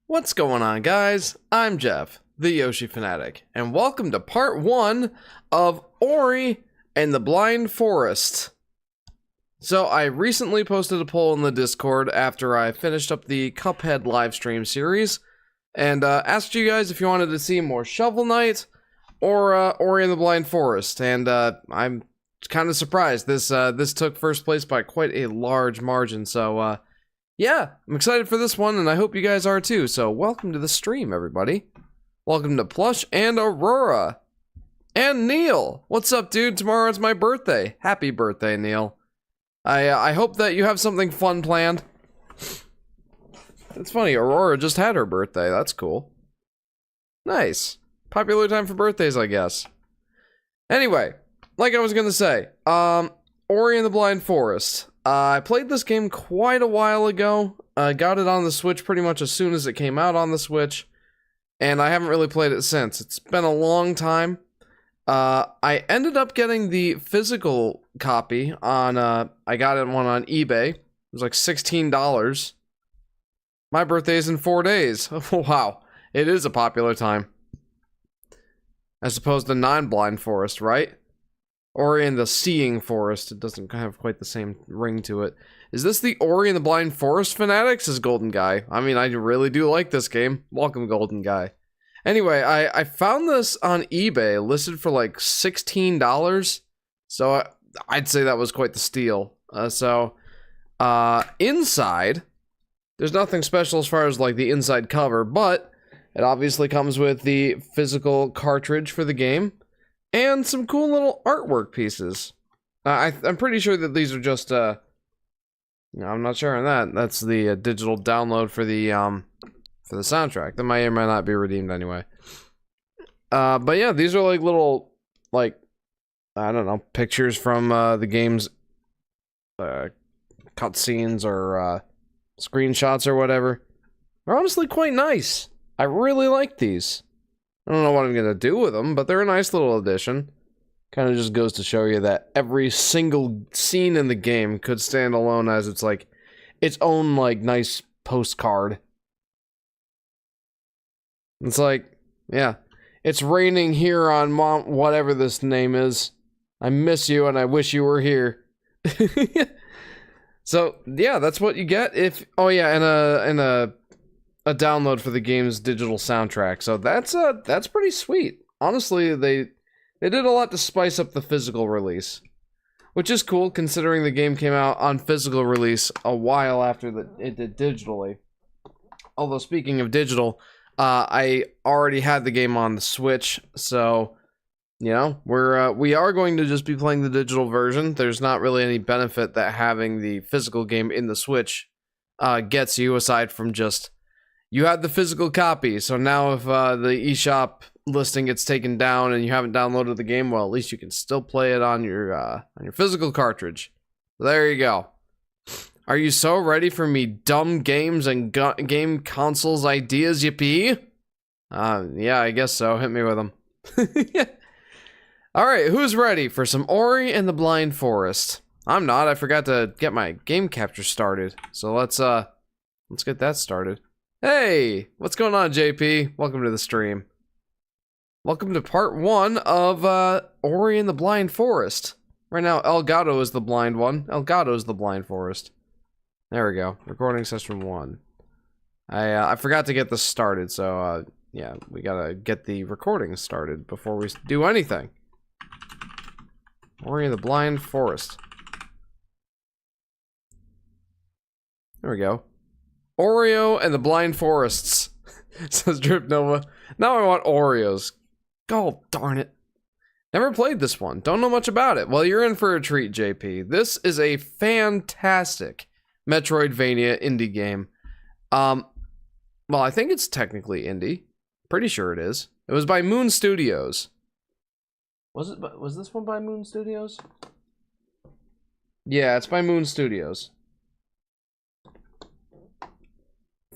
What's going on, guys? I'm Jeff, the Yoshi Fanatic, and welcome to part 1 of Ori and the Blind Forest. So I recently posted a poll in the Discord after I finished up the Cuphead livestream series, and asked you guys if you wanted to see more Shovel Knight or Ori and the Blind Forest, and I'm kind of surprised. This took first place by quite a large margin, so yeah, I'm excited for this one, and I hope you guys are too. So welcome to the stream, everybody. Welcome to Plush and Aurora. And Neil. What's up, dude? Tomorrow is my birthday. Happy birthday, Neil. I hope that you have something fun planned. It's funny, Aurora just had her birthday. That's cool. Nice. Popular time for birthdays, I guess. Anyway, like I was gonna say, Ori and the Blind Forest. I played this game quite a while ago. I got it on the Switch pretty much as soon as it came out on the Switch, and I haven't really played it since. It's been a long time. I ended up getting the physical copy on, I got one on eBay. It was like $16. My birthday's in 4 days. Wow, it is a popular time. As opposed to non-Blind Forest, right? Ori and the Seeing Forest. It doesn't have quite the same ring to it. Is this the Ori and the Blind Forest fanatics? Says Golden Guy. I mean, I really do like this game. Welcome, Golden Guy. Anyway, I found this on eBay, listed for like $16. So I'd say that was quite the steal. Inside, there's nothing special as far as like the inside cover, but it obviously comes with the physical cartridge for the game. And some cool little artwork pieces. I'm pretty sure that these are just, no, I'm not sure on that. That's the digital download for the soundtrack. That might or might not be redeemed anyway. But yeah, these are like little, like, I don't know, pictures from the game's cutscenes or screenshots or whatever. They're honestly quite nice. I really like these. I don't know what I'm going to do with them, but they're a nice little addition. Kind of just goes to show you that every single scene in the game could stand alone as it's like its own like nice postcard. It's like, yeah, it's raining here on whatever this name is. I miss you and I wish you were here. So, yeah, that's what you get if, oh yeah, and a download for the game's digital soundtrack. So that's pretty sweet. Honestly, they did a lot to spice up the physical release, which is cool considering the game came out on physical release a while after it did digitally. Although speaking of digital, I already had the game on the Switch, so you know, we are going to just be playing the digital version. There's not really any benefit that having the physical game in the Switch gets you, aside from just you had the physical copy, so now if the eShop listing gets taken down and you haven't downloaded the game, well, at least you can still play it on your physical cartridge. So there you go. Are you so ready for me dumb games and game consoles ideas, yippee? Yeah, I guess so. Hit me with them. Alright, who's ready for some Ori and the Blind Forest? I'm not. I forgot to get my game capture started. So let's get that started. Hey, what's going on, JP? Welcome to the stream. Welcome to part 1 of Ori and the Blind Forest. Right now, Elgato is the blind one. Elgato is the Blind Forest. There we go. Recording session 1. I forgot to get this started, so yeah, we gotta get the recording started before we do anything. Ori and the Blind Forest. There we go. Oreo and the Blind Forests, says Drip Nova. Now I want Oreos. God darn it. Never played this one. Don't know much about it. Well, you're in for a treat, JP. This is a fantastic Metroidvania indie game. Well, I think it's technically indie. Pretty sure it is. It was by Moon Studios. Was this one by Moon Studios? Yeah, it's by Moon Studios.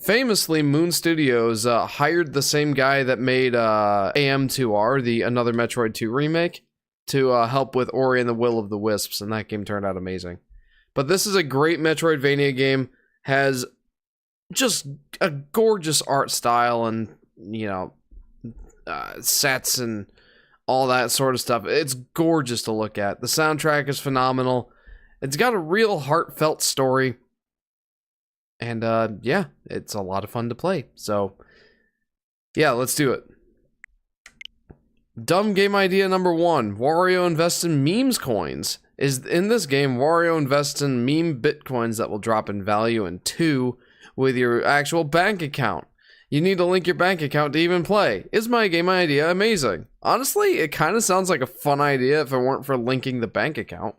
Famously, Moon Studios hired the same guy that made AM2R, another Metroid 2 remake, to help with Ori and the Will of the Wisps, and that game turned out amazing. But this is a great Metroidvania game, has just a gorgeous art style and, you know, sets and all that sort of stuff. It's gorgeous to look at. The soundtrack is phenomenal. It's got a real heartfelt story. And, yeah, it's a lot of fun to play. So, yeah, let's do it. Dumb game idea number 1. Wario invests in memes coins. In this game, Wario invests in meme bitcoins that will drop in value in 2 with your actual bank account. You need to link your bank account to even play. Is my game idea amazing? Honestly, it kind of sounds like a fun idea if it weren't for linking the bank account.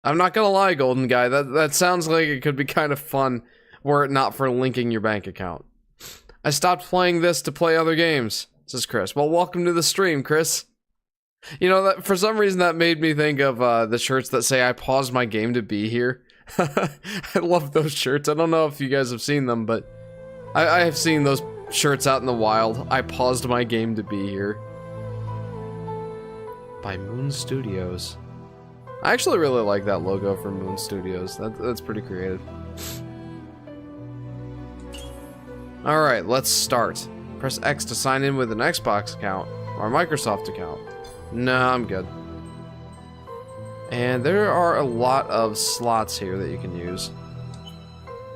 I'm not gonna lie, Golden Guy, that sounds like it could be kind of fun were it not for linking your bank account. I stopped playing this to play other games, says Chris. Well, welcome to the stream, Chris. You know, that for some reason that made me think of the shirts that say I paused my game to be here. I love those shirts. I don't know if you guys have seen them, but I have seen those shirts out in the wild. I paused my game to be here. By Moon Studios. I actually really like that logo from Moon Studios. That's pretty creative. Alright, let's start. Press X to sign in with an Xbox account or a Microsoft account. No, I'm good. And there are a lot of slots here that you can use.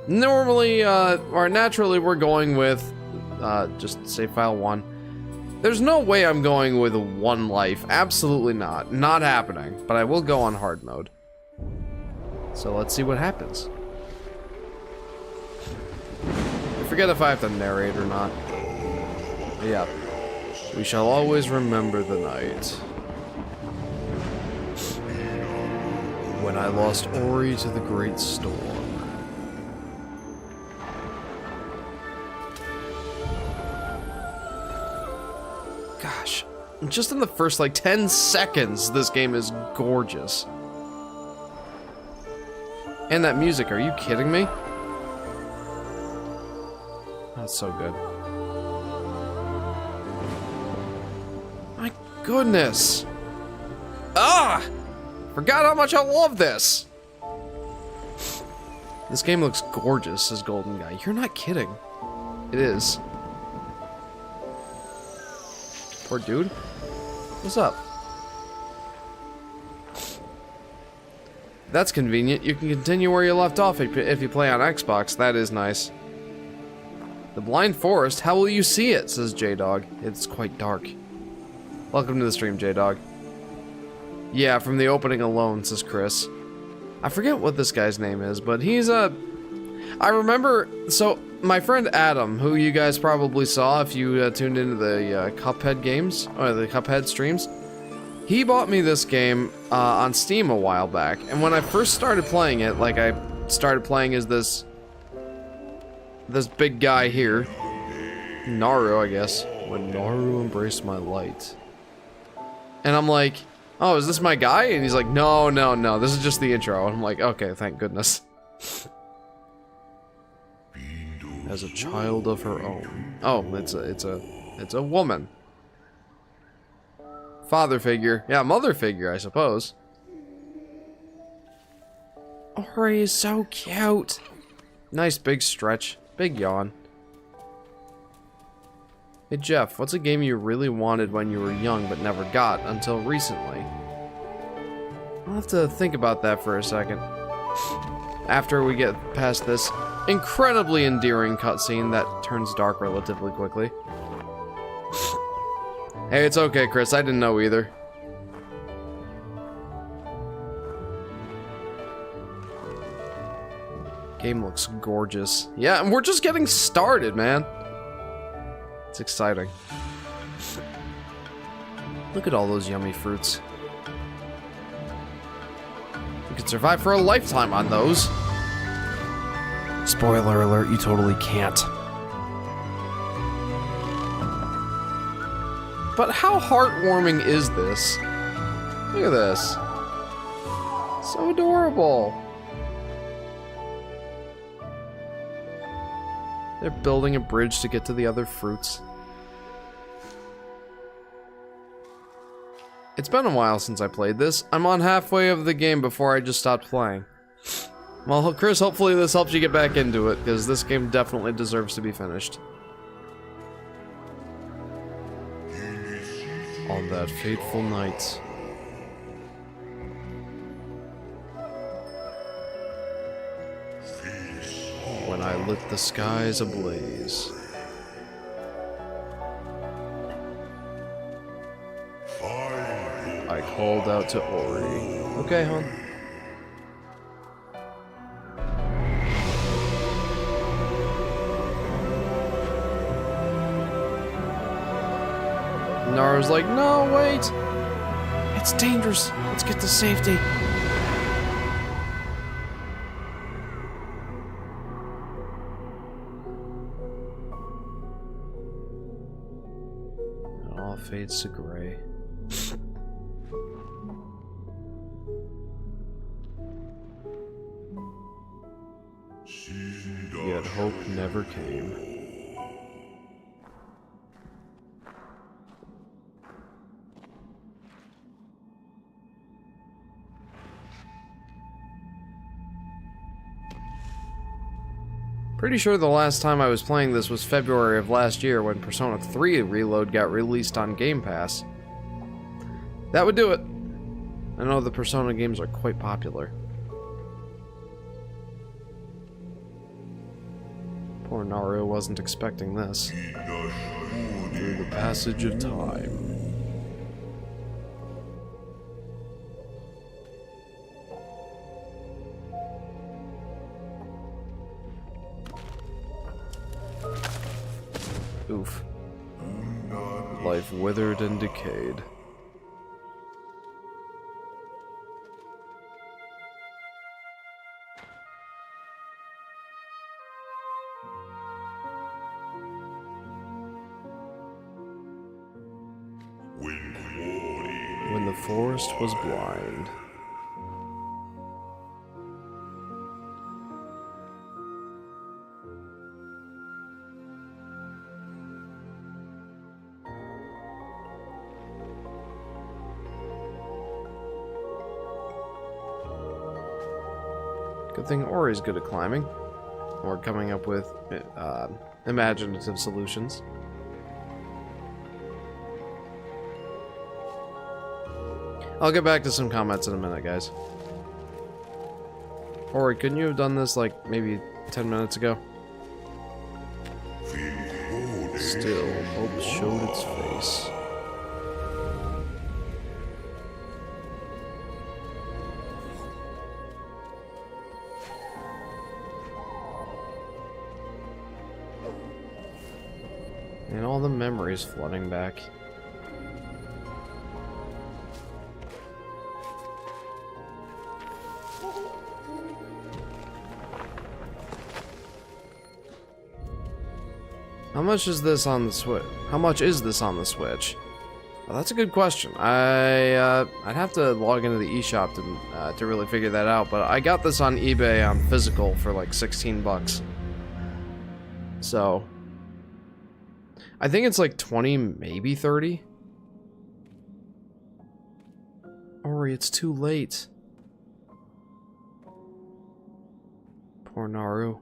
Normally, or naturally, we're going with just save file 1. There's no way I'm going with 1 life. Absolutely not. Not happening. But I will go on hard mode. So let's see what happens. I forget if I have to narrate or not. But yeah. We shall always remember the night when I lost Ori to the Great Storm. Gosh, just in the first like 10 seconds, this game is gorgeous. And that music, are you kidding me? That's so good. My goodness. Ah! Forgot how much I love this. This game looks gorgeous, says Golden Guy. You're not kidding. It is. Poor dude. What's up? That's convenient. You can continue where you left off if you play on Xbox. That is nice. The Blind Forest? How will you see it? Says J-Dog. It's quite dark. Welcome to the stream, J-Dog. Yeah, from the opening alone, says Chris. I forget what this guy's name is, but he's a... I remember... So, my friend Adam, who you guys probably saw if you tuned into the Cuphead games, or the Cuphead streams, he bought me this game on Steam a while back, and when I first started playing it, like, I started playing as this big guy here, Naru, I guess. When Naru embraced my light. And I'm like... Oh, is this my guy? And he's like, no, no, no, this is just the intro. And I'm like, okay, thank goodness. As a child of her own. Oh, it's a woman. Father figure. Yeah, mother figure, I suppose. Ori is so cute. Nice big stretch. Big yawn. Hey Jeff, what's a game you really wanted when you were young but never got until recently? I'll have to think about that for a second. After we get past this incredibly endearing cutscene that turns dark relatively quickly. Hey, it's okay, Chris. I didn't know either. Game looks gorgeous. Yeah, and we're just getting started, man. It's exciting. Look at all those yummy fruits. You could survive for a lifetime on those. Spoiler alert, you totally can't. But how heartwarming is this? Look at this. So adorable. They're building a bridge to get to the other fruits. It's been a while since I played this. I'm on halfway of the game before I just stopped playing. Well, Chris, hopefully this helps you get back into it, because this game definitely deserves to be finished. On that fateful night, when I lit the skies ablaze, I called out to Ori. Okay, hon. Nara's like, no, wait! It's dangerous. Let's get to safety. It all fades to gray. Yet hope never came. Pretty sure the last time I was playing this was February of last year when Persona 3 Reload got released on Game Pass. That would do it. I know the Persona games are quite popular. Poor Naru wasn't expecting this. Through the passage of time. Oof. Life withered and decayed. When the forest was blind. Good thing Ori's good at climbing, or coming up with imaginative solutions. I'll get back to some comments in a minute, guys. Ori, couldn't you have done this like maybe 10 minutes ago? Still, hope showed its face. And all the memories flooding back. How much is this on the Switch? How much is this on the Switch? Well, that's a good question. I'd have to log into the eShop to really figure that out, but I got this on eBay on physical for like 16 bucks. So I think it's like 20, maybe 30. Ori, it's too late. Poor Naru.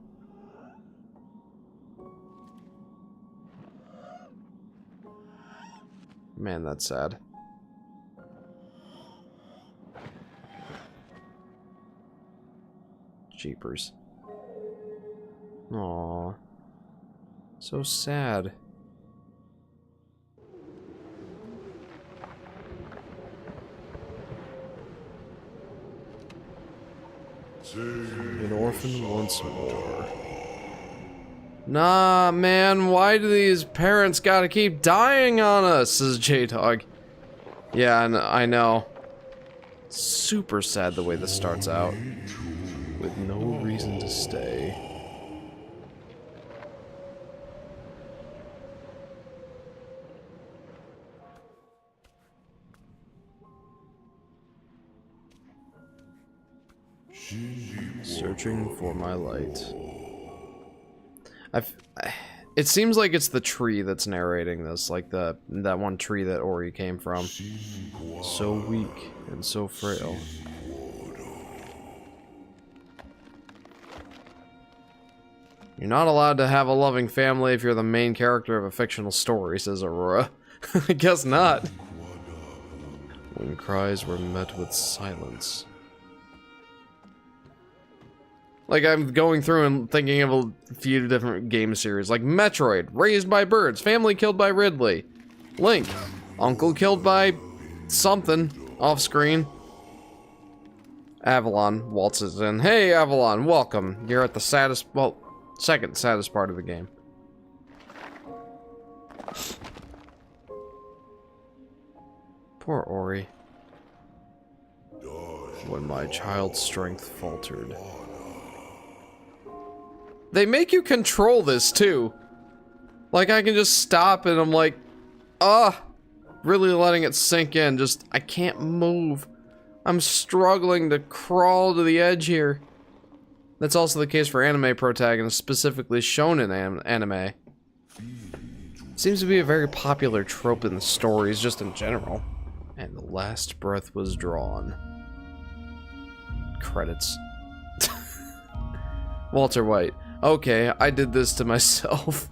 Man, that's sad. Jeepers. Aww. So sad. An orphan once more. Nah, man, why do these parents gotta keep dying on us, says J-Dog. Yeah, I know. Super sad the way this starts out. With no reason to stay. Searching for my light. It seems like it's the tree that's narrating this, like that one tree that Ori came from. So weak and so frail. You're not allowed to have a loving family if you're the main character of a fictional story, says Aurora. I guess not. When cries were met with silence. Like, I'm going through and thinking of a few different game series, like Metroid, Raised by Birds, Family killed by Ridley, Link, Uncle killed by something off screen. Avalon waltzes in. Hey, Avalon, welcome. You're at the saddest, well, second saddest part of the game. Poor Ori. When my child's strength faltered. They make you control this too. Like, I can just stop and I'm like, really letting it sink in. Just, I can't move. I'm struggling to crawl to the edge here. That's also the case for anime protagonists, specifically shonen anime. Seems to be a very popular trope in the stories, just in general. And the last breath was drawn. Credits. Walter White. Okay, I did this to myself.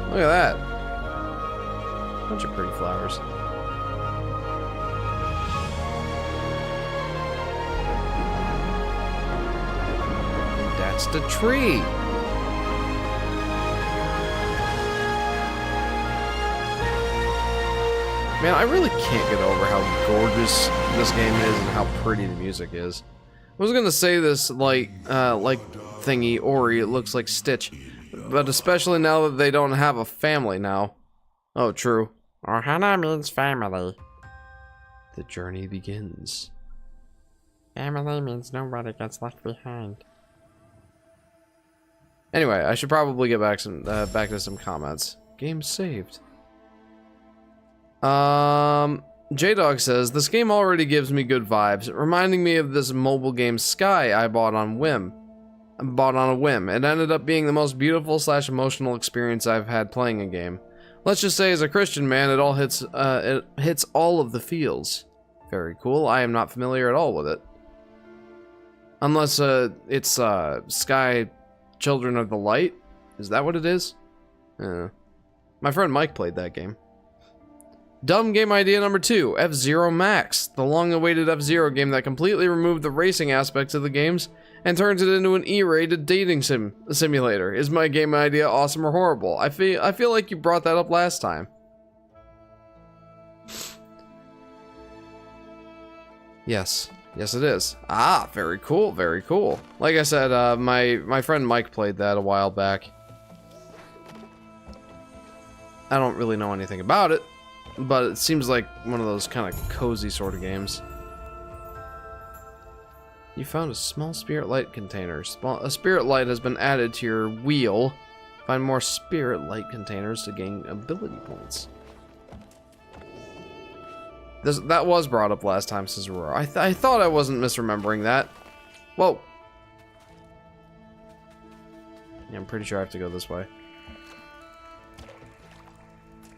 Look at that. Bunch of pretty flowers. That's the tree. Man, I really can't get over how gorgeous this game is and how pretty the music is. I was gonna say this like thingy Ori, it looks like Stitch, but especially now that they don't have a family now. Oh, true. Ohana means family. The journey begins. Family means nobody gets left behind. Anyway, I should probably get back to some comments. Game saved. J-Dog says, this game already gives me good vibes, reminding me of this mobile game Sky I bought on a whim. It ended up being the most beautiful / emotional experience I've had playing a game. Let's just say as a Christian man, it hits all of the feels. Very cool. I am not familiar at all with it. Unless it's Sky Children of the Light? Is that what it is? My friend Mike played that game. Dumb game idea number 2, F-Zero Max, the long-awaited F-Zero game that completely removed the racing aspects of the games and turns it into an E-rated dating simulator. Is my game idea awesome or horrible? I feel like you brought that up last time. Yes. Yes, it is. Ah, very cool, very cool. Like I said, my friend Mike played that a while back. I don't really know anything about it, but it seems like one of those kind of cozy sort of games. You found a small spirit light container. A spirit light has been added to your wheel. Find more spirit light containers to gain ability points. That was brought up last time, says Aurora. I thought I wasn't misremembering that. Whoa. Yeah, I'm pretty sure I have to go this way.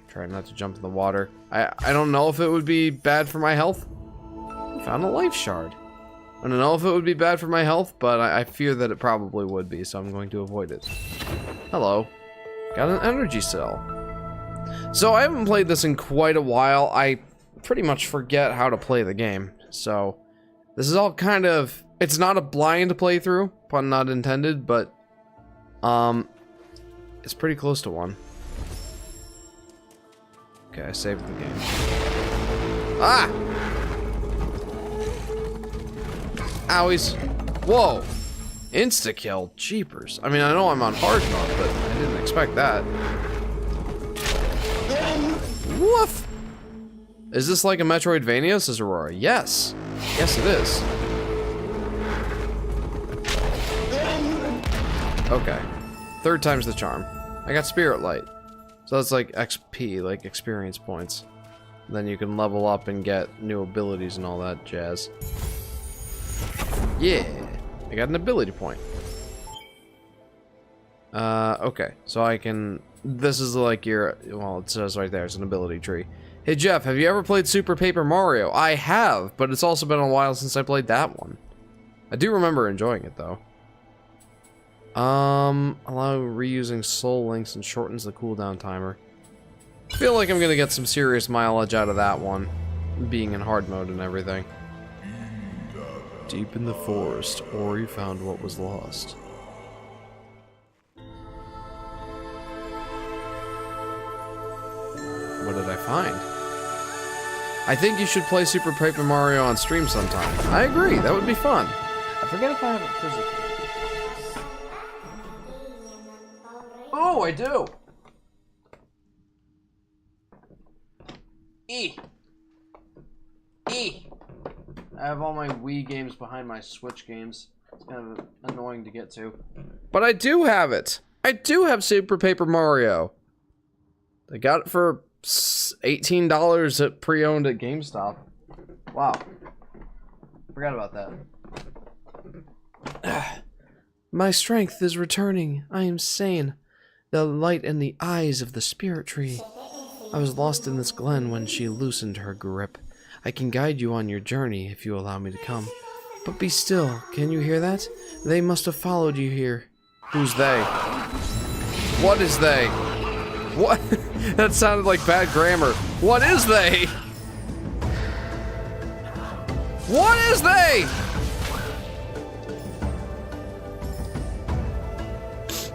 Try not to jump in the water. I don't know if it would be bad for my health. Found a life shard. I don't know if it would be bad for my health, but I fear that it probably would be, so I'm going to avoid it. Hello. Got an energy cell. So I haven't played this in quite a while. I pretty much forget how to play the game. So this is all kind of... It's not a blind playthrough, pun not intended, but... it's pretty close to one. Okay, I saved the game. Ah! Owies. Whoa! Insta-kill. Jeepers. I mean, I know I'm on hard mode, but I didn't expect that. Woof! Is this like a Metroidvania, says Aurora? Yes. Yes, it is. Okay. Third time's the charm. I got Spirit Light. So that's like XP, like experience points. Then you can level up and get new abilities and all that jazz. Yeah, I got an ability point. Okay, so I can... This is like your... Well, it says right there, it's an ability tree. Hey Jeff, have you ever played Super Paper Mario? I have, but it's also been a while since I played that one. I do remember enjoying it, though. Allow reusing soul links and shortens the cooldown timer. I feel like I'm gonna get some serious mileage out of that one, being in hard mode and everything. Deep in the forest, Ori found what was lost. What did I find? I think you should play Super Paper Mario on stream sometime. I agree, that would be fun. I forget if I have it physically. Oh, I do! I have all my Wii games behind my Switch games. It's kind of annoying to get to. But I do have it! I do have Super Paper Mario! I got it for $18 at pre-owned at GameStop. Wow. Forgot about that. My strength is returning. I am sane. The light in the eyes of the spirit tree. I was lost in this glen when she loosened her grip. I can guide you on your journey if you allow me to come. But be still. Can you hear that? They must have followed you here. Who's they? What is they? What? That sounded like bad grammar. What is they? What is they?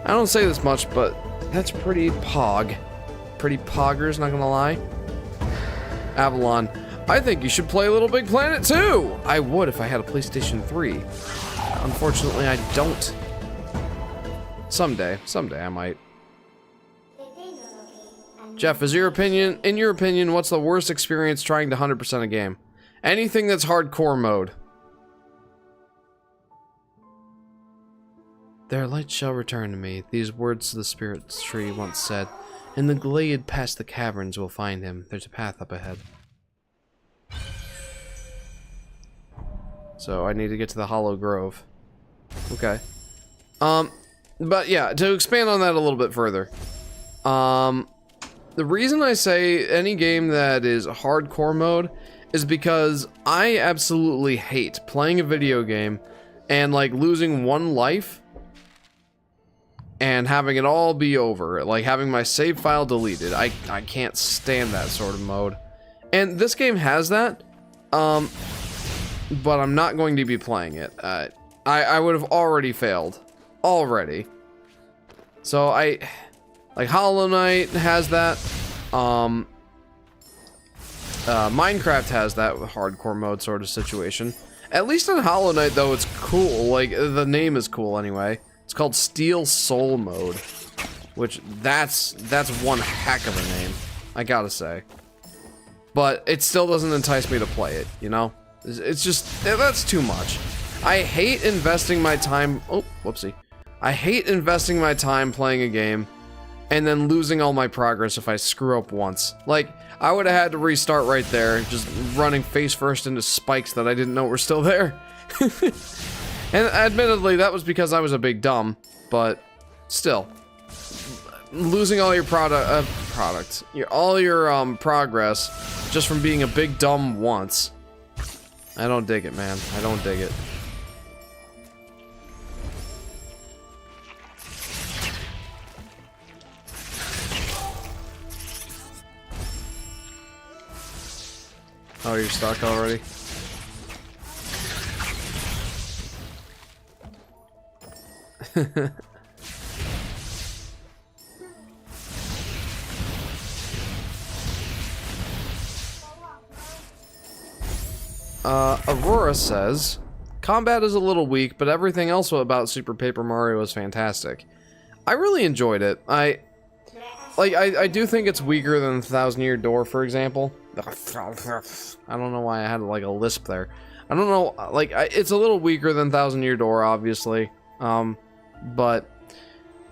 I don't say this much, but that's pretty pog. Pretty poggers, not gonna lie. Avalon, I think you should play Little Big Planet 2! I would if I had a PlayStation 3. Unfortunately, I don't. Someday I might. Jeff, in your opinion, what's the worst experience trying to 100% a game? Anything that's hardcore mode. Their light shall return to me. These words the spirit tree once said. In the glade past the caverns we'll find him. There's a path up ahead. So I need to get to the Hollow Grove. Okay. But yeah, to expand on that a little bit further. The reason I say any game that is hardcore mode is because I absolutely hate playing a video game and like losing one life and having it all be over, like having my save file deleted. I can't stand that sort of mode. And this game has that, but I'm not going to be playing it. I would have already failed. Already. So like Hollow Knight has that, Minecraft has that with hardcore mode sort of situation. At least in Hollow Knight though, it's cool, like the name is cool anyway. It's called Steel Soul Mode, which that's one heck of a name, I gotta say. But it still doesn't entice me to play it, you know? It's just, that's too much. I hate investing my time, oh, whoopsie. I hate investing my time playing a game and then losing all my progress if I screw up once. Like, I would have had to restart right there, just running face first into spikes that I didn't know were still there. And admittedly, that was because I was a big dumb, but still. Losing all your all your progress just from being a big dumb once. I don't dig it, man. I don't dig it. Oh, you're stuck already? Aurora says, combat is a little weak, but everything else about Super Paper Mario is fantastic. I really enjoyed it. I do think it's weaker than Thousand Year Door, for example. I don't know why I had like a lisp there. I don't know, like, it's a little weaker than Thousand Year Door, obviously. But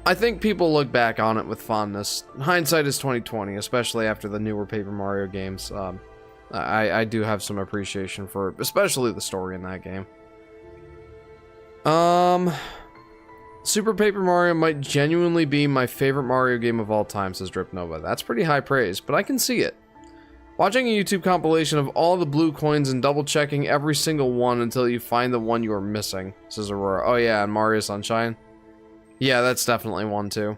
I think people look back on it with fondness. Hindsight is 20/20, especially after the newer Paper Mario games. I do have some appreciation for, especially the story in that game. Super Paper Mario might genuinely be my favorite Mario game of all time, says Drip Nova. That's pretty high praise, but I can see it. Watching a YouTube compilation of all the blue coins and double checking every single one until you find the one you are missing, says Aurora. Oh yeah, and Mario Sunshine. Yeah, that's definitely one too.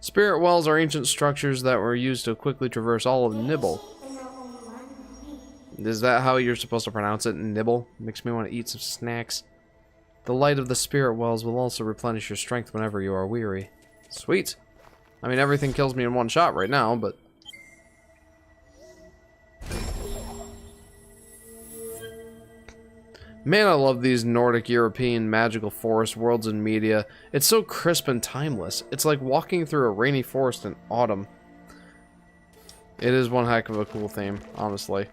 Spirit wells are ancient structures that were used to quickly traverse all of Nibble. Is that how you're supposed to pronounce it? Nibble? Makes me want to eat some snacks. The light of the spirit wells will also replenish your strength whenever you are weary. Sweet. I mean, everything kills me in one shot right now, but... Man, I love these Nordic, European, magical forest worlds and media. It's so crisp and timeless. It's like walking through a rainy forest in autumn. It is one heck of a cool theme, honestly.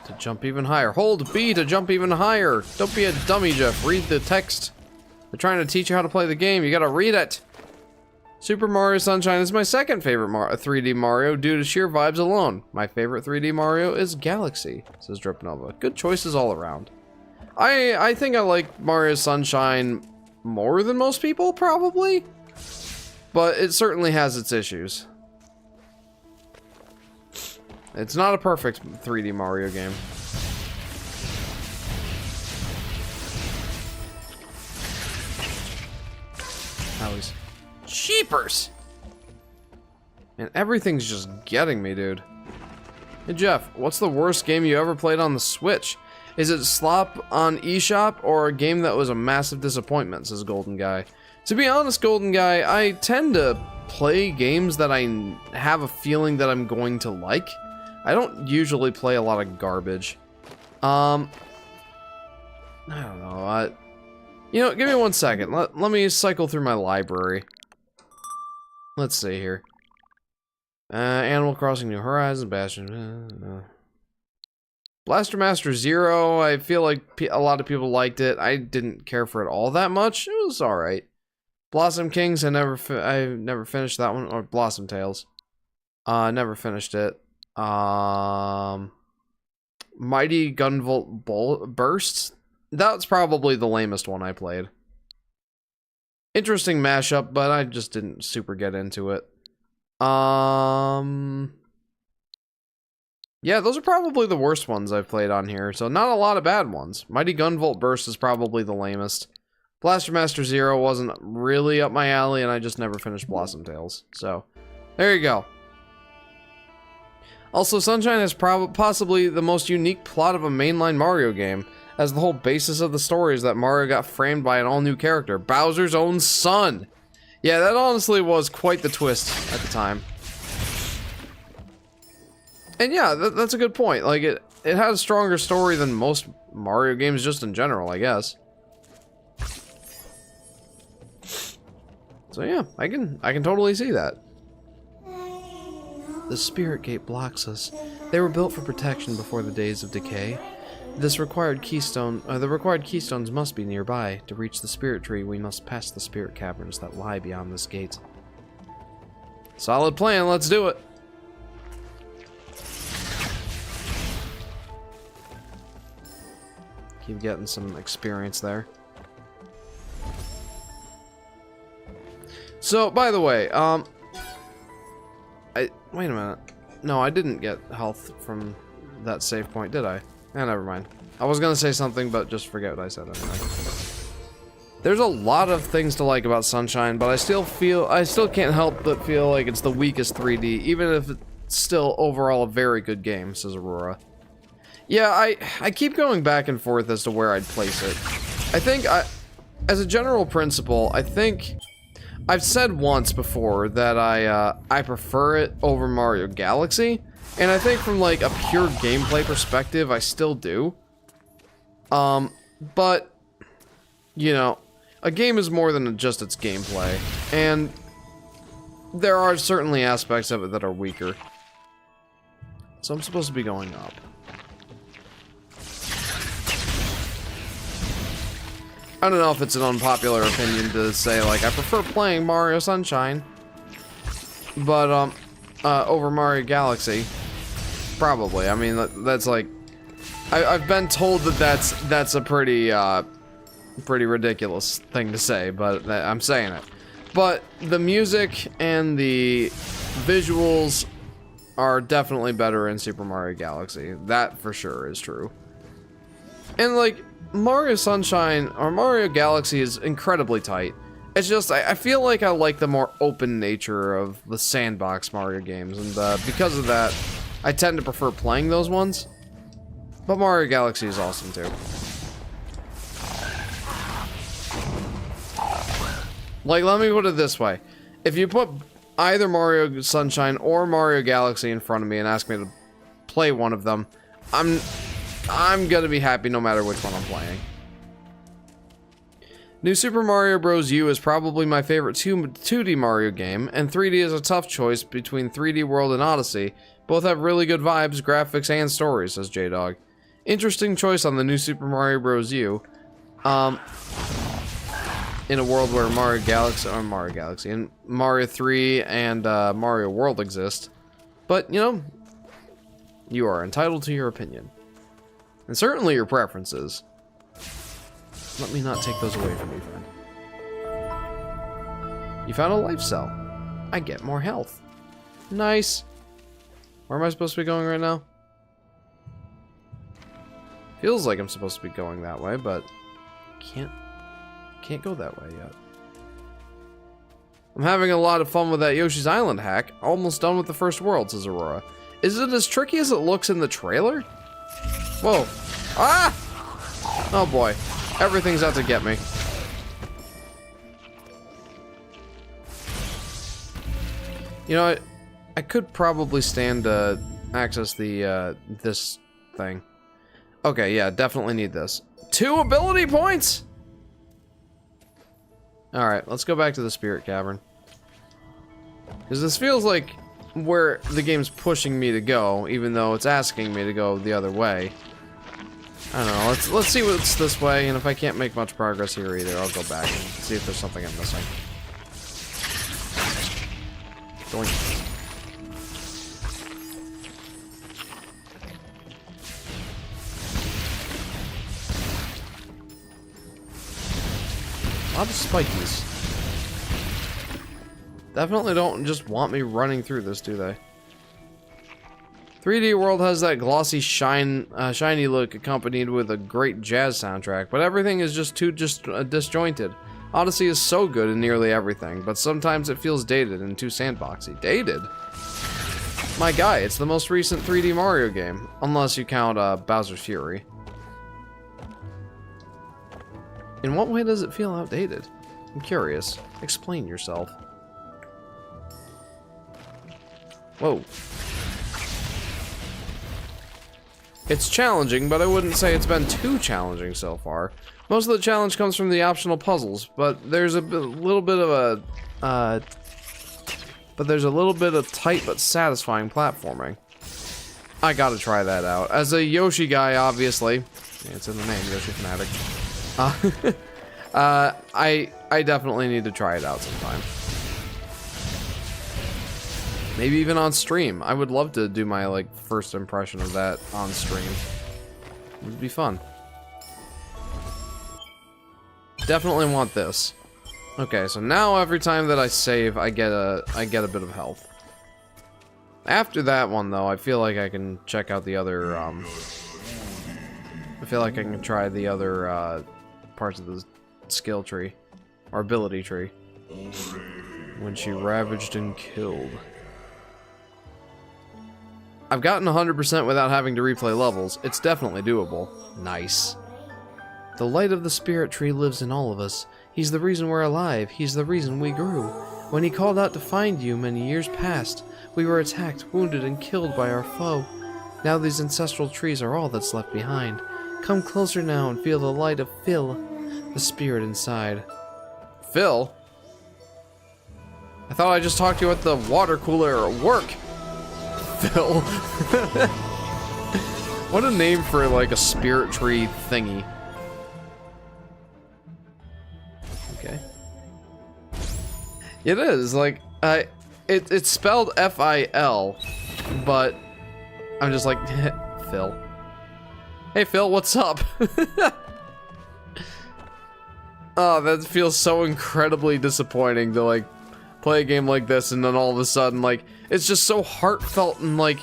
To jump even higher. Hold B to jump even higher. Don't be a dummy, Jeff. Read the text. They're trying to teach you how to play the game. You gotta read it. Super Mario Sunshine is my second favorite 3D Mario due to sheer vibes alone. My favorite 3D Mario is Galaxy, says Drip Nova. Good choices all around. I think I like Mario Sunshine more than most people, probably. But it certainly has its issues. It's not a perfect 3D Mario game. Owies. Cheapers! And everything's just getting me, dude. Hey Jeff, what's the worst game you ever played on the Switch? Is it Slop on eShop or a game that was a massive disappointment, says Golden Guy. To be honest, Golden Guy, I tend to play games that I have a feeling that I'm going to like. I don't usually play a lot of garbage. I don't know. You know, give me 1 second. Let me cycle through my library. Let's see here. Animal Crossing New Horizons, Bastion. Blaster Master Zero, I feel like a lot of people liked it. I didn't care for it all that much. It was alright. Blossom Kings, I never finished that one. Or Blossom Tales. Never finished it. Mighty Gunvolt Bursts. That's probably the lamest one I played. Interesting mashup, but I just didn't super get into it. Yeah, those are probably the worst ones I've played on here, so not a lot of bad ones. Mighty Gunvolt Burst is probably the lamest. Blaster Master Zero wasn't really up my alley, and I just never finished Blossom Tales. So, there you go. Also, Sunshine has possibly the most unique plot of a mainline Mario game, as the whole basis of the story is that Mario got framed by an all-new character, Bowser's own son. Yeah, that honestly was quite the twist at the time. And yeah, that's a good point. Like, it has a stronger story than most Mario games just in general, I guess. So yeah, I can totally see that. The Spirit Gate blocks us. They were built for protection before the days of decay. The required keystones must be nearby. To reach the Spirit Tree, we must pass the Spirit Caverns that lie beyond this gate. Solid plan, let's do it! Keep getting some experience there. So, by the way, wait a minute. No, I didn't get health from that save point, did I? Never mind. I was gonna say something, but just forget what I said anyway. There's a lot of things to like about Sunshine, but I still can't help but feel like it's the weakest 3D, even if it's still overall a very good game, says Aurora. Yeah, I keep going back and forth as to where I'd place it. I think, as a general principle, I think I've said once before that I prefer it over Mario Galaxy, and I think from like a pure gameplay perspective, I still do. But, you know, a game is more than just its gameplay, and there are certainly aspects of it that are weaker. So I'm supposed to be going up. I don't know if it's an unpopular opinion to say, like, I prefer playing Mario Sunshine, but, over Mario Galaxy. Probably. I mean, that's like I've been told that that's a pretty pretty ridiculous thing to say, but I'm saying it. But the music and the visuals are definitely better in Super Mario Galaxy. That for sure is true. And like Mario Sunshine or Mario Galaxy is incredibly tight. It's just I feel like I like the more open nature of the sandbox Mario games, and because of that, I tend to prefer playing those ones. But Mario Galaxy is awesome too. Like, let me put it this way. If you put either Mario Sunshine or Mario Galaxy in front of me and ask me to play one of them, I'm gonna be happy no matter which one I'm playing. New Super Mario Bros. U is probably my favorite 2D Mario game, and 3D is a tough choice between 3D World and Odyssey. Both have really good vibes, graphics, and stories, says J-Dog. Interesting choice on the new Super Mario Bros. U. In a world where Mario Galaxy and Mario 3 and Mario World exist. But, you know, you are entitled to your opinion. And certainly your preferences. Let me not take those away from you, friend. You found a life cell. I get more health. Nice. Where am I supposed to be going right now? Feels like I'm supposed to be going that way, but can't go that way yet. I'm having a lot of fun with that Yoshi's Island hack. Almost done with the first world, says Aurora. Is it as tricky as it looks in the trailer? Whoa. Ah! Oh boy. Everything's out to get me. You know, I could probably stand to access the, this thing. Okay, yeah, definitely need this. 2 ability points! Alright, let's go back to the Spirit Cavern. Because this feels like where the game's pushing me to go, even though it's asking me to go the other way. I don't know, let's see what's this way, and if I can't make much progress here either, I'll go back and see if there's something I'm missing. Doink. A lot of spikies. Definitely don't just want me running through this, do they? 3D World has that glossy shiny look accompanied with a great jazz soundtrack, but everything is just too disjointed. Odyssey is so good in nearly everything, but sometimes it feels dated and too sandboxy. Dated? My guy, it's the most recent 3D Mario game, unless you count Bowser's Fury. In what way does it feel outdated? I'm curious. Explain yourself. Whoa. It's challenging, but I wouldn't say it's been too challenging so far. Most of the challenge comes from the optional puzzles, but there's a little bit of tight but satisfying platforming. I gotta try that out. As a Yoshi guy, obviously. Yeah, it's in the name, Yoshi Fanatic. I definitely need to try it out sometime. Maybe even on stream. I would love to do my, like, first impression of that on stream. It would be fun. Definitely want this. Okay, so now every time that I save, I get a bit of health. After that one, though, I feel like I can check out the other, I feel like I can try the other, parts of the skill tree. Or ability tree. When she ravaged and killed. I've gotten 100% without having to replay levels. It's definitely doable. Nice. The light of the spirit tree lives in all of us. He's the reason we're alive. He's the reason we grew. When he called out to find you many years past, we were attacked, wounded, and killed by our foe. Now these ancestral trees are all that's left behind. Come closer now and feel the light of Phil, the spirit inside. Phil? I thought I just talked to you at the water cooler at work. Phil. What a name for, like, a spirit tree thingy. Okay. It is, like, it's spelled F-I-L, but I'm just like, Phil. Hey Phil, what's up? Oh, that feels so incredibly disappointing to like play a game like this and then all of a sudden like it's just so heartfelt and like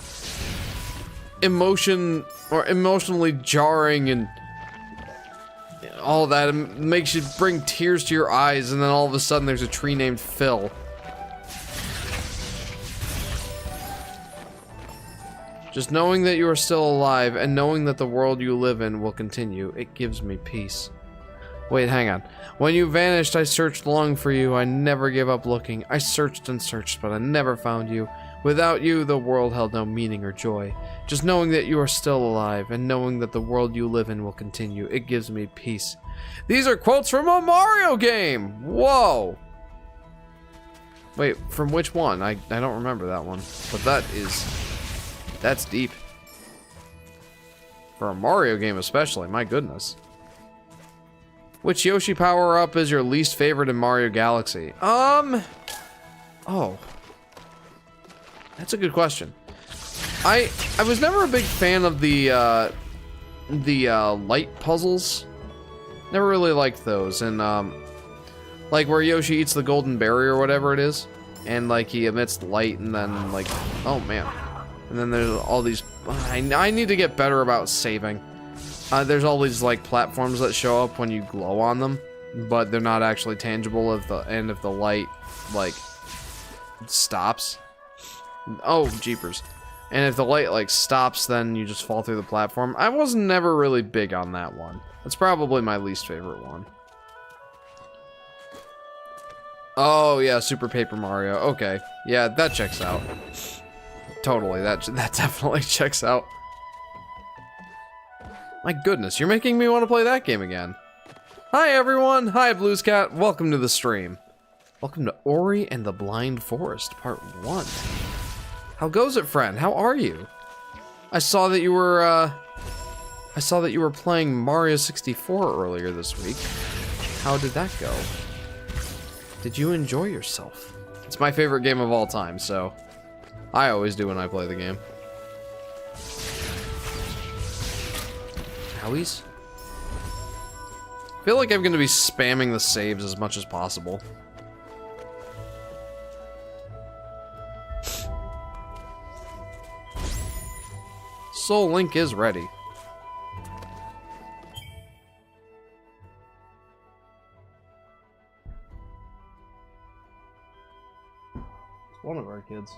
emotionally jarring and all that. It makes you bring tears to your eyes and then all of a sudden there's a tree named Phil. Just knowing that you are still alive and knowing that the world you live in will continue, it gives me peace. Wait, hang on. When you vanished, I searched long for you. I never gave up looking. I searched and searched, but I never found you. Without you, the world held no meaning or joy. Just knowing that you are still alive and knowing that the world you live in will continue, it gives me peace. These are quotes from a Mario game! Whoa! Wait, from which one? I don't remember that one. But that's deep. For a Mario game especially, my goodness. Which Yoshi power-up is your least favorite in Mario Galaxy? Oh. That's a good question. I was never a big fan of the light puzzles. Never really liked those. And, like where Yoshi eats the golden berry or whatever it is. And, like, he emits light and then, like, oh, man. And then there's all these... I need to get better about saving. There's all these like platforms that show up when you glow on them, but they're not actually tangible if the light like stops. Oh, jeepers. And if the light like stops, then you just fall through the platform. I was never really big on that one. That's probably my least favorite one. Oh yeah, Super Paper Mario. Okay. Yeah, that checks out. Totally, that definitely checks out. My goodness, you're making me want to play that game again. Hi everyone, hi Blues Cat, welcome to the stream. Welcome to Ori and the Blind Forest, part 1. How goes it, friend? How are you? I saw that you were playing Mario 64 earlier this week. How did that go? Did you enjoy yourself? It's my favorite game of all time, so I always do when I play the game. Howies? I feel like I'm going to be spamming the saves as much as possible. Soul Link is ready. It's one of our kids.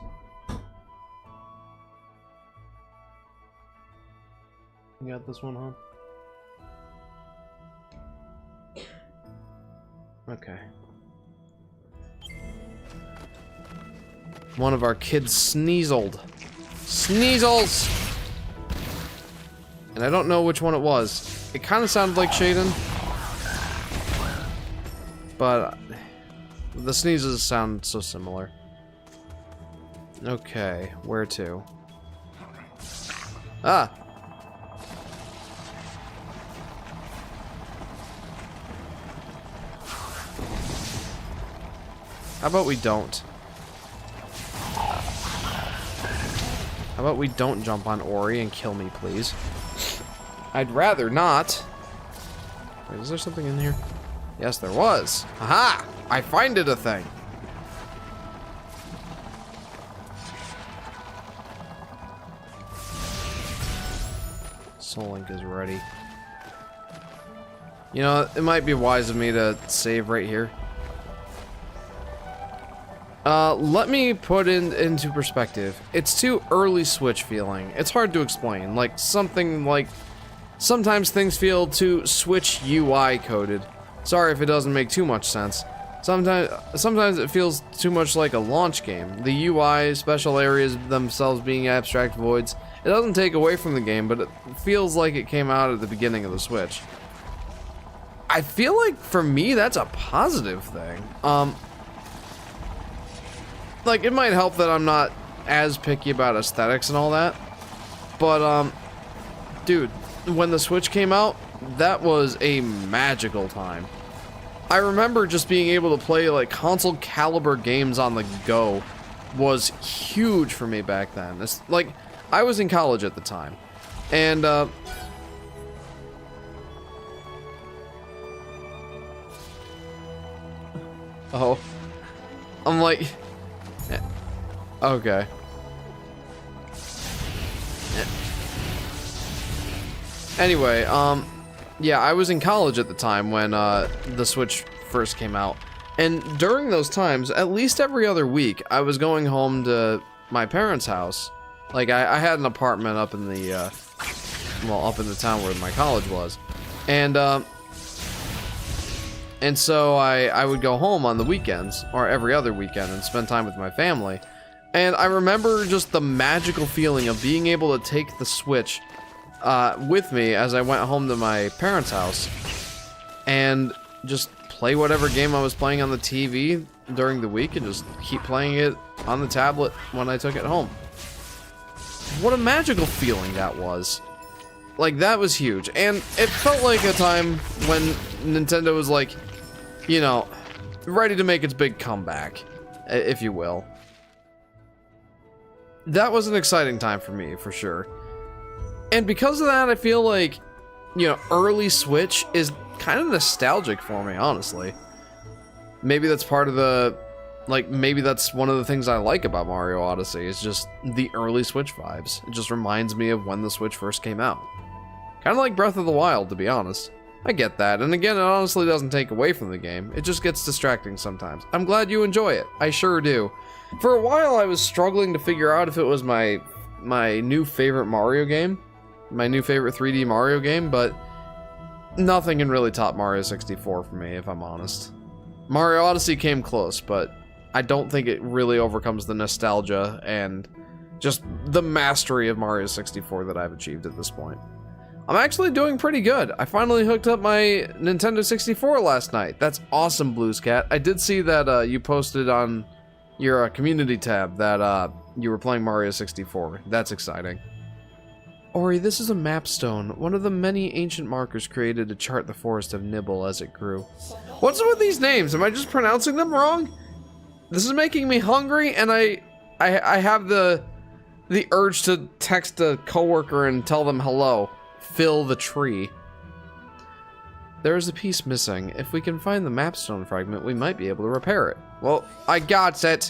You got this one, huh? Okay. One of our kids sneezled. Sneezels! And I don't know which one it was. It kind of sounded like Shaden. But the sneezes sound so similar. Okay, where to? Ah! How about we don't? How about we don't jump on Ori and kill me, please? I'd rather not. Wait, is there something in here? Yes, there was. Aha! I finded a thing. Soul Link is ready. You know, it might be wise of me to save right here. Let me put into perspective. It's too early Switch feeling. It's hard to explain. Like, something like... Sometimes things feel too Switch UI coded. Sorry if it doesn't make too much sense. Sometimes it feels too much like a launch game. The UI, special areas themselves being abstract voids. It doesn't take away from the game, but it feels like it came out at the beginning of the Switch. I feel like, for me, that's a positive thing. Like, it might help that I'm not as picky about aesthetics and all that. But, dude, when the Switch came out, that was a magical time. I remember just being able to play, like, console caliber games on the go was huge for me back then. It's, like, I was in college at the time. And, Oh. I'm like... Okay. Anyway, yeah, I was in college at the time when the Switch first came out. And during those times, at least every other week, I was going home to my parents' house. Like, I had an apartment up in the, well, up in the town where my college was. And so I would go home on the weekends, or every other weekend, and spend time with my family. And I remember just the magical feeling of being able to take the Switch with me as I went home to my parents' house and just play whatever game I was playing on the TV during the week and just keep playing it on the tablet when I took it home. What a magical feeling that was. Like, that was huge. And it felt like a time when Nintendo was like, you know, ready to make its big comeback, if you will. That was an exciting time for me, for sure. And because of that, I feel like, you know, early Switch is kind of nostalgic for me, honestly. Maybe that's part of the, like, maybe that's one of the things I like about Mario Odyssey, is just the early Switch vibes. It just reminds me of when the Switch first came out. Kind of like Breath of the Wild, to be honest. I get that, and again, it honestly doesn't take away from the game. It just gets distracting sometimes. I'm glad you enjoy it. I sure do. For a while, I was struggling to figure out if it was my new favorite Mario game, my new favorite 3D Mario game, but nothing can really top Mario 64 for me, if I'm honest. Mario Odyssey came close, but I don't think it really overcomes the nostalgia and just the mastery of Mario 64 that I've achieved at this point. I'm actually doing pretty good. I finally hooked up my Nintendo 64 last night. That's awesome, Blues Cat. I did see that you posted on your community tab that you were playing Mario 64. That's exciting. Ori, this is a map stone, one of the many ancient markers created to chart the forest of Nibble as it grew. What's with these names? Am I just pronouncing them wrong? This is making me hungry, and I have the urge to text a coworker and tell them hello. Fill the tree. There is a piece missing. If we can find the mapstone fragment, we might be able to repair it. Well, I got it.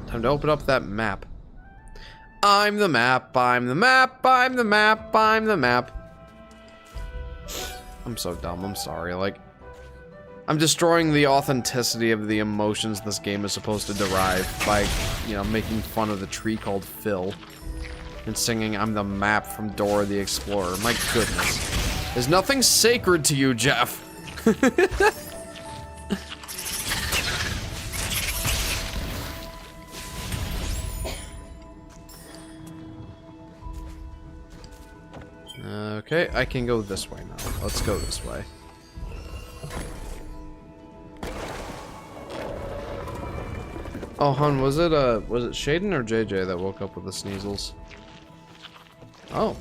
Time to open up that map. I'm the map, I'm the map, I'm the map, I'm the map. I'm so dumb, I'm sorry. Like, I'm destroying the authenticity of the emotions this game is supposed to derive by, you know, making fun of the tree called Phil and singing I'm the map from Dora the Explorer. My goodness. There's nothing sacred to you, Jeff. Okay, I can go this way now. Let's go this way. Oh, hun, was it Shaden or JJ that woke up with the sneezels? Oh,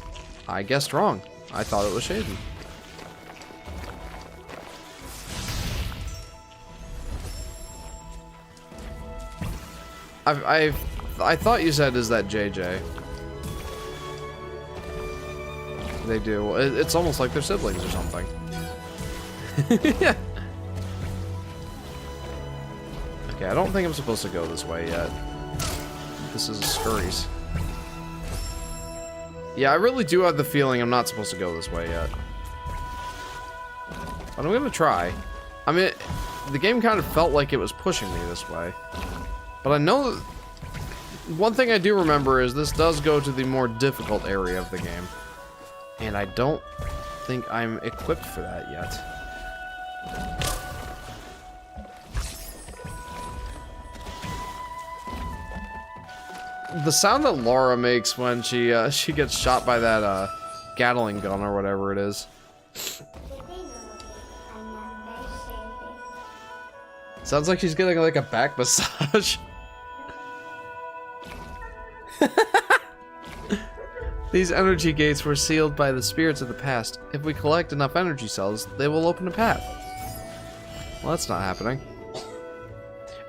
I guessed wrong. I thought it was Shaden. I thought you said, is that JJ? They do. It's almost like they're siblings or something. Yeah. Okay, I don't think I'm supposed to go this way yet. This is Scurry's. Yeah, I really do have the feeling I'm not supposed to go this way yet. But I'm gonna try. I mean, the game kind of felt like it was pushing me this way. But I know that one thing I do remember is this does go to the more difficult area of the game. And I don't think I'm equipped for that yet. The sound that Laura makes when she gets shot by that Gatling gun or whatever it is. Sounds like she's getting like a back massage. These energy gates were sealed by the spirits of the past. If we collect enough energy cells, they will open a path. Well, that's not happening.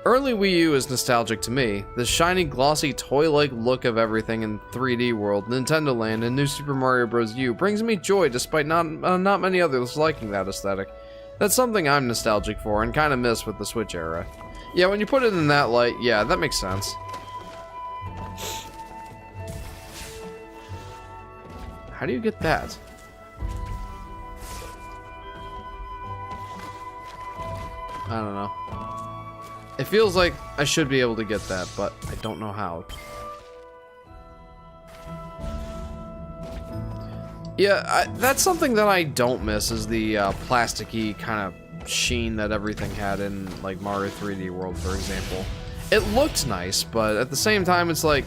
Early Wii U is nostalgic to me. The shiny, glossy, toy-like look of everything in 3D World, Nintendo Land, and New Super Mario Bros. U brings me joy despite not many others liking that aesthetic. That's something I'm nostalgic for and kind of miss with the Switch era. Yeah, when you put it in that light, yeah, that makes sense. How do you get that? I don't know. It feels like I should be able to get that, but I don't know how. Yeah, that's something that I don't miss is the plasticky kind of sheen that everything had in like Mario 3D World, for example. It looked nice, but at the same time, it's like,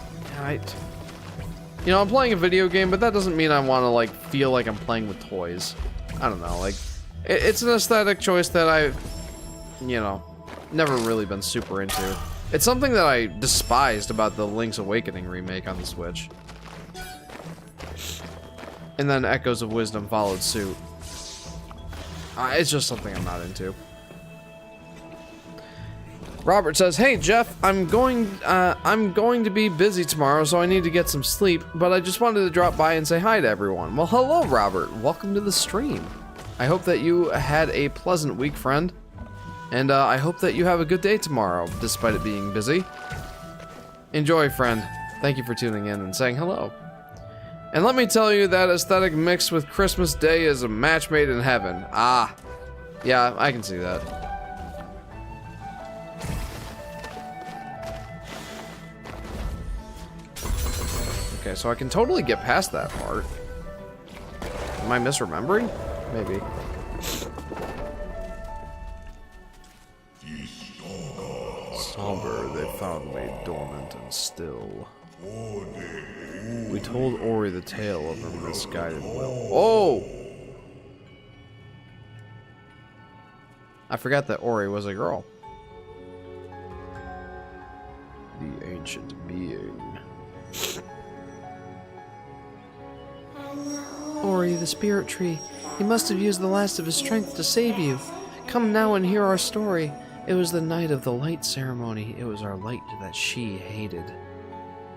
you know, I'm playing a video game, but that doesn't mean I want to like feel like I'm playing with toys. I don't know, like, it's an aesthetic choice that I've, you know, never really been super into. It's something that I despised about the Link's Awakening remake on the Switch. And then Echoes of Wisdom followed suit. It's just something I'm not into. Robert says, "Hey Jeff, I'm going to be busy tomorrow, so I need to get some sleep, but I just wanted to drop by and say hi to everyone." Well, hello Robert, welcome to the stream. I hope that you had a pleasant week, friend. And I hope that you have a good day tomorrow, despite it being busy. Enjoy, friend. Thank you for tuning in and saying hello. And let me tell you, that aesthetic mixed with Christmas Day is a match made in heaven. Ah, yeah, I can see that. Okay, so I can totally get past that part. Am I misremembering? Maybe. Somber, they found me dormant and still. We told Ori the tale of her misguided will. Oh! I forgot that Ori was a girl. The ancient being. Ori, the spirit tree. He must have used the last of his strength to save you. Come now and hear our story. It was the night of the light ceremony. It was our light that she hated.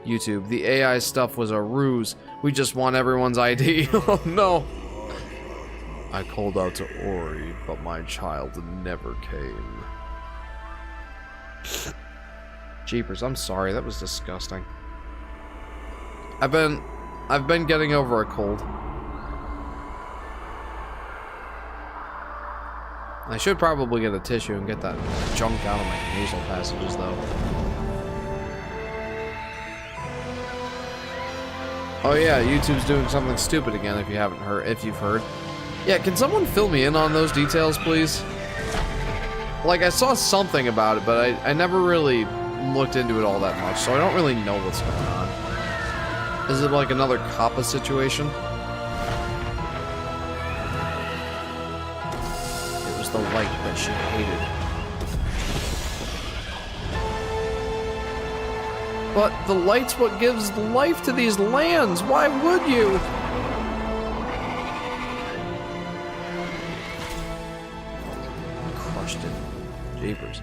YouTube, the AI stuff was a ruse. We just want everyone's ID. Oh no. I called out to Ori, but my child never came. Jeepers, I'm sorry, that was disgusting. I've been getting over a cold. I should probably get a tissue and get that junk out of my nasal passages, though. Oh yeah, YouTube's doing something stupid again. If you've heard. Yeah, can someone fill me in on those details, please? Like, I saw something about it, but I never really looked into it all that much, so I don't really know what's going on. Is it like another Kappa situation? The light that she hated. But the light's what gives life to these lands. Why would you? Crushed it. Jeepers.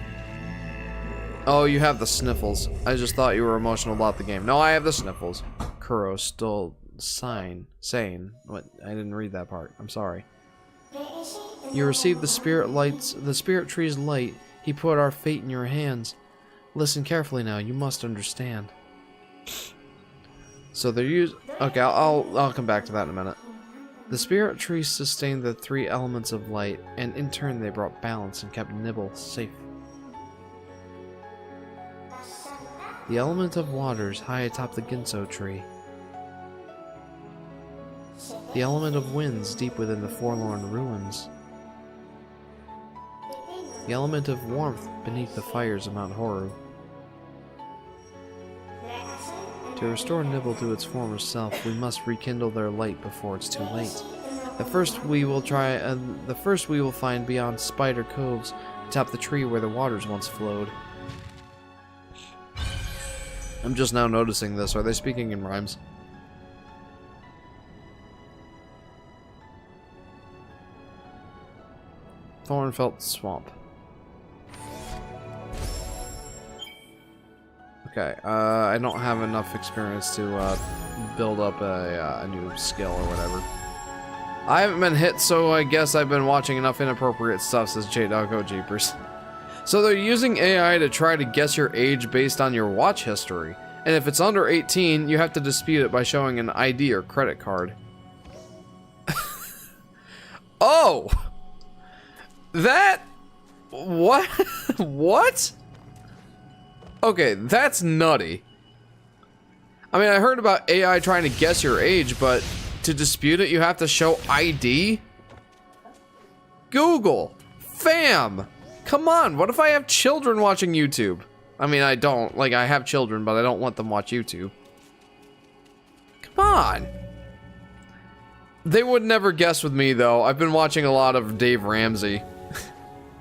Oh, you have the sniffles. I just thought you were emotional about the game. No, I have the sniffles. Kuro still sane. What? I didn't read that part. I'm sorry. You received the spirit tree's light. He put our fate in your hands. Listen carefully now. You must understand. So they're okay, I'll come back to that in a minute. The spirit tree sustained the three elements of light, and in turn they brought balance and kept Nibble safe. The element of waters high atop the Ginso tree. The element of winds deep within the forlorn ruins. The element of warmth beneath the fires of Mount Horu. To restore Nibble to its former self, we must rekindle their light before it's too late. The first we will find beyond Spider Coves, atop the tree where the waters once flowed. I'm just now noticing this. Are they speaking in rhymes? Thornfelt Swamp. Okay, I don't have enough experience to build up a new skill or whatever. I haven't been hit, so I guess I've been watching enough inappropriate stuff, says J-Dog. Oh, jeepers. So they're using AI to try to guess your age based on your watch history. And if it's under 18, you have to dispute it by showing an ID or credit card. Oh! That... What? What? Okay, that's nutty. I mean, I heard about AI trying to guess your age, but to dispute it, you have to show ID? Google! Fam! Come on, what if I have children watching YouTube? I mean, I don't. Like, I have children, but I don't want them watch YouTube. Come on! They would never guess with me, though. I've been watching a lot of Dave Ramsey,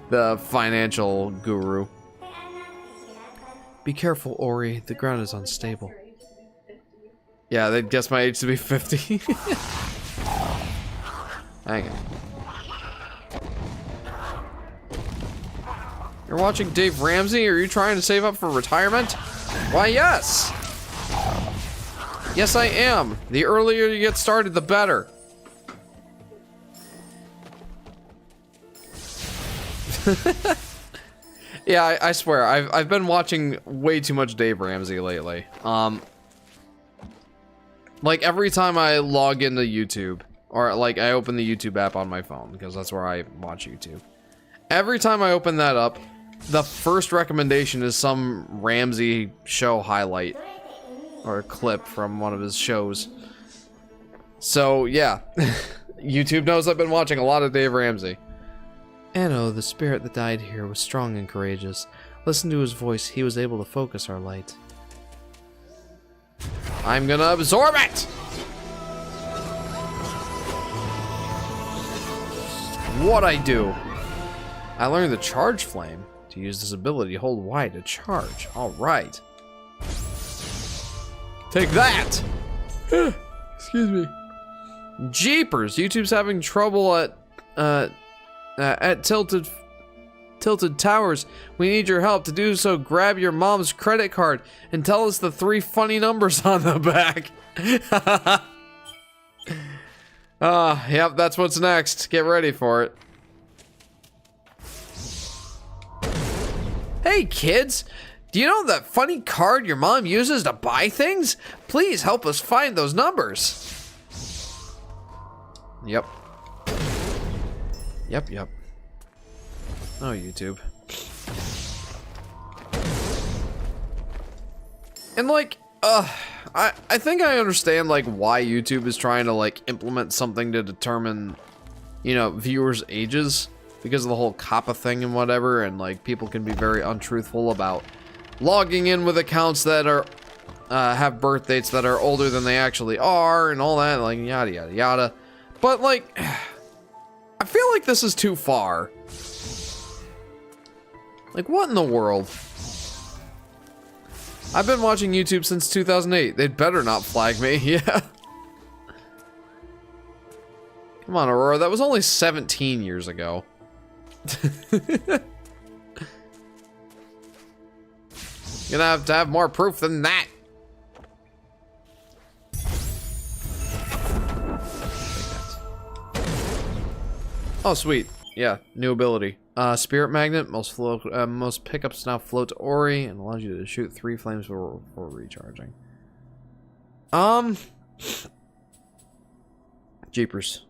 the financial guru. Be careful, Ori. The ground is unstable. Yeah, they'd guess my age to be 50. Hang on. You're watching Dave Ramsey? Are you trying to save up for retirement? Why, yes! Yes, I am. The earlier you get started, the better. Yeah, I swear, I've been watching way too much Dave Ramsey lately. Like, every time I log into YouTube, or like I open the YouTube app on my phone, because that's where I watch YouTube. Every time I open that up, the first recommendation is some Ramsey show highlight, or a clip from one of his shows. So, yeah. YouTube knows I've been watching a lot of Dave Ramsey. Anno, the spirit that died here, was strong and courageous. Listen to his voice, he was able to focus our light. I'm gonna absorb it! What'd I do? I learned the charge flame. To use this ability, hold Y to charge. Alright. Take that! Excuse me. Jeepers, YouTube's having trouble at Tilted Towers. We need your help. To do so, grab your mom's credit card and tell us the 3 funny numbers on the back. Yep, that's what's next. Get ready for it. Hey kids, do you know that funny card your mom uses to buy things? Please help us find those numbers. Yep. Yep. Oh, YouTube. And like, I think I understand like why YouTube is trying to like implement something to determine, you know, viewers' ages. Because of the whole COPPA thing and whatever, and like people can be very untruthful about logging in with accounts that are have birth dates that are older than they actually are and all that, like yada yada yada. But like, I feel like this is too far. Like, what in the world? I've been watching YouTube since 2008. They'd better not flag me. Yeah. Come on, Aurora. That was only 17 years ago. You're gonna have to have more proof than that. Oh, sweet. Yeah, new ability. Spirit Magnet. Most pickups now float to Ori and allows you to shoot 3 flames before recharging. Jeepers.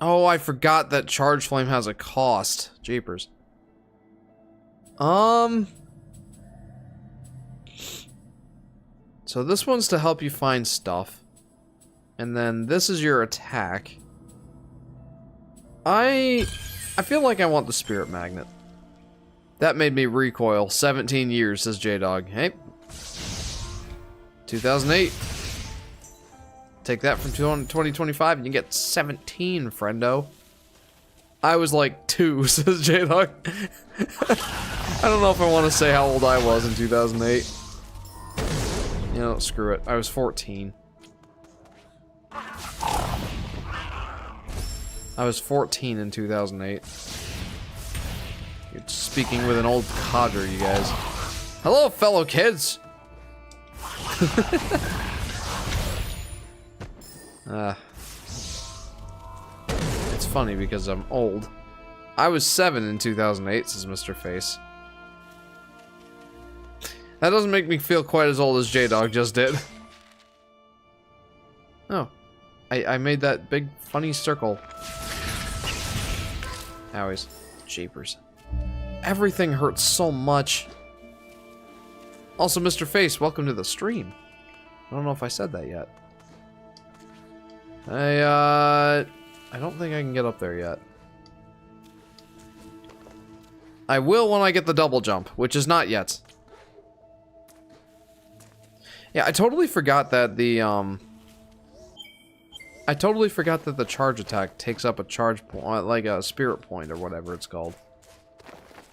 Oh, I forgot that Charge Flame has a cost. Jeepers. So this one's to help you find stuff. And then this is your attack. I feel like I want the Spirit Magnet. That made me recoil. 17 years, says J-Dog. Hey. 2008. Take that from 2025 and you get 17, friendo. I was like 2, says J-Dog. I don't know if I want to say how old I was in 2008. You know, screw it. I was 14. I was 14 in 2008. You're speaking with an old codger, you guys. Hello, fellow kids. It's funny because I'm old. I was 7 in 2008, says Mr. Face. That doesn't make me feel quite as old as J-Dog just did. Oh. I made that big funny circle. Owies. Japers. Everything hurts so much. Also, Mr. Face, welcome to the stream. I don't know if I said that yet. I don't think I can get up there yet. I will when I get the double jump, which is not yet. Yeah, I totally forgot that the, I totally forgot that the charge attack takes up a charge point, like a spirit point or whatever it's called.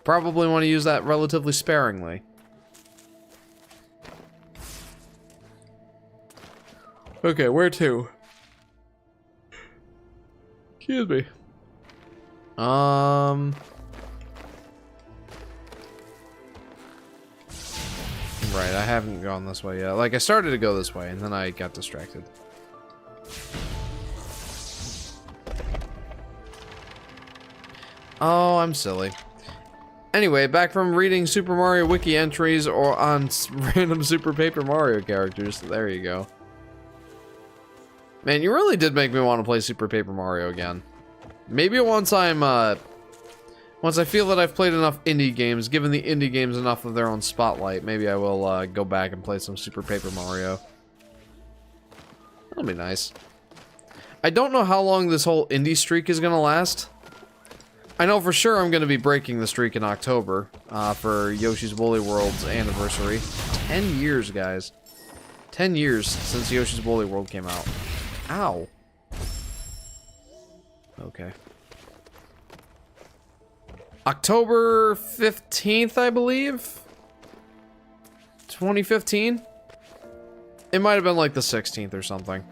Probably want to use that relatively sparingly. Okay, where to? Excuse me. Right, I haven't gone this way yet. Like, I started to go this way, and then I got distracted. Oh, I'm silly. Anyway, back from reading Super Mario Wiki entries or on random Super Paper Mario characters. There you go. Man, you really did make me want to play Super Paper Mario again. Maybe once I'm, once I feel that I've played enough indie games, given the indie games enough of their own spotlight, maybe I will, go back and play some Super Paper Mario. That'll be nice. I don't know how long this whole indie streak is gonna last. I know for sure I'm gonna be breaking the streak in October, for Yoshi's Woolly World's anniversary. 10 years, guys. 10 years since Yoshi's Woolly World came out. Ow. Okay. October 15th, I believe? 2015? It might have been like the 16th or something.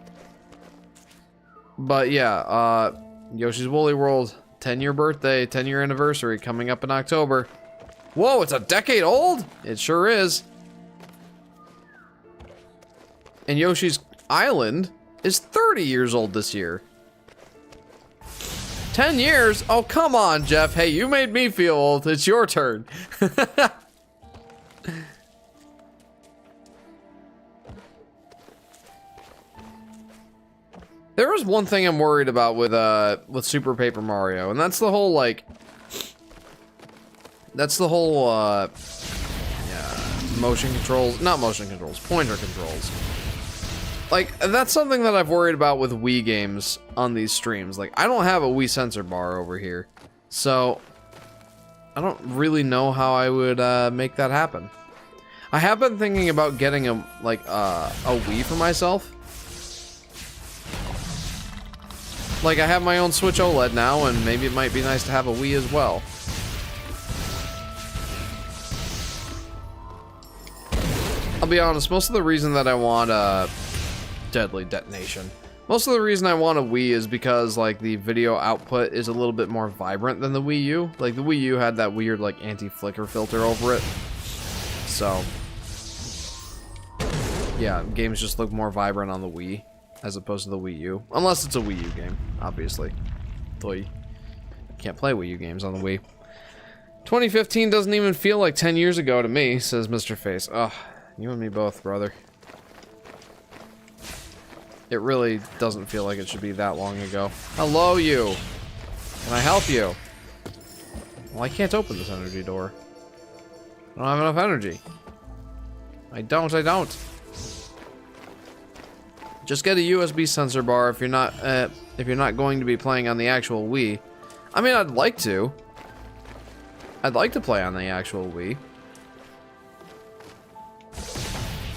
But yeah, Yoshi's Woolly World, 10-year birthday, 10-year anniversary coming up in October. Whoa, it's a decade old? It sure is. And Yoshi's Island is 30 years old this year. 10 years? Oh, come on, Jeff. Hey, you made me feel old. It's your turn. There is one thing I'm worried about with Super Paper Mario, and that's the whole, like... That's the whole, yeah, motion controls... Not motion controls, pointer controls. Like, that's something that I've worried about with Wii games on these streams. Like, I don't have a Wii sensor bar over here. So, I don't really know how I would make that happen. I have been thinking about getting a Wii for myself. Like, I have my own Switch OLED now, and maybe it might be nice to have a Wii as well. I'll be honest, most of the reason that I want a Deadly Detonation. Most of the reason I want a Wii is because, like, the video output is a little bit more vibrant than the Wii U. Like, the Wii U had that weird, like, anti-flicker filter over it. So, yeah, games just look more vibrant on the Wii as opposed to the Wii U. Unless it's a Wii U game, obviously. Toy. Can't play Wii U games on the Wii. 2015 doesn't even feel like 10 years ago to me, says Mr. Face. Ugh, you and me both, brother. It really doesn't feel like it should be that long ago. Hello, you! Can I help you? Well, I can't open this energy door. I don't have enough energy. I don't. Just get a USB sensor bar if you're not going to be playing on the actual Wii. I mean, I'd like to. I'd like to play on the actual Wii.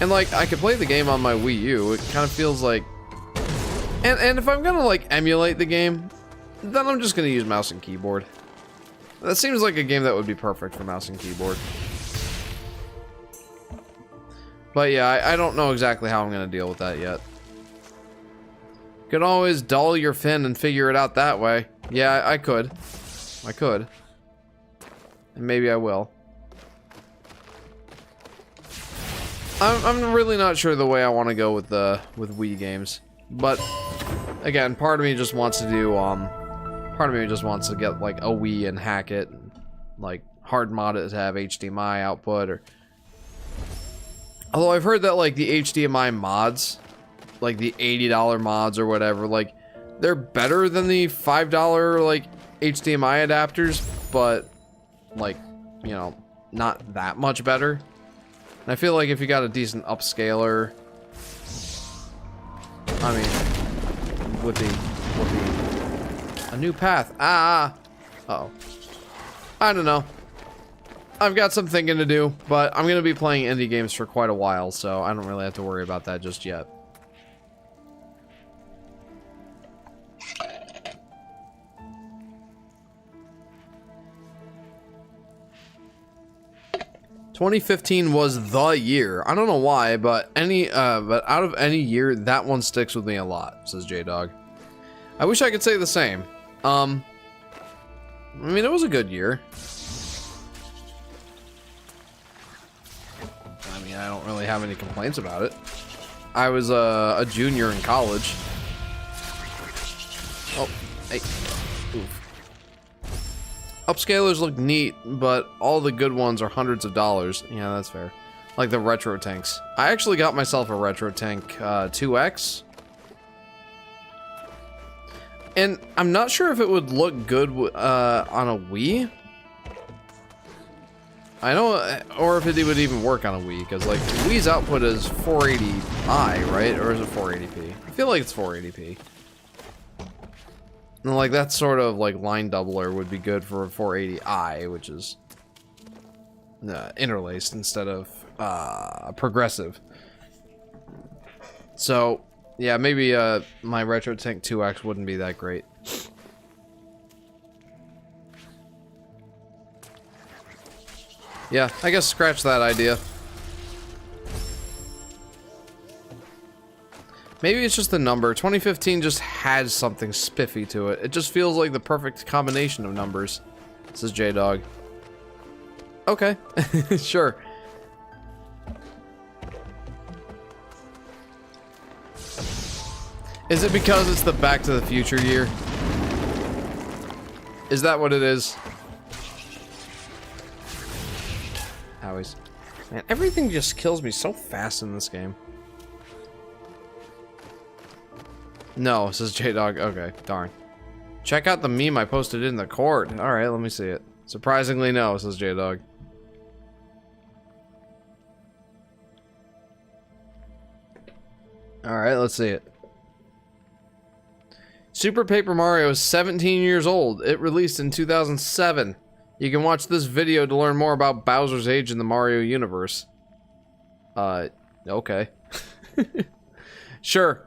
And, like, I could play the game on my Wii U. It kind of feels like... And if I'm gonna, like, emulate the game, then I'm just gonna use mouse and keyboard. That seems like a game that would be perfect for mouse and keyboard. But yeah, I don't know exactly how I'm gonna deal with that yet. Could always dull your fin and figure it out that way. Yeah, I could. I could. And maybe I will. I'm really not sure the way I want to go with Wii games, but again, part of me just wants to do part of me just wants to get like a Wii and hack it, and, like hard mod it to have HDMI output, or although I've heard that like the HDMI mods, like the $80 mods or whatever, like they're better than the $5 like HDMI adapters, but like, you know, not that much better. And I feel like if you got a decent upscaler, I mean, would be a new path. Uh-oh. I don't know. I've got some thinking to do, but I'm gonna be playing indie games for quite a while, so I don't really have to worry about that just yet. "2015 was the year." I don't know why, but but out of any year, that one sticks with me a lot, says J-Dog. I wish I could say the same. I mean, it was a good year. I mean, I don't really have any complaints about it. I was a junior in college. Oh, hey. Oof. Upscalers look neat, but all the good ones are hundreds of dollars. Yeah, that's fair. Like the retro tanks. I actually got myself a retro tank 2X. And I'm not sure if it would look good on a Wii. I know, or if it would even work on a Wii, because like Wii's output is 480i, right? Or is it 480p? I feel like it's 480p. And like that sort of like line doubler would be good for a 480i, which is interlaced instead of progressive. So yeah, maybe my Retro Tank 2X wouldn't be that great. Yeah, I guess scratch that idea. Maybe it's just the number. 2015 just has something spiffy to it. It just feels like the perfect combination of numbers, says J-Dog. Okay, sure. Is it because it's the Back to the Future year? Is that what it is? Howies. Man, everything just kills me so fast in this game. No, says J-Dog. Okay, darn. Check out the meme I posted in the Court. Alright, let me see it. Surprisingly, no, says J-Dog. Alright, let's see it. Super Paper Mario is 17 years old. It released in 2007. You can watch this video to learn more about Bowser's age in the Mario universe. Okay. Sure.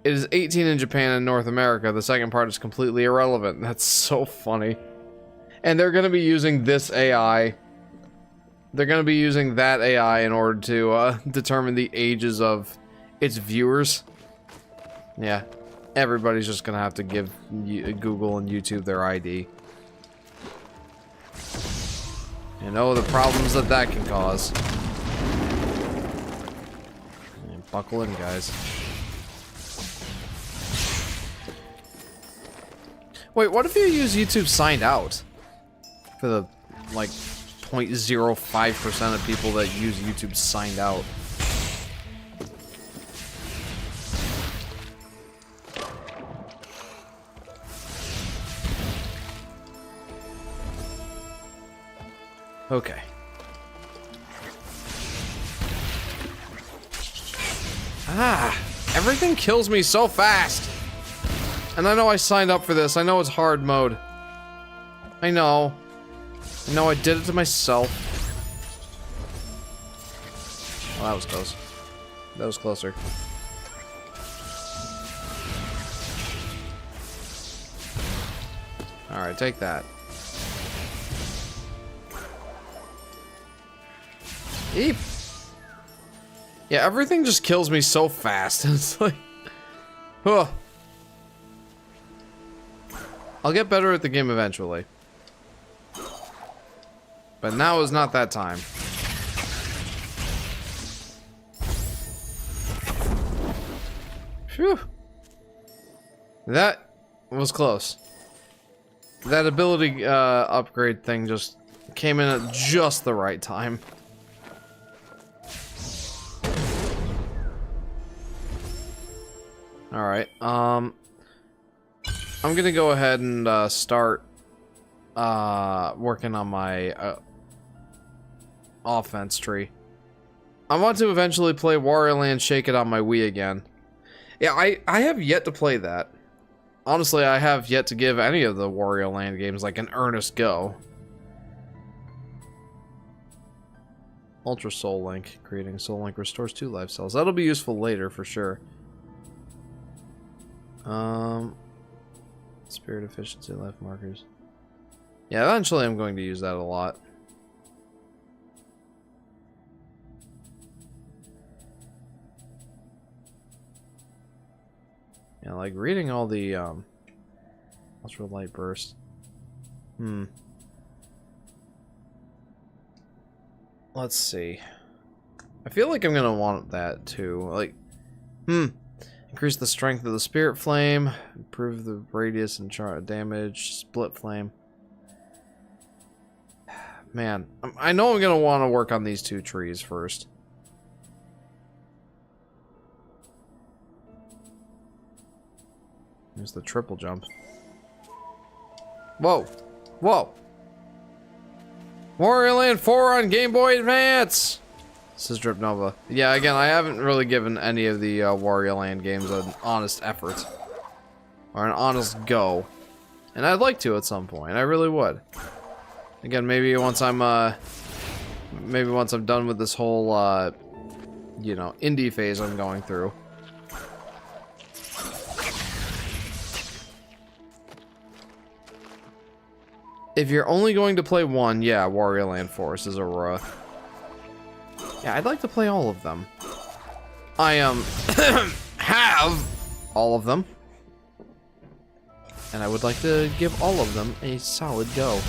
It is 18 in Japan and North America. The second part is completely irrelevant. That's so funny. And they're gonna be using this AI. They're gonna be using that AI in order to determine the ages of its viewers. Yeah. Everybody's just gonna have to give Google and YouTube their ID. You know the problems that that can cause. And buckle in, guys. Wait, what if you use YouTube signed out? For the, like, 0.05% of people that use YouTube signed out. Okay. Everything kills me so fast. And I know I signed up for this. I know it's hard mode. I know. I know I did it to myself. Oh, that was close. That was closer. Alright, take that. Eep. Yeah, everything just kills me so fast. It's like, huh. I'll get better at the game eventually. But now is not that time. Phew. That was close. That ability upgrade thing just came in at just the right time. Alright, I'm gonna go ahead and start working on my offense tree. I want to eventually play Wario Land Shake It on my Wii again. Yeah, I have yet to play that. Honestly, I have yet to give any of the Wario Land games like an earnest go. Ultra Soul Link. Creating Soul Link restores 2 life cells. That'll be useful later for sure. Spirit efficiency, life markers. Yeah, eventually I'm going to use that a lot. Yeah, like reading all the ultra light burst. Let's see. I feel like I'm gonna want that too. Like, increase the strength of the spirit flame, improve the radius and damage, split flame. Man, I know I'm gonna want to work on these 2 trees first. There's the triple jump. Whoa! Whoa! Wario Land 4 on Game Boy Advance! Says Drip Nova. Yeah, again, I haven't really given any of the Wario Land games an honest effort. Or an honest go. And I'd like to at some point. I really would. Again, maybe once I'm done with this whole, you know, indie phase I'm going through. If you're only going to play one, yeah, Wario Land 4 is Aurora. Yeah, I'd like to play all of them. I have all of them. And I would like to give all of them a solid go.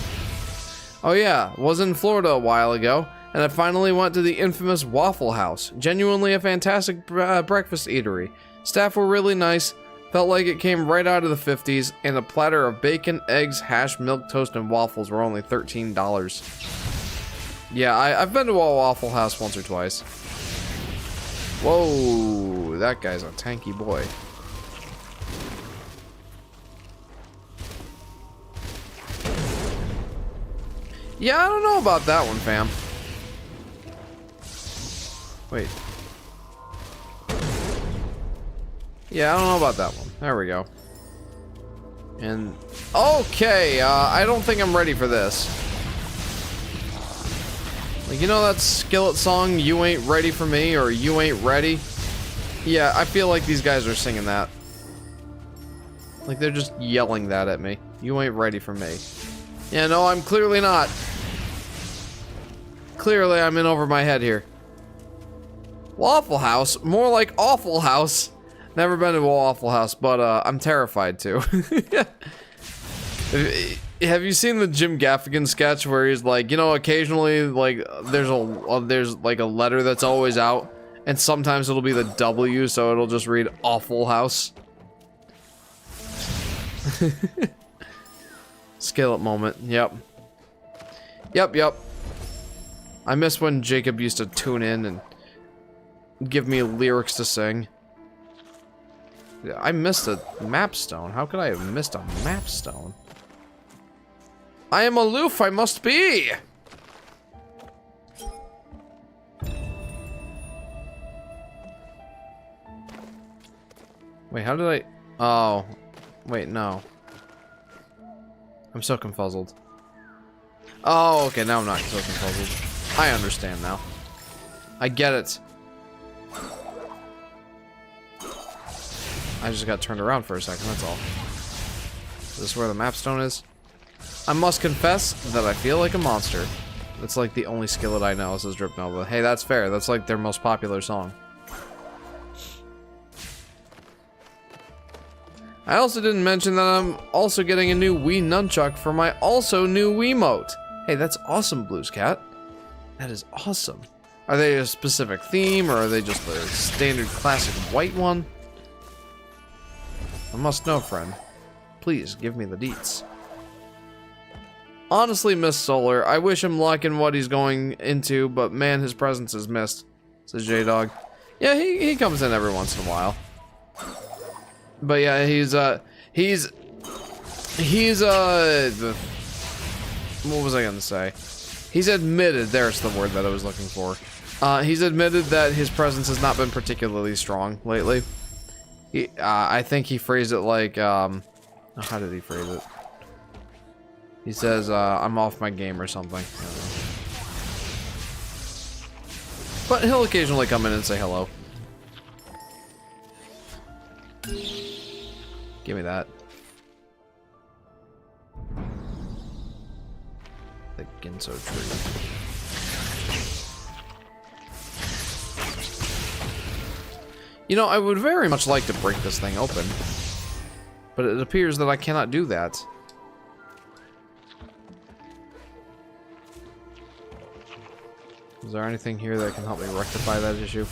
Oh yeah, was in Florida a while ago, and I finally went to the infamous Waffle House. Genuinely a fantastic breakfast eatery. Staff were really nice. Felt like it came right out of the 50s, and a platter of bacon, eggs, hash, milk toast, and waffles were only $13. Yeah, I've been to a Waffle House once or twice. Whoa, that guy's a tanky boy. Yeah, I don't know about that one, fam. Wait. Yeah, I don't know about that one. There we go. And okay, I don't think I'm ready for this. Like, you know that Skillet song, "You Ain't Ready for Me," or "You Ain't Ready"? Yeah, I feel like these guys are singing that. Like, they're just yelling that at me. You ain't ready for me. Yeah, no, I'm clearly not. Clearly, I'm in over my head here. Waffle House? More like Awful House. Never been to a Waffle House, but I'm terrified to. Have you seen the Jim Gaffigan sketch where he's like, you know, occasionally like there's like a letter that's always out, and sometimes it'll be the W, so it'll just read Awful House. Skillet moment. Yep. Yep. I miss when Jacob used to tune in and give me lyrics to sing. I missed a mapstone. How could I have missed a mapstone? I am aloof, I must be! Wait, how did I... Oh. Wait, no. I'm so confuzzled. Oh, okay, now I'm not so confuzzled. I understand now. I get it. I just got turned around for a second, that's all. Is this where the mapstone is? I must confess that I feel like a monster. That's like the only skillet I know, says Drip Nova. Hey, that's fair. That's like their most popular song. I also didn't mention that I'm also getting a new Wii Nunchuck for my also new Wiimote. Hey, that's awesome, Blues Cat. That is awesome. Are they a specific theme, or are they just the standard classic white one? I must know, friend. Please, give me the deets. Honestly, Miss Solar, I wish him luck in what he's going into, but man, his presence is missed, says J-Dog. Yeah, he comes in every once in a while. But yeah, what was I gonna say? He's admitted, there's the word that I was looking for. He's admitted that his presence has not been particularly strong lately. I think he phrased it like, how did he phrase it? He says, I'm off my game or something. I don't know. But he'll occasionally come in and say hello. Give me that. The Ginso tree. You know, I would very much like to break this thing open. But it appears that I cannot do that. Is there anything here that can help me rectify that issue?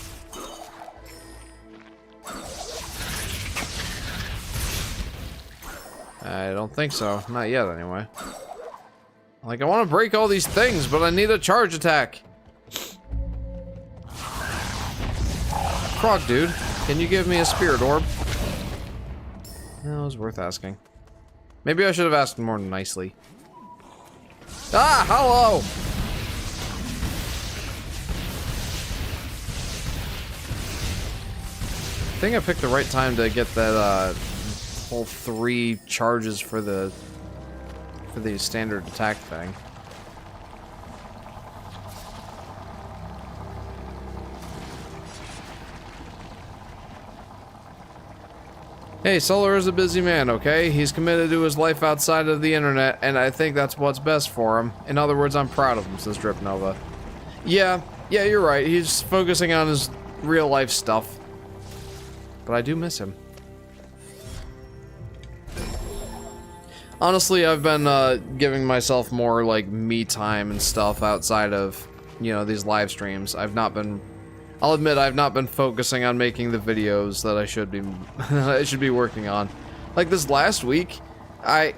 I don't think so. Not yet, anyway. Like, I want to break all these things, but I need a charge attack. Frog dude, can you give me a spirit orb? No, it was worth asking. Maybe I should have asked more nicely. Ah, hello! I think I picked the right time to get that whole 3 charges for the standard attack thing. Hey, Solar is a busy man, okay? He's committed to his life outside of the internet, and I think that's what's best for him. In other words, I'm proud of him, says Drip Nova. Yeah, you're right. He's focusing on his real life stuff. But I do miss him. Honestly, I've been giving myself more like me time and stuff outside of, you know, these live streams. I'll admit I've not been focusing on making the videos that I should be working on. Like this last week, I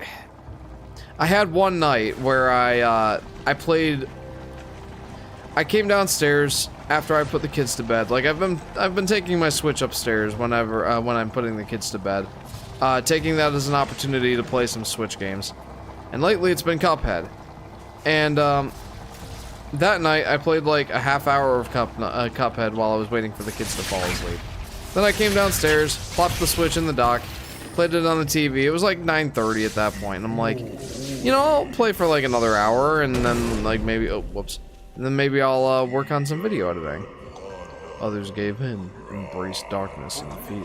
had one night where I came downstairs after I put the kids to bed. Like I've been taking my Switch upstairs whenever when I'm putting the kids to bed. Taking that as an opportunity to play some Switch games. And lately it's been Cuphead. And that night I played like a half hour of Cuphead while I was waiting for the kids to fall asleep. Then I came downstairs, plopped the Switch in the dock, played it on the TV. It was like 9:30 at that point, and I'm like, you know, I'll play for like another hour, and then like maybe, oh, whoops. And then maybe I'll work on some video editing. Others gave in, embraced darkness and fear.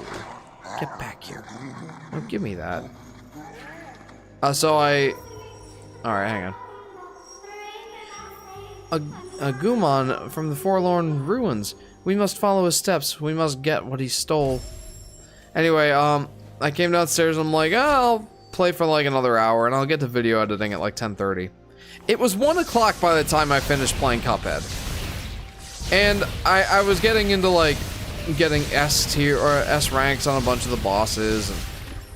Get back here. Oh, give me that. Alright, hang on. A Gumon from the Forlorn Ruins. We must follow his steps. We must get what he stole. Anyway, I came downstairs and I'm like, oh, I'll play for like another hour and I'll get to video editing at like 10:30. It was 1 o'clock by the time I finished playing Cuphead. And I was getting into like getting S tier or S ranks on a bunch of the bosses, and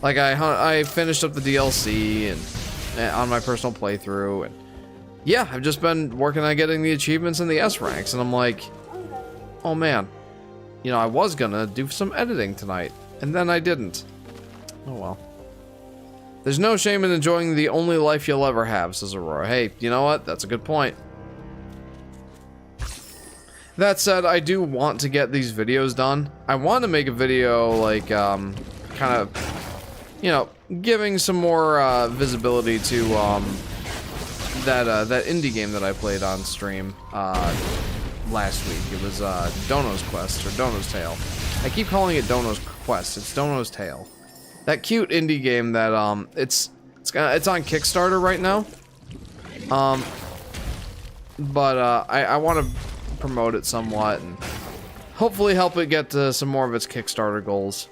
like I finished up the DLC and on my personal playthrough, and yeah, I've just been working on getting the achievements and the S ranks, and I'm like, oh man, you know, I was gonna do some editing tonight, and then I didn't. Oh well. There's no shame in enjoying the only life you'll ever have, says Aurora. Hey, you know what? That's a good point. That said, I do want to get these videos done. I want to make a video, like, kind of, you know, giving some more, visibility to, that indie game that I played on stream, last week. It was, Dono's Quest, or Dono's Tale. I keep calling it Dono's Quest. It's Dono's Tale. That cute indie game that, it's on Kickstarter right now. But, I want to promote it somewhat and hopefully help it get to some more of its Kickstarter goals.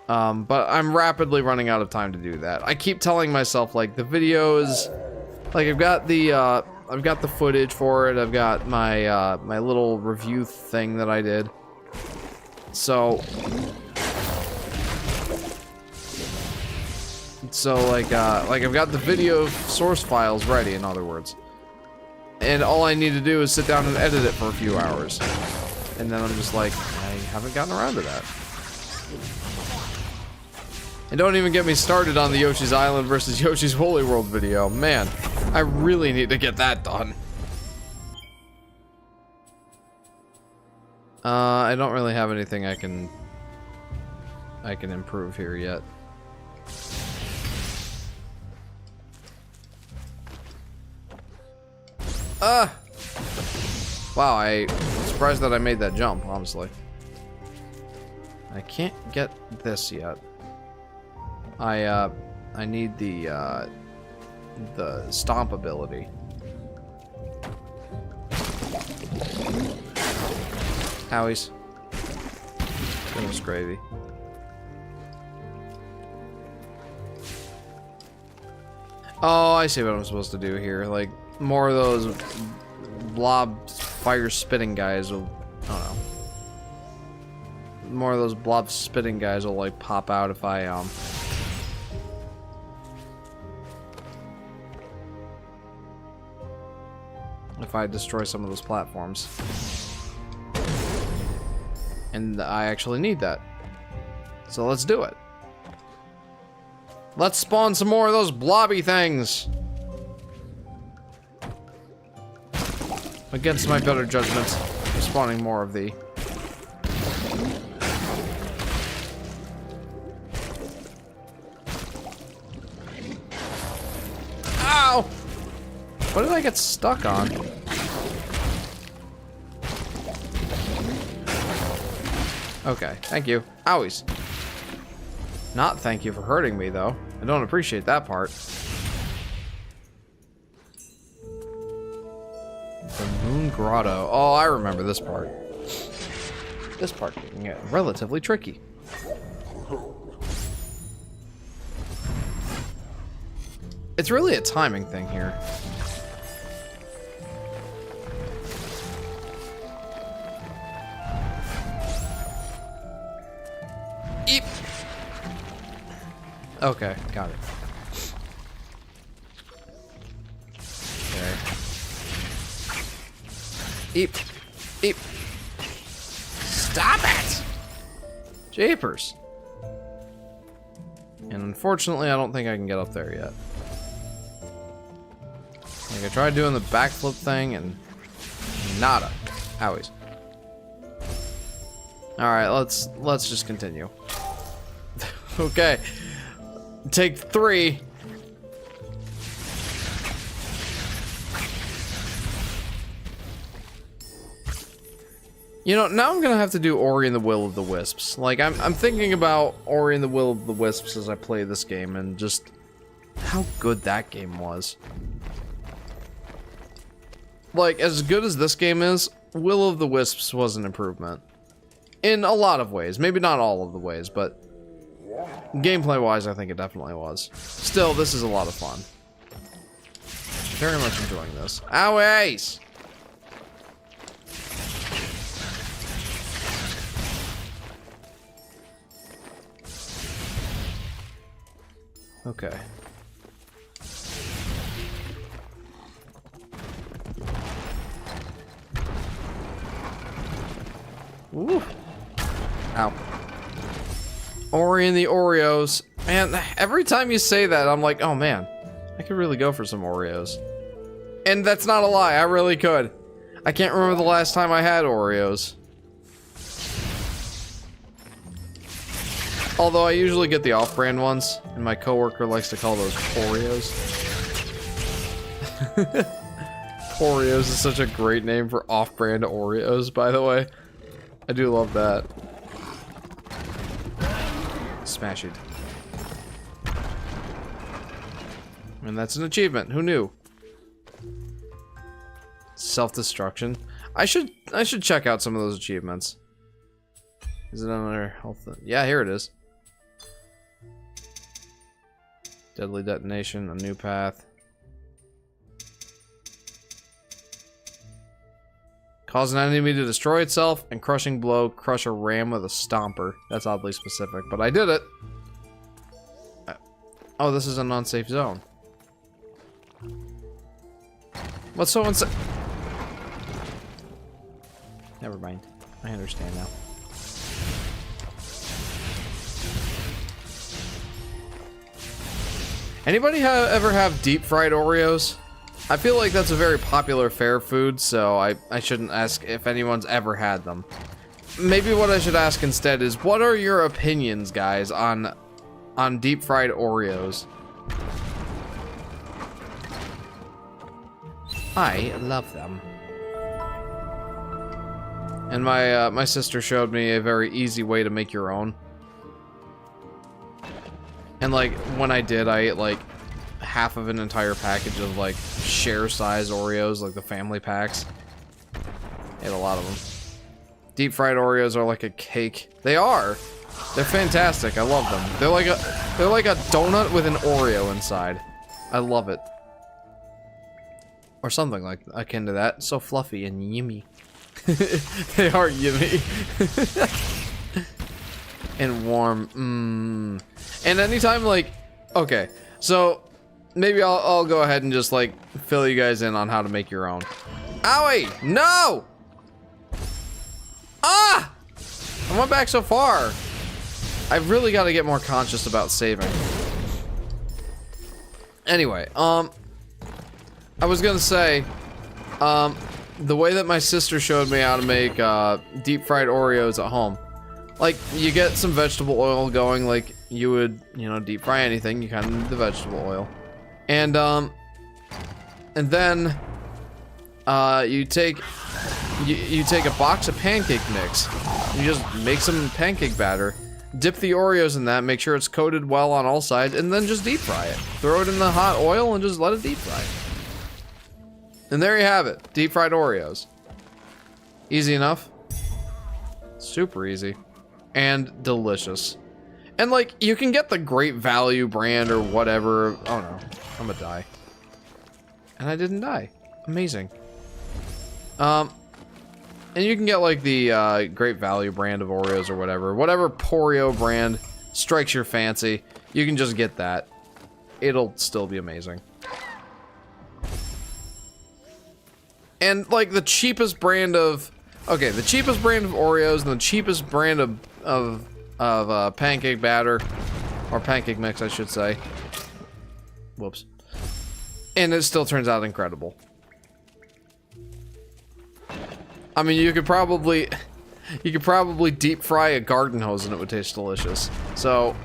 But I'm rapidly running out of time to do that. I keep telling myself, like, the videos, like, I've got the footage for it, I've got my, my little review thing that I did. So, So like I've got the video source files ready, in other words. And all I need to do is sit down and edit it for a few hours. And then I'm just like, I haven't gotten around to that. And don't even get me started on the Yoshi's Island versus Yoshi's Woolly World video. Man, I really need to get that done. I don't really have anything I can improve here yet. Wow, I'm surprised that I made that jump, honestly. I can't get this yet. I need the stomp ability. Howies. Goodness gravy. Oh, I see what I'm supposed to do here. Like, more of those blob fire spitting guys will, I don't know. More of those blob spitting guys will like pop out if I destroy some of those platforms. And I actually need that. So let's do it. Let's spawn some more of those blobby things. Against my better judgment, I'm spawning more of the. Ow! What did I get stuck on? Okay, thank you. Owies. Not thank you for hurting me, though. I don't appreciate that part. The Moon Grotto. Oh, I remember this part. This part can get relatively tricky. It's really a timing thing here. Eep. Okay, got it. Okay. Eep. Eep. Stop it! Japers. And unfortunately, I don't think I can get up there yet. Like, I tried doing the backflip thing and nada. Owies. Alright, let's just continue. Okay. Take 3. You know, now I'm gonna have to do Ori and the Will of the Wisps. Like, I'm thinking about Ori and the Will of the Wisps as I play this game and just how good that game was. Like, as good as this game is, Will of the Wisps was an improvement. In a lot of ways. Maybe not all of the ways, but gameplay-wise, I think it definitely was. Still, this is a lot of fun. Very much enjoying this. Owies! Okay. Ooh. Ow. Ori and the Oreos. Man, every time you say that, I'm like, oh man, I could really go for some Oreos. And that's not a lie, I really could. I can't remember the last time I had Oreos. Although I usually get the off-brand ones, and my coworker likes to call those Oreos. Oreos is such a great name for off-brand Oreos, by the way. I do love that. Smash it. And that's an achievement. Who knew? Self-destruction. I should check out some of those achievements. Is it under health? Yeah, here it is. Deadly detonation, a new path. Cause an enemy to destroy itself, and crushing blow, crush a ram with a stomper. That's oddly specific, but I did it. Oh, this is an unsafe zone. What's so unsafe? Never mind. I understand now. Anybody ever have deep fried Oreos? I feel like that's a very popular fair food, so I shouldn't ask if anyone's ever had them. Maybe what I should ask instead is, what are your opinions, guys, on deep fried Oreos? I love them. And my sister showed me a very easy way to make your own. And like, when I did, I ate like half of an entire package of like share size Oreos, like the family packs. Ate a lot of them. Deep fried Oreos are like a cake. They are. They're fantastic. I love them. They're like a donut with an Oreo inside. I love it. Or something like akin to that. So fluffy and yummy. They are yummy. And warm. And anytime, like, okay, so maybe I'll go ahead and just like fill you guys in on how to make your own. Owie! No! Ah! I went back so far. I've really got to get more conscious about saving. Anyway, I was gonna say, the way that my sister showed me how to make deep fried Oreos at home. Like, you get some vegetable oil going, like you would, you know, deep fry anything. You kind of need the vegetable oil, and then you take a box of pancake mix. You just make some pancake batter, dip the Oreos in that, make sure it's coated well on all sides, and then just deep fry it. Throw it in the hot oil and just let it deep fry. And there you have it, deep fried Oreos. Easy enough. Super easy. And delicious. And like, you can get the Great Value brand or whatever. Oh no, I'm gonna die. And I didn't die. Amazing. And you can get like the Great Value brand of Oreos or whatever. Whatever Poreo brand strikes your fancy, you can just get that. It'll still be amazing. And like the cheapest brand of, okay, the cheapest brand of Oreos and the cheapest brand of pancake batter, or pancake mix, I should say. Whoops. And it still turns out incredible. I mean, you could probably deep fry a garden hose and it would taste delicious. So,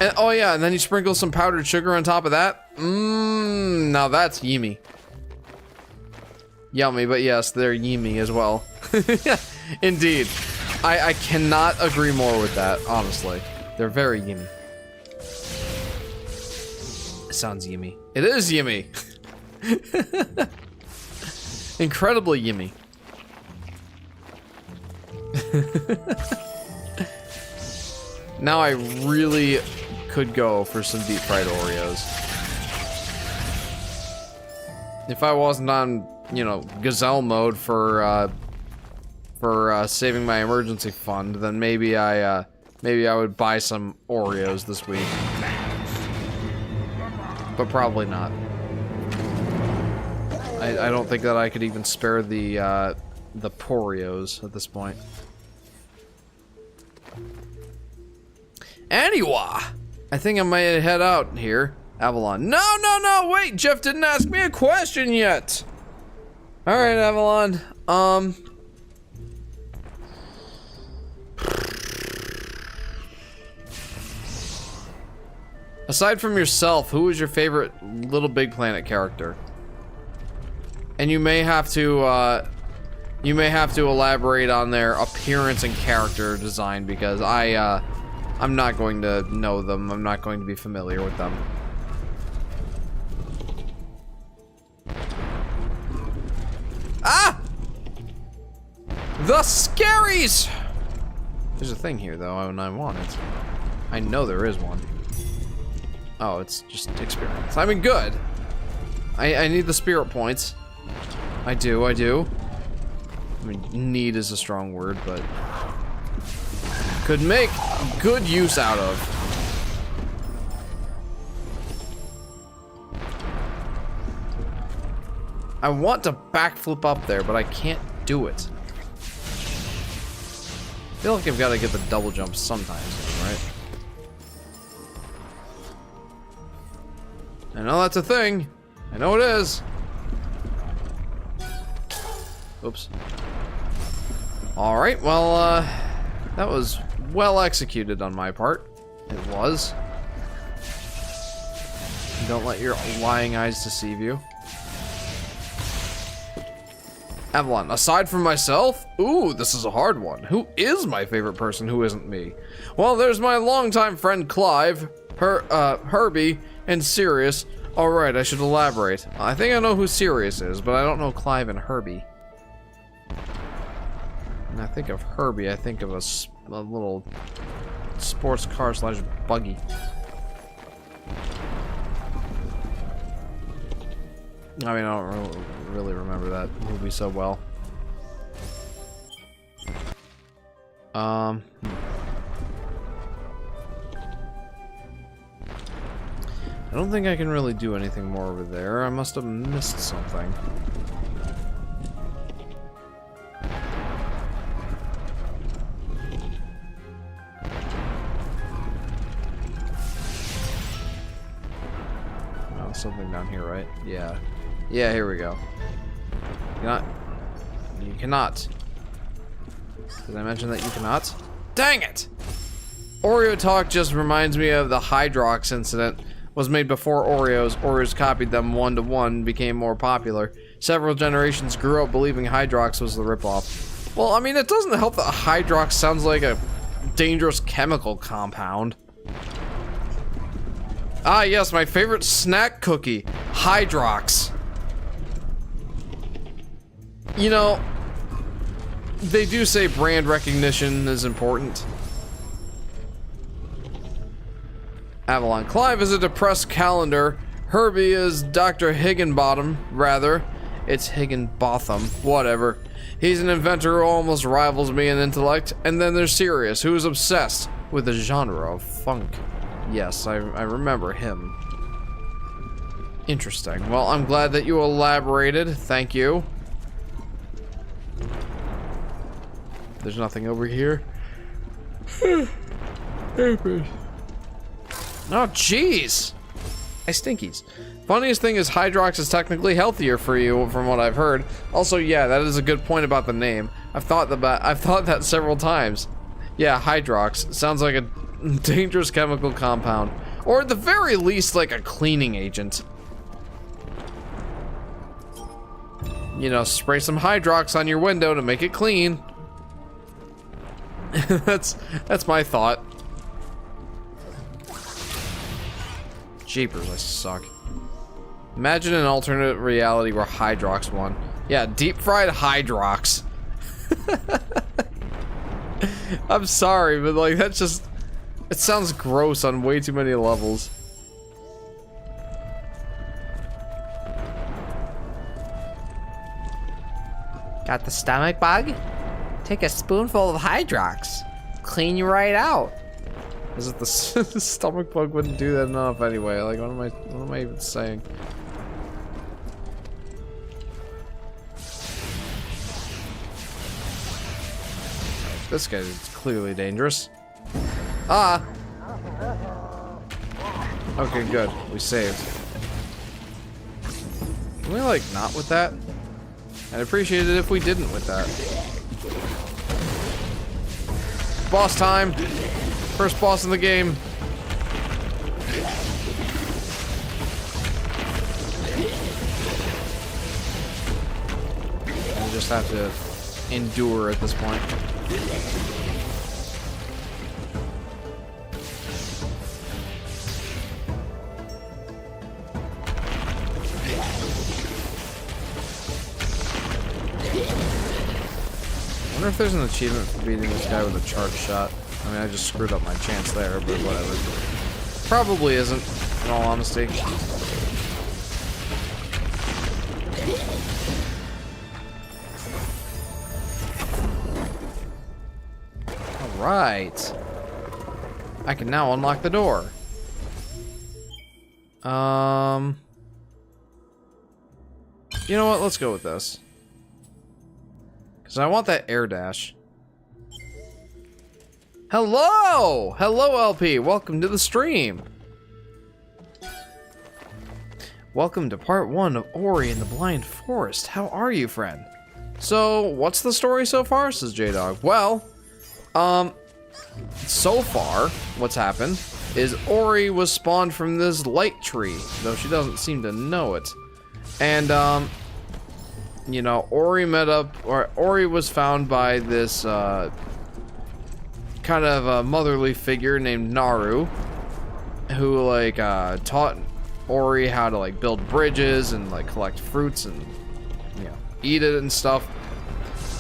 and, oh yeah, and then you sprinkle some powdered sugar on top of that. Now that's yummy. Yummy, but yes, they're yummy as well. Indeed. I cannot agree more with that, honestly. They're very yummy. It sounds yummy. It is yummy. Incredibly yummy. Now I really could go for some deep fried Oreos. If I wasn't on, you know, gazelle mode for saving my emergency fund, then maybe I would buy some Oreos this week. But probably not. I don't think that I could even spare the Poreos at this point. Anyway, I think I might head out here. Avalon. No, wait, Jeff didn't ask me a question yet. All right, Avalon. Aside from yourself, who is your favorite Little Big Planet character? And you may have to elaborate on their appearance and character design, because I'm not going to know them. I'm not going to be familiar with them. Ah! The scaries! There's a thing here, though, and I want it. I know there is one. Oh, it's just experience. I mean, good. I need the spirit points. I do. I mean, need is a strong word, but could make good use out of. I want to backflip up there, but I can't do it. I feel like I've got to get the double jump sometimes, right? I know that's a thing. I know it is. Oops. Alright, well, that was well executed on my part. It was. Don't let your lying eyes deceive you. Avalon, aside from myself? Ooh, this is a hard one. Who is my favorite person who isn't me? Well, there's my longtime friend Clive, Herbie, and Sirius. Alright, I should elaborate. I think I know who Sirius is, but I don't know Clive and Herbie. When I think of Herbie, I think of a little sports car slash buggy. I mean, I don't really remember that movie so well. I don't think I can really do anything more over there. I must have missed something. Oh, something down here, right? Yeah. Yeah, here we go. You cannot. Did I mention that you cannot? Dang it! Oreo talk just reminds me of the Hydrox incident. Was made before Oreos. Oreos copied them one-to-one, became more popular. Several generations grew up believing Hydrox was the ripoff. Well, I mean, it doesn't help that Hydrox sounds like a dangerous chemical compound. Ah, yes, my favorite snack cookie, Hydrox. You know, they do say brand recognition is important. Avalon. Clive is a depressed calendar. Herbie is Dr. Higginbottom, rather. It's Higginbotham, whatever. He's an inventor who almost rivals me in intellect. And then there's Sirius, who is obsessed with the genre of funk. Yes, I remember him. Interesting. Well, I'm glad that you elaborated. Thank you. There's nothing over here. Oh, jeez. I stinkies. Funniest thing is Hydrox is technically healthier for you, from what I've heard. Also, yeah, that is a good point about the name. I've thought that several times. Yeah, Hydrox sounds like a dangerous chemical compound, or at the very least, like a cleaning agent. You know, spray some Hydrox on your window to make it clean. That's my thought. Jeepers, I suck. Imagine an alternate reality where Hydrox won. Yeah, deep fried Hydrox. I'm sorry, but like that's just... It sounds gross on way too many levels. Got the stomach bug? Take a spoonful of Hydrox. Clean you right out. Is it the stomach bug wouldn't do that enough anyway? Like, what am I even saying? This guy is clearly dangerous. Ah! Okay, good. We saved. Can we, like, not with that? I'd appreciate it if we didn't with that. Boss time! First boss in the game. I just have to endure at this point. I wonder if there's an achievement for beating this guy with a charge shot. I mean, I just screwed up my chance there, but whatever. Probably isn't, in all honesty. Alright. I can now unlock the door. You know what? Let's go with this. Because I want that air dash. Hello! Hello, LP. Welcome to the stream. Welcome to part 1 of Ori and the Blind Forest. How are you, friend? So, what's the story so far? Says J-Dog. Well, so far, what's happened is Ori was spawned from this light tree, though she doesn't seem to know it. And, you know, Ori was found by this, kind of a motherly figure named Naru, who, like, taught Ori how to, like, build bridges and, like, collect fruits and, you know, eat it and stuff.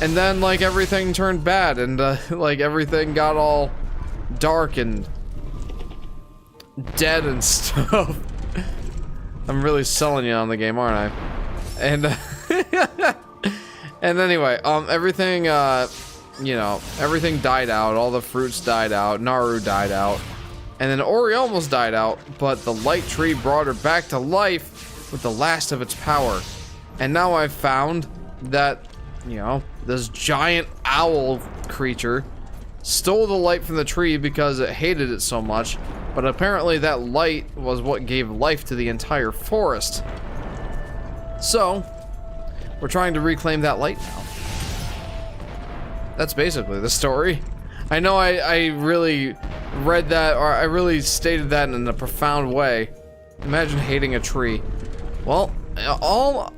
And then, like, everything turned bad and, like, everything got all dark and dead and stuff. I'm really selling you on the game, aren't I? And, and anyway, everything, you know, everything died out, all the fruits died out, Naru died out, and then Ori almost died out, but the light tree brought her back to life with the last of its power. And now I've found that, you know, this giant owl creature stole the light from the tree because it hated it so much, but apparently that light was what gave life to the entire forest. So, we're trying to reclaim that light now. That's basically the story. I know I really read that, or I really stated that in a profound way. Imagine hating a tree. Well, all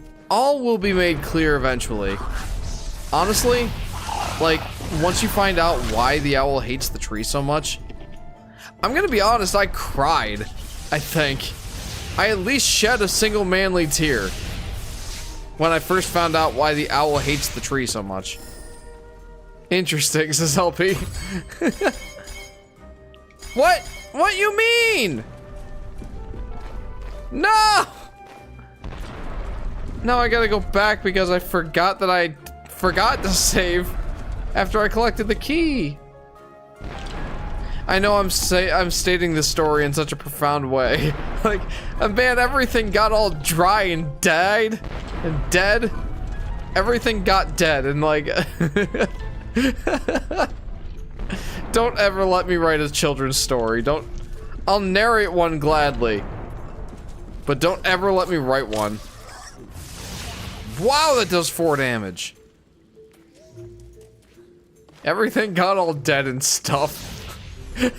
will be made clear eventually. Honestly, like, once you find out why the owl hates the tree so much, I'm gonna be honest, I cried, I think. I at least shed a single manly tear when I first found out why the owl hates the tree so much. Interesting, says LP. What? What you mean? No! Now I gotta go back because I forgot that I forgot to save after I collected the key. I know I'm stating this story in such a profound way. Like, man, everything got all dry and died and dead. Everything got dead and like... Don't ever let me write a children's story. I'll narrate one gladly. But don't ever let me write one. Wow, that does 4 damage. Everything got all dead and stuff. I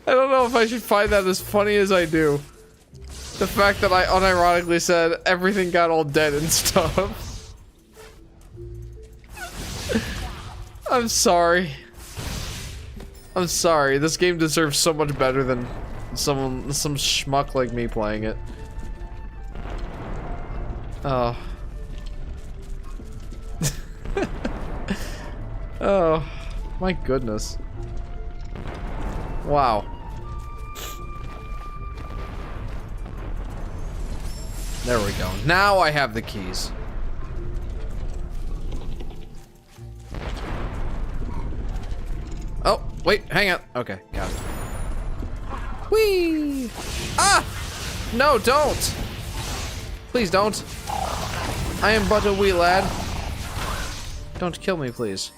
don't know if I should find that as funny as I do. The fact that I unironically said everything got all dead and stuff. I'm sorry. I'm sorry. This game deserves so much better than some schmuck like me playing it. Oh. Oh, my goodness. Wow. There we go. Now I have the keys. Oh, wait, hang on. Okay, got it. Whee! Ah! No, don't! Please don't. I am but a wee lad. Don't kill me, please.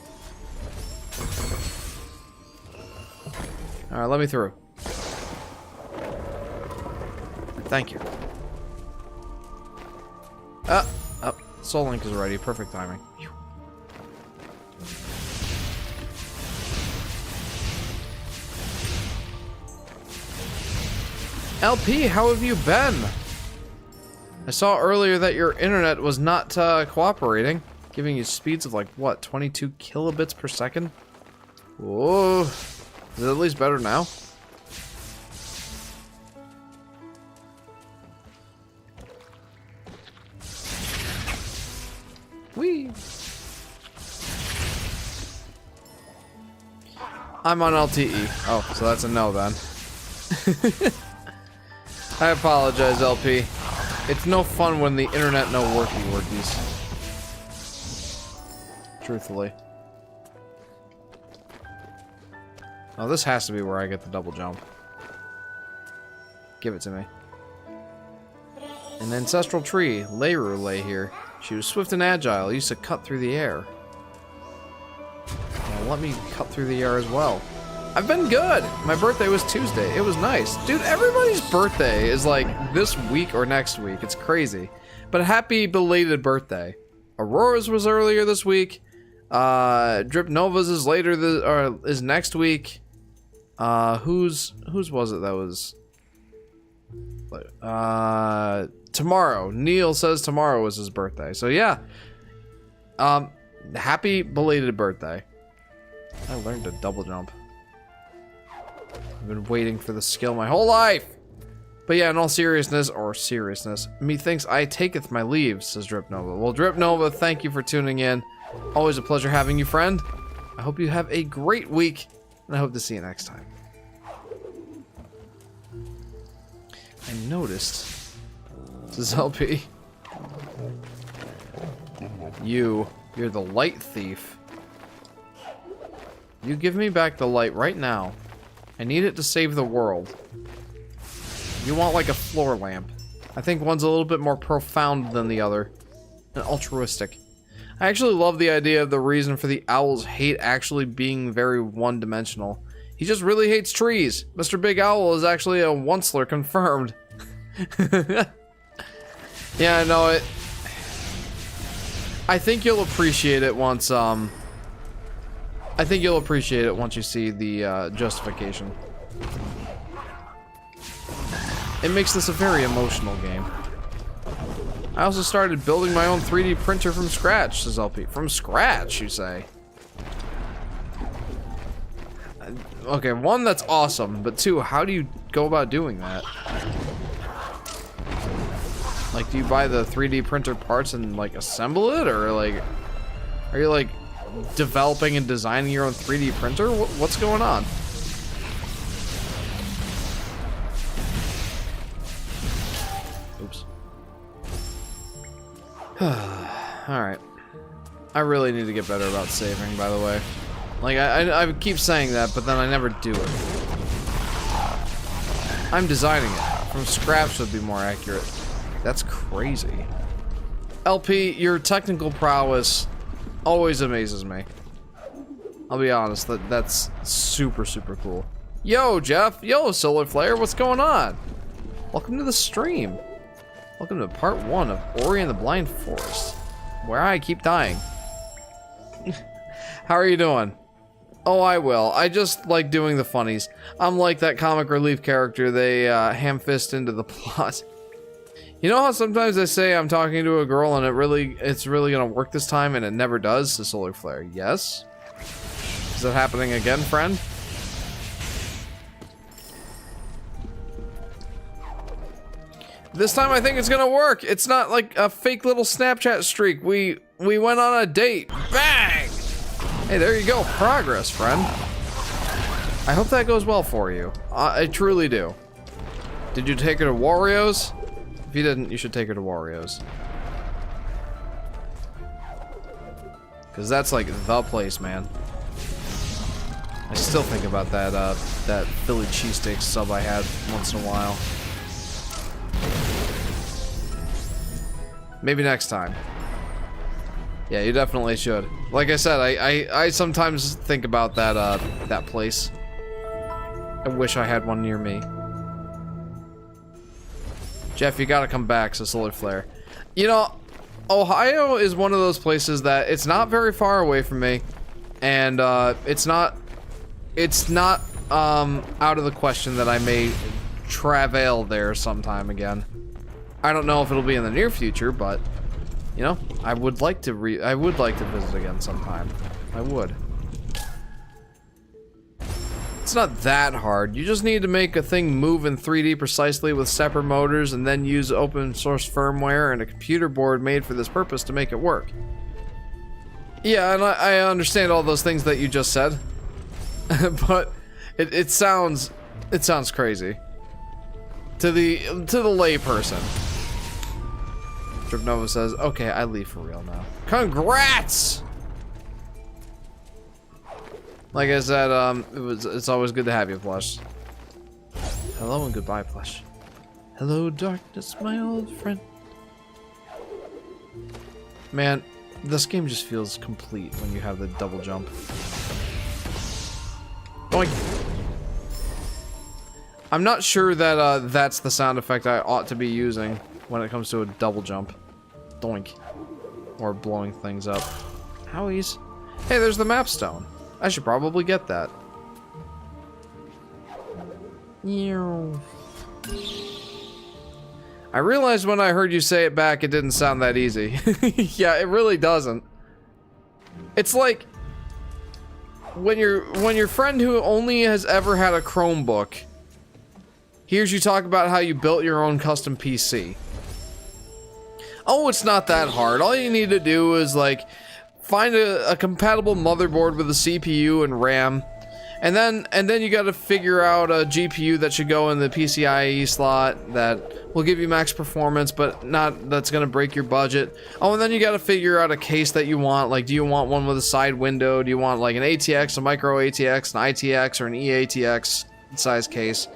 Alright, let me through. Thank you. Oh, Soul Link is ready. Perfect timing. LP, how have you been? I saw earlier that your internet was not cooperating, giving you speeds of like, what, 22 kilobits per second? Whoa. Is it at least better now? Whee! I'm on LTE. Oh, so that's a no then. I apologize, LP. It's no fun when the internet no workies. Truthfully. Oh, this has to be where I get the double jump. Give it to me. An ancestral tree, Leiru, lay here. She was swift and agile, used to cut through the air. Well, let me cut through the air as well. I've been good! My birthday was Tuesday. It was nice. Dude, everybody's birthday is like this week or next week. It's crazy. But happy belated birthday. Aurora's was earlier this week. Drip Nova's is is next week. Whose was it that was? Tomorrow. Neil says tomorrow was his birthday. So yeah. Happy belated birthday. I learned to double jump. I've been waiting for the skill my whole life. But yeah, in all seriousness, methinks I taketh my leave, says Drip Nova. Well, Drip Nova, thank you for tuning in. Always a pleasure having you, friend. I hope you have a great week, and I hope to see you next time. I noticed, says LP. You're the light thief. You give me back the light right now. I need it to save the world. You want like a floor lamp. I think one's a little bit more profound than the other. And altruistic. I actually love the idea of the reason for the owl's hate actually being very one-dimensional. He just really hates trees. Mr. Big Owl is actually a onceler confirmed. Yeah, I know it. I think you'll appreciate it once, I think you'll appreciate it once you see the, justification. It makes this a very emotional game. I also started building my own 3D printer from scratch, says LP. From scratch, you say? Okay, one, that's awesome, but two, how do you go about doing that? Like, do you buy the 3D printer parts and, like, assemble it? Or, like, are you, like, developing and designing your own 3D printer? What's going on? Oops. Alright. I really need to get better about saving, by the way. Like, I keep saying that, but then I never do it. I'm designing it. From scratch would be more accurate. That's crazy. LP, your technical prowess always amazes me. I'll be honest, that's super, super cool. Yo, Jeff. Yo, Solar Flare, what's going on? Welcome to the stream. Welcome to part 1 of Ori and the Blind Forest, where I keep dying. How are you doing? Oh, I will. I just like doing the funnies. I'm like that comic relief character they ham-fist into the plot. You know how sometimes I say I'm talking to a girl and it's really gonna work this time and it never does? The Solar Flare. Yes? Is that happening again, friend? This time I think it's gonna work. It's not like a fake little Snapchat streak. We went on a date. Bang! Hey, there you go. Progress, friend. I hope that goes well for you. I truly do. Did you take her to Wario's? If you didn't, you should take her to Wario's. Cause that's like the place, man. I still think about that that Philly cheesesteak sub I had once in a while. Maybe next time. Yeah, you definitely should. Like I said, I sometimes think about that that place. I wish I had one near me. Jeff, you gotta come back, so Solar Flare. You know, Ohio is one of those places that it's not very far away from me, and it's not out of the question that I may travel there sometime again. I don't know if it'll be in the near future, but you know, I would like to visit again sometime. I would. It's not that hard. You just need to make a thing move in 3D precisely with separate motors and then use open source firmware and a computer board made for this purpose to make it work. Yeah, and I understand all those things that you just said. But it sounds crazy. To the lay person. Tripnova says, okay, I leave for real now. Congrats! Like I said, it's always good to have you, Plush. Hello and goodbye, Plush. Hello, darkness, my old friend. Man, this game just feels complete when you have the double jump. Boink. I'm not sure that that's the sound effect I ought to be using when it comes to a double jump. Doink. Or blowing things up. Howies. Hey, there's the map stone. I should probably get that. I realized when I heard you say it back, it didn't sound that easy. Yeah, it really doesn't. It's like when your friend who only has ever had a Chromebook hears you talk about how you built your own custom PC. Oh, it's not that hard. All you need to do is like find a compatible motherboard with a CPU and RAM, and then you got to figure out a GPU that should go in the PCIe slot that will give you max performance, but not that's gonna break your budget. Oh, and then you got to figure out a case that you want. Like, do you want one with a side window? Do you want like an ATX, a micro ATX, an ITX, or an eATX size case?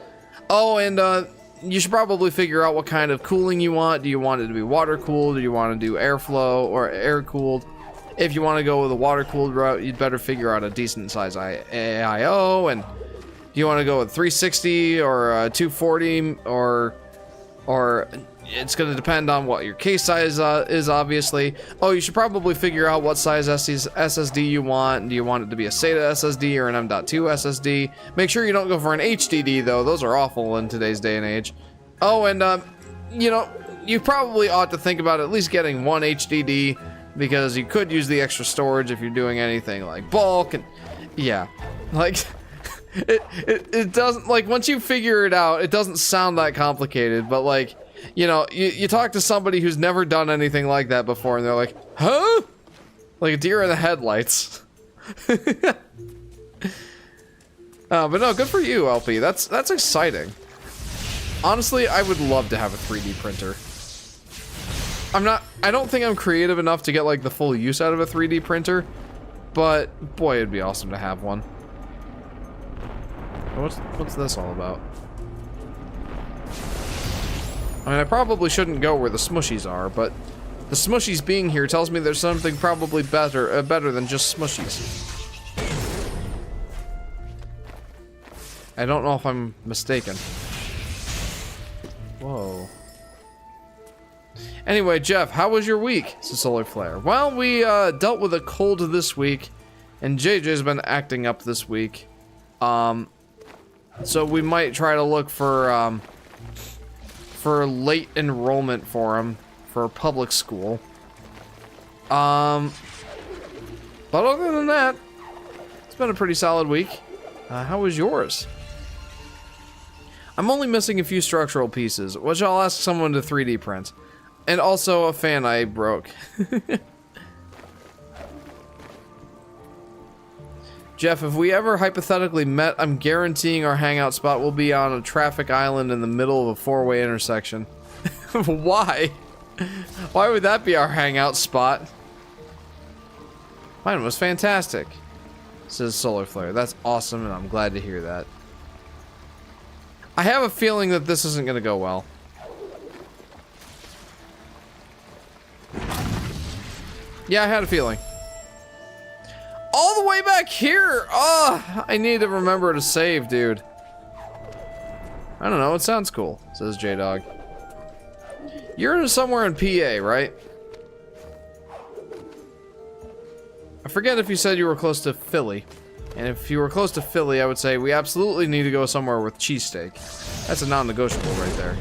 Oh, and you should probably figure out what kind of cooling you want. Do you want it to be water cooled? Do you want to do airflow or air cooled? If you want to go with a water cooled route, you'd better figure out a decent size AIO. And do you want to go with 360 or 240 or it's going to depend on what your case size is, obviously. Oh, you should probably figure out what size SSD you want. Do you want it to be a SATA SSD or an M.2 SSD? Make sure you don't go for an HDD, though. Those are awful in today's day and age. Oh, and, you know, you probably ought to think about at least getting one HDD, because you could use the extra storage if you're doing anything like bulk, and, yeah. Like, it doesn't, like, once you figure it out, it doesn't sound that complicated, but, like, you know, you talk to somebody who's never done anything like that before, and they're like, huh? Like a deer in the headlights. But no, good for you, LP. That's exciting. Honestly, I would love to have a 3D printer. I don't think I'm creative enough to get, like, the full use out of a 3D printer, but, boy, it'd be awesome to have one. What's this all about? I mean, I probably shouldn't go where the smushies are, but the smushies being here tells me there's something probably better than just smushies. I don't know if I'm mistaken. Whoa. Anyway, Jeff, how was your week? Says Solar Flare. Well, we dealt with a cold this week, and JJ's been acting up this week. So we might try to look for late enrollment for him for public school. But other than that, it's been a pretty solid week. How was yours? I'm only missing a few structural pieces, which I'll ask someone to 3D print. And also a fan I broke. Jeff, if we ever hypothetically met, I'm guaranteeing our hangout spot will be on a traffic island in the middle of a four-way intersection. Why? Why would that be our hangout spot? Mine was fantastic, says Solar Flare. That's awesome, and I'm glad to hear that. I have a feeling that this isn't going to go well. Yeah, I had a feeling. All the way back here! Oh, I need to remember to save, dude. I don't know, it sounds cool, says J-Dog. You're somewhere in PA, right? I forget if you said you were close to Philly. And if you were close to Philly, I would say we absolutely need to go somewhere with cheesesteak. That's a non-negotiable right there.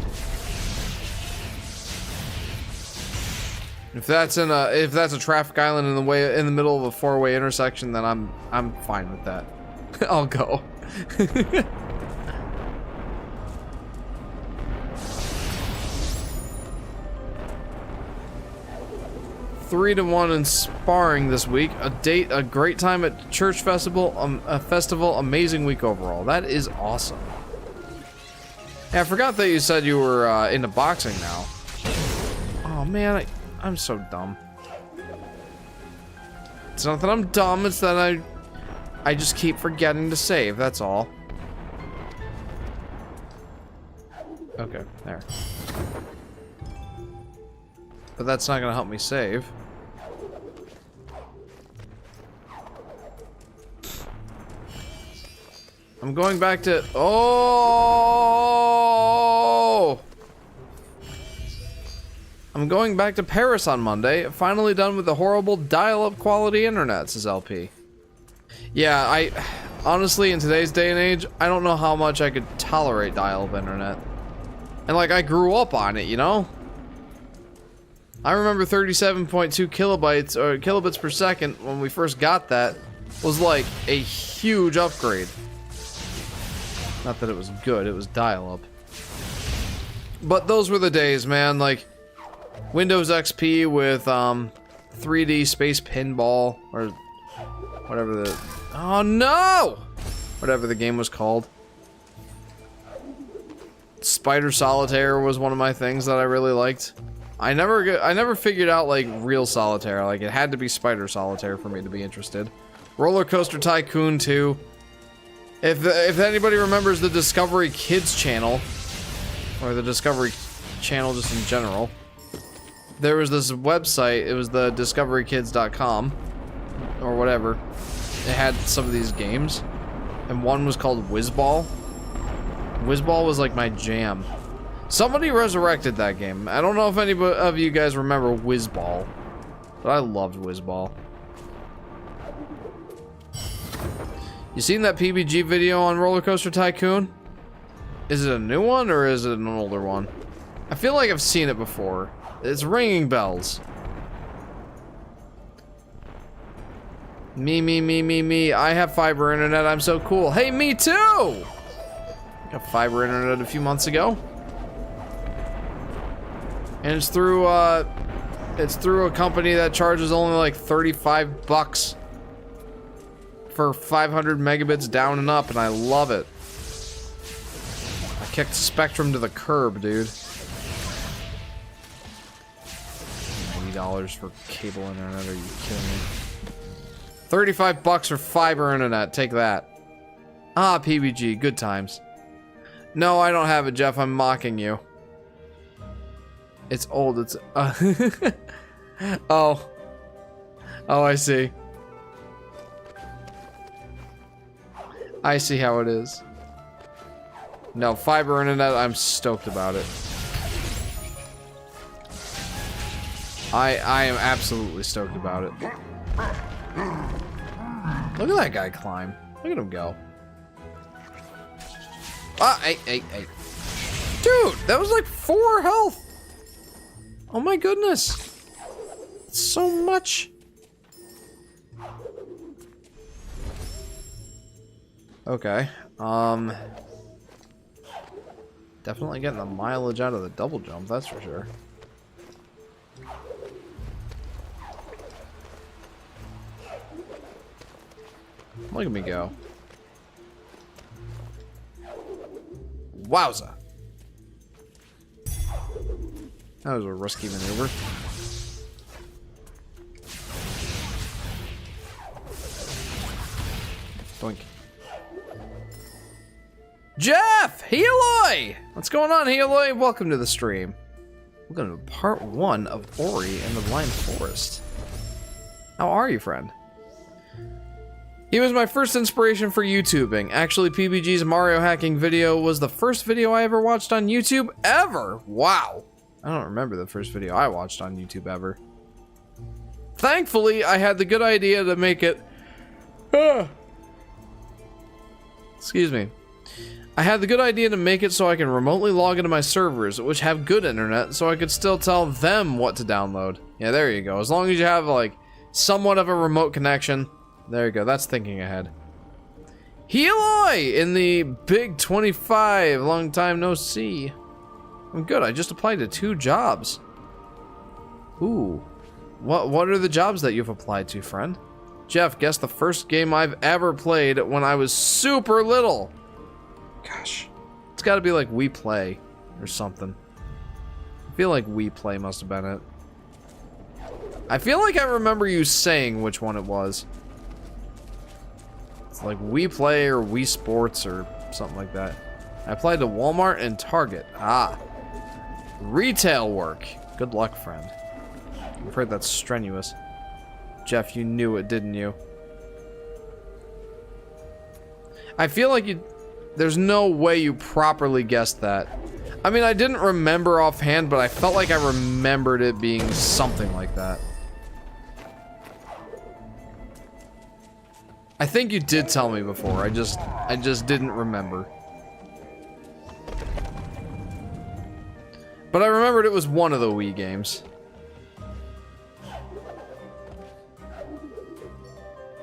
If that's a traffic island in the middle of a four-way intersection, then I'm fine with that. I'll go. 3-1 in sparring this week. A great time at church festival. A festival, amazing week overall. That is awesome. Yeah, I forgot that you said you were into boxing now. Oh man, I'm so dumb. It's not that I'm dumb, it's that I just keep forgetting to save, that's all. Okay, there. But that's not gonna help me save. I'm going back to... Oh! I'm going back to Paris on Monday. Finally done with the horrible dial-up quality internet, says LP. Yeah, honestly, in today's day and age, I don't know how much I could tolerate dial-up internet. And like, I grew up on it, you know? I remember 37.2 kilobytes or kilobits per second when we first got that was like a huge upgrade. Not that it was good, it was dial-up. But those were the days, man. Like Windows XP with 3D Space Pinball or whatever the oh no! Whatever the game was called. Spider Solitaire was one of my things that I really liked. I never figured out like real solitaire. Like it had to be Spider Solitaire for me to be interested. Roller Coaster Tycoon 2. If anybody remembers the Discovery Kids channel, or the Discovery Channel just in general, there was this website. It was the discoverykids.com or whatever. It had some of these games, and one was called Whizball. Whizball was like my jam. Somebody resurrected that game. I don't know if any of you guys remember Whizball, but I loved Whizball. You seen that PBG video on Roller Coaster Tycoon? Is it a new one or is it an older one? I feel like I've seen it before. It's ringing bells. Me. I have fiber internet. I'm so cool. Hey, me too! Got fiber internet a few months ago. And it's through a company that charges only like 35 bucks for 500 megabits down and up, and I love it. I kicked Spectrum to the curb, dude. $90 for cable internet, are you kidding me? 35 bucks for fiber internet, take that. Ah, PBG, good times. No, I don't have it, Jeff, I'm mocking you. It's old, it's... Oh, I see. I see how it is. No, fiber internet, I'm stoked about it. I am absolutely stoked about it. Look at that guy climb. Look at him go. Ah, hey. Dude, that was like 4 health. Oh my goodness. It's so much. Okay. Definitely getting the mileage out of the double jump, that's for sure. Look at me go. Wowza. That was a risky maneuver. Boink. Jeff! Heloy! What's going on, Heloy? Welcome to the stream. Welcome to part 1 of Ori and the Blind Forest. How are you, friend? He was my first inspiration for YouTubing. Actually, PBG's Mario hacking video was the first video I ever watched on YouTube ever. Wow. I don't remember the first video I watched on YouTube ever. Thankfully, I had the good idea to make it... Excuse me. I had the good idea to make it so I can remotely log into my servers, which have good internet, so I could still tell them what to download. Yeah, there you go. As long as you have, like, somewhat of a remote connection. There you go. That's thinking ahead. Heloy in the Big 25. Long time no see. I'm good. I just applied to 2 jobs. Ooh. What are the jobs that you've applied to, friend? Jeff, guess the first game I've ever played when I was super little. Gosh. It's gotta be like We Play or something. I feel like We Play must have been it. I feel like I remember you saying which one it was. It's like We Play or Wii Sports or something like that. I applied to Walmart and Target. Ah. Retail work. Good luck, friend. I've heard that's strenuous. Jeff, you knew it, didn't you? I feel like there's no way you properly guessed that. I mean, I didn't remember offhand, but I felt like I remembered it being something like that. I think you did tell me before. I just didn't remember. But I remembered it was one of the Wii games.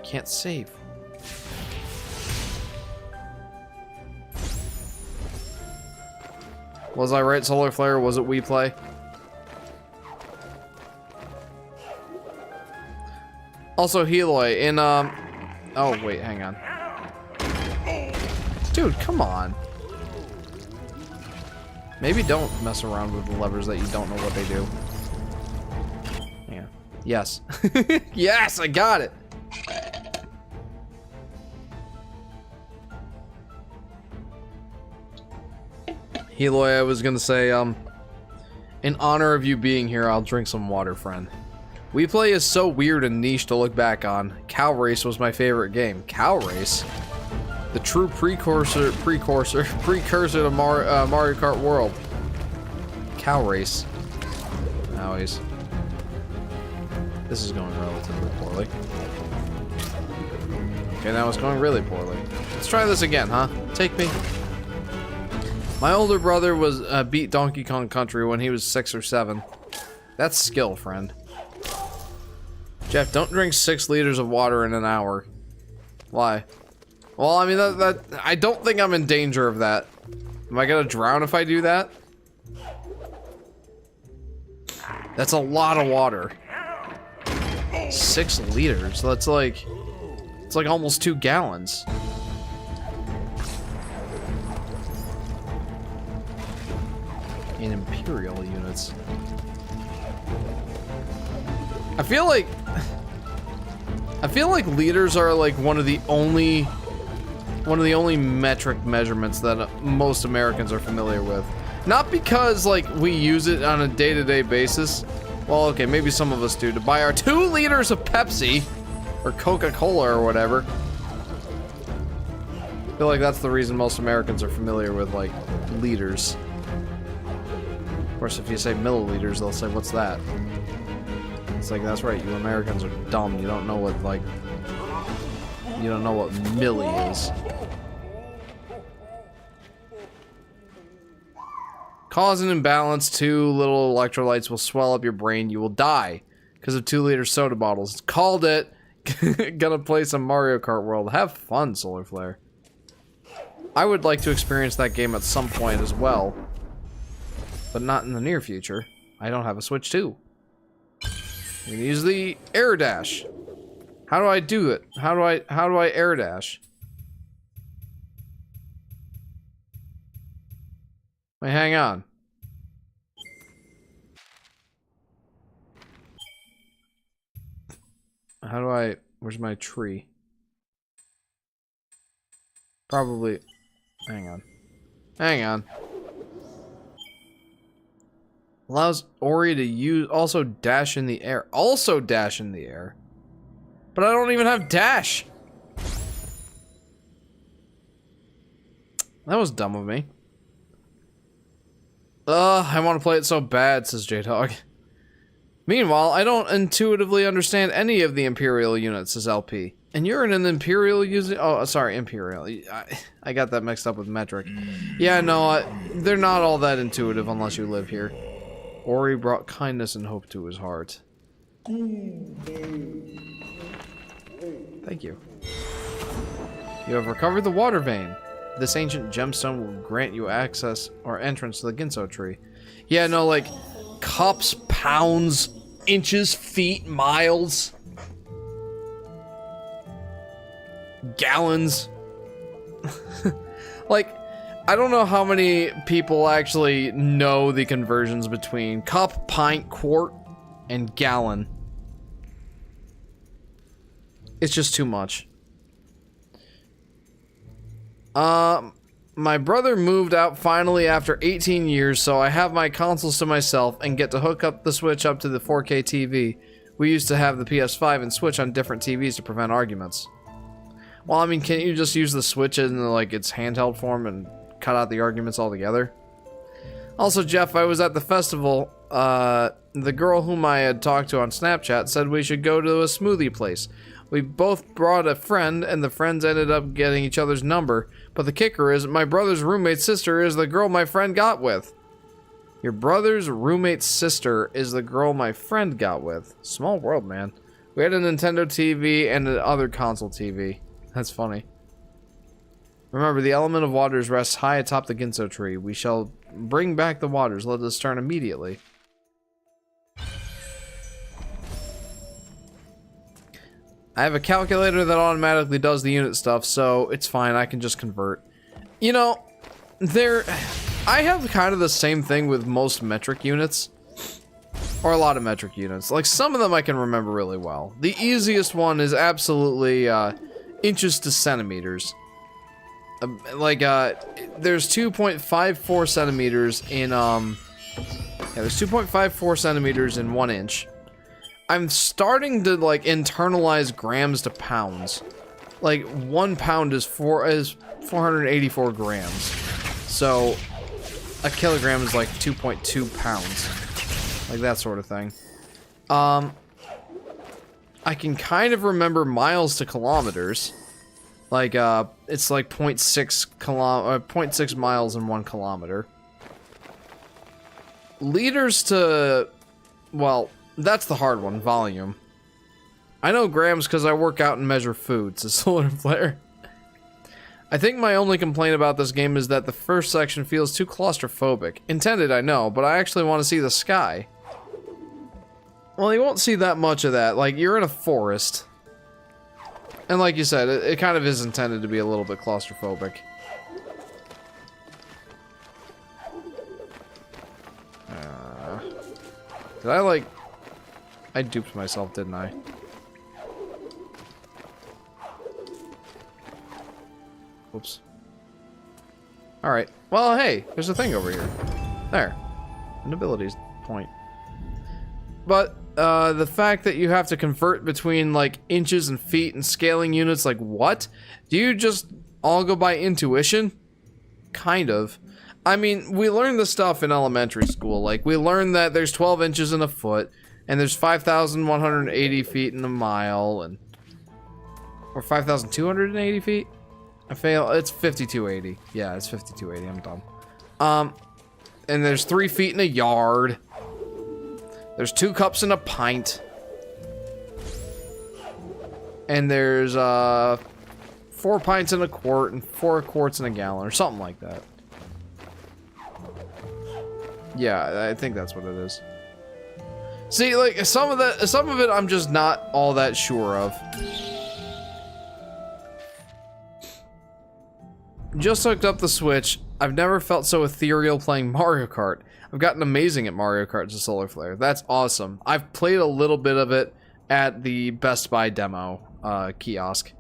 Can't save. Was I right, Solar Flare? Was it Wii Play? Also, Heloy, in, oh, wait, hang on. Dude, come on. Maybe don't mess around with the levers that you don't know what they do. Yeah. Yes. Yes, I got it! Heloy, I was gonna say, in honor of you being here, I'll drink some water, friend. Wii Play is so weird and niche to look back on. Cow Race was my favorite game. Cow Race? The true precursor to Mario Kart World. Cow Race. Owies. This is going relatively poorly. Okay, now it's going really poorly. Let's try this again, huh? Take me. My older brother was beat Donkey Kong Country when he was 6 or 7. That's skill, friend. Jeff, don't drink 6 liters of water in an hour. Why? Well, I mean, I don't think I'm in danger of that. Am I gonna drown if I do that? That's a lot of water. 6 liters. That's like... It's like almost 2 gallons. In Imperial units. I feel like liters are like one of the only metric measurements that most Americans are familiar with. Not because like we use it on a day-to-day basis. Well, okay, maybe some of us do, to buy our 2 liters of Pepsi or Coca-Cola or whatever. I feel like that's the reason most Americans are familiar with like liters. Of course, if you say milliliters, they'll say, what's that? It's like, that's right, you Americans are dumb. You don't know what, like... You don't know what milli is. Cause an imbalance, 2 little electrolytes will swell up your brain. You will die because of 2-liter soda bottles. Called it. Gonna play some Mario Kart World. Have fun, Solar Flare. I would like to experience that game at some point as well. But not in the near future. I don't have a Switch 2. I'm gonna use the air dash. How do I do it? How do I air dash? Wait, hang on. How do I... Where's my tree? Probably... Hang on. Hang on. Allows Ori to use... Also dash in the air. Also dash in the air. But I don't even have dash! That was dumb of me. I want to play it so bad, says J-Dog. Meanwhile, I don't intuitively understand any of the Imperial units, says LP. And you're in an Imperial user... Oh, sorry, Imperial. I got that mixed up with metric. Yeah, no, they're not all that intuitive unless you live here. Ori brought kindness and hope to his heart. Thank you. You have recovered the water vein. This ancient gemstone will grant you access or entrance to the Ginso tree. Yeah, no, like, cups, pounds, inches, feet, miles, gallons. Like, I don't know how many people actually know the conversions between cup, pint, quart, and gallon. It's just too much. My brother moved out finally after 18 years, so I have my consoles to myself and get to hook up the Switch up to the 4K TV. We used to have the PS5 and Switch on different TVs to prevent arguments. Well, I mean, can't you just use the Switch in, like, its handheld form and cut out the arguments altogether? Also, Jeff, I was at the festival. The girl whom I had talked to on Snapchat said we should go to a smoothie place. We both brought a friend, and the friends ended up getting each other's number. But the kicker is, my brother's roommate's sister is the girl my friend got with. Your brother's roommate's sister is the girl my friend got with. Small world, man. We had a Nintendo TV and an other console TV. That's funny. Remember, the element of waters rests high atop the Ginso tree. We shall bring back the waters. Let us turn immediately. I have a calculator that automatically does the unit stuff, so it's fine. I can just convert. You know, I have kind of the same thing with most metric units. Or a lot of metric units. Like, some of them I can remember really well. The easiest one is absolutely inches to centimeters. There's 2.54 centimeters in, there's 2.54 centimeters in 1 inch. I'm starting to, like, internalize grams to pounds. Like, 1 pound is 484 grams. So, a kilogram is like 2.2 pounds. Like, that sort of thing. I can kind of remember miles to kilometers. Like, it's like 0.6 miles in 1 kilometer. Liters to, well, that's the hard one, volume. I know grams because I work out and measure food, says Solar Flare. I think my only complaint about this game is that the first section feels too claustrophobic. Intended, I know, but I actually want to see the sky. Well, you won't see that much of that. Like, you're in a forest. And like you said, it kind of is intended to be a little bit claustrophobic. Did I, like... I duped myself, didn't I? Oops. Alright. Well, hey, there's a thing over here. There. An abilities point. But, the fact that you have to convert between, like, inches and feet and scaling units, like, what? Do you just all go by intuition? Kind of. I mean, we learned this stuff in elementary school. Like, we learned that there's 12 inches in a foot, and there's 5,180 feet in a mile, and... Or 5,280 feet? I fail. It's 5,280. Yeah, it's 5,280. I'm dumb. And there's 3 feet in a yard. There's 2 cups in a pint. And there's 4 pints in a quart and 4 quarts in a gallon or something like that. Yeah, I think that's what it is. See, like, some of it I'm just not all that sure of. Just hooked up the Switch. I've never felt so ethereal playing Mario Kart. I've gotten amazing at Mario Kart to Solar Flare. That's awesome. I've played a little bit of it at the Best Buy demo kiosk.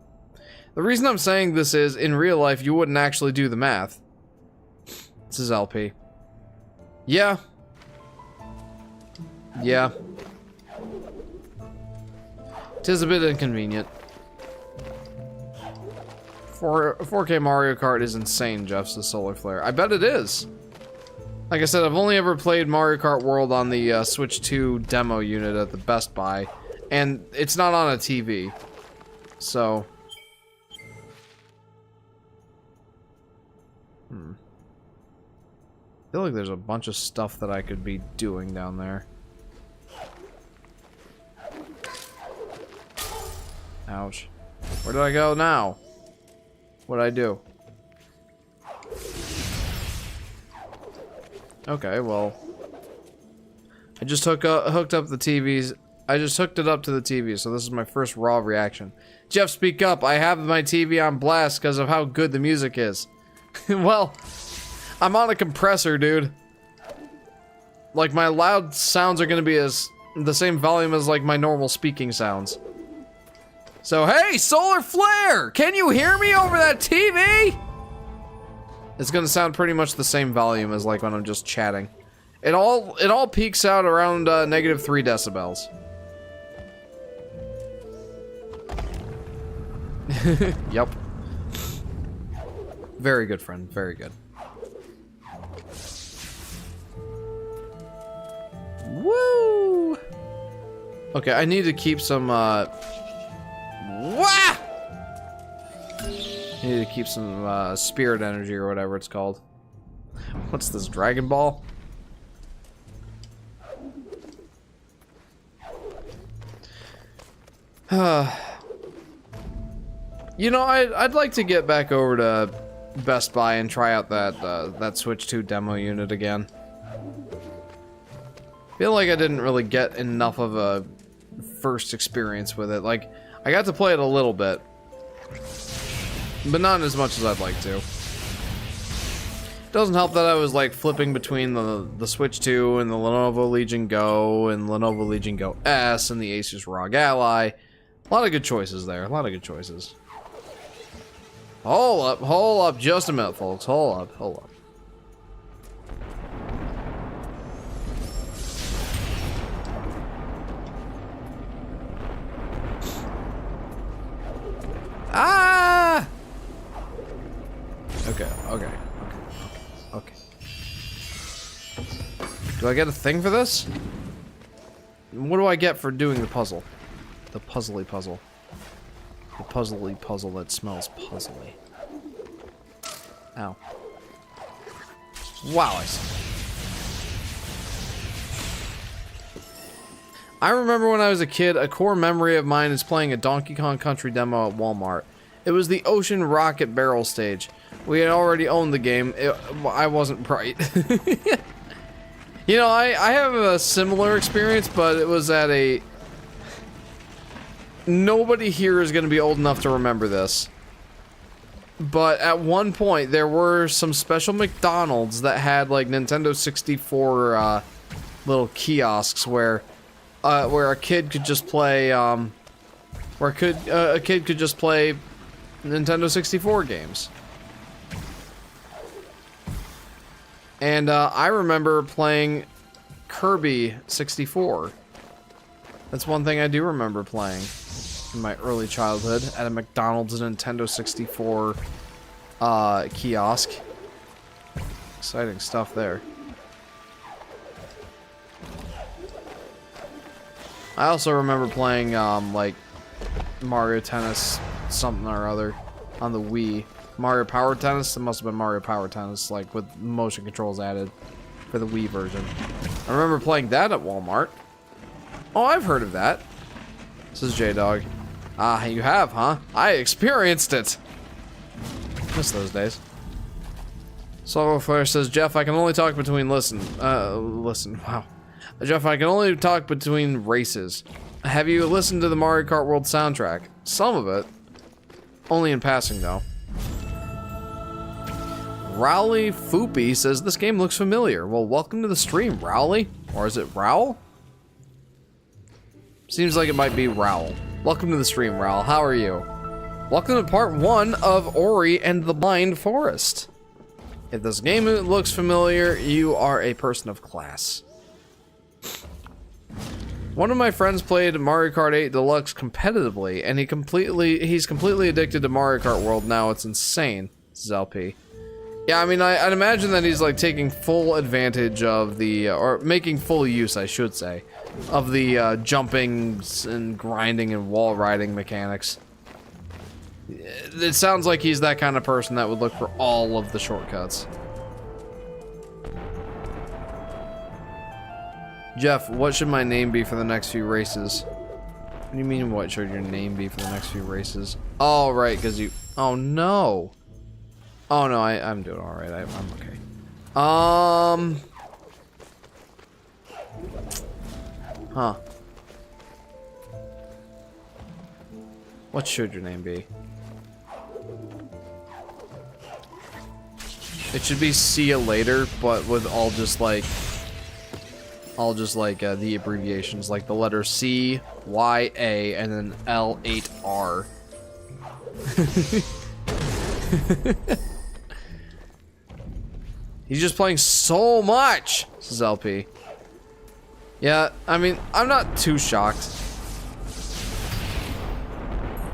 The reason I'm saying this is, in real life, you wouldn't actually do the math. This is LP. Yeah. Yeah. Tis a bit inconvenient. 4K Mario Kart is insane, Jeff, says Solar Flare. I bet it is. Like I said, I've only ever played Mario Kart World on the Switch 2 demo unit at the Best Buy, and it's not on a TV. So... I feel like there's a bunch of stuff that I could be doing down there. Ouch. Where did I go now? What'd I do? Okay, well... I just hooked up the TVs. I just hooked it up to the TV, so this is my first raw reaction. Jeff, speak up. I have my TV on blast because of how good the music is. Well... I'm on a compressor, dude. Like, my loud sounds are gonna be the same volume as, like, my normal speaking sounds. So, hey, Solar Flare! Can you hear me over that TV? It's gonna sound pretty much the same volume as like when I'm just chatting. It all peaks out around -3 decibels. Yep. Very good, friend. Very good. Woo! Okay, I need to keep some, Wah! I need to keep some, spirit energy or whatever it's called. What's this, Dragon Ball? You know, I'd like to get back over to Best Buy and try out that Switch 2 demo unit again. Feel like I didn't really get enough of a first experience with it. Like, I got to play it a little bit, but not as much as I'd like to. Doesn't help that I was like flipping between the Switch 2 and the Lenovo Legion Go and Lenovo Legion Go S and the Asus ROG Ally. A lot of good choices there. A lot of good choices. Hold up just a minute, folks. Hold up. Ah! Okay. Do I get a thing for this? What do I get for doing the puzzle? The puzzly puzzle. The puzzly puzzle that smells puzzly. Ow. Wow, I see. I remember when I was a kid, a core memory of mine is playing a Donkey Kong Country demo at Walmart. It was the Ocean Rocket Barrel stage. We had already owned the game. I wasn't bright. You know, I have a similar experience, but it was at a... Nobody here is going to be old enough to remember this. But at one point, there were some special McDonald's that had, like, Nintendo 64 little kiosks where a kid could just play, a kid could just play Nintendo 64 games. And I remember playing Kirby 64. That's one thing I do remember playing in my early childhood at a McDonald's Nintendo 64 kiosk. Exciting stuff there. I also remember playing like Mario Tennis something or other on the Wii. Mario Power Tennis? It must have been Mario Power Tennis, like with motion controls added for the Wii version. I remember playing that at Walmart. Oh, I've heard of that. This is J-Dog. Ah, you have, huh? I experienced it! Miss those days. Soulflare says, Jeff, I can only talk between wow. Jeff, I can only talk between races. Have you listened to the Mario Kart World soundtrack? Some of it. Only in passing, though. Rowley Foopy says, this game looks familiar. Well, welcome to the stream, Rowley. Or is it Rowl? Seems like it might be Rowl. Welcome to the stream, Rowl. How are you? Welcome to part 1 of Ori and the Blind Forest. If this game looks familiar, you are a person of class. One of my friends played Mario Kart 8 Deluxe competitively, and he's completely addicted to Mario Kart World now. It's insane. This is LP. Yeah, I mean, I'd imagine that he's like taking full advantage of the, or making full use, I should say, of the jumping and grinding and wall riding mechanics. It sounds like he's that kind of person that would look for all of the shortcuts. Jeff, what should my name be for the next few races? What do you mean, what should your name be for the next few races? Oh, right, because you... Oh, no. Oh, no, I'm doing alright. I'm okay. Huh. What should your name be? It should be see you later, but with all just like the abbreviations, like the letter C, Y, A, and then L8R. He's just playing so much, says LP. Yeah, I mean, I'm not too shocked.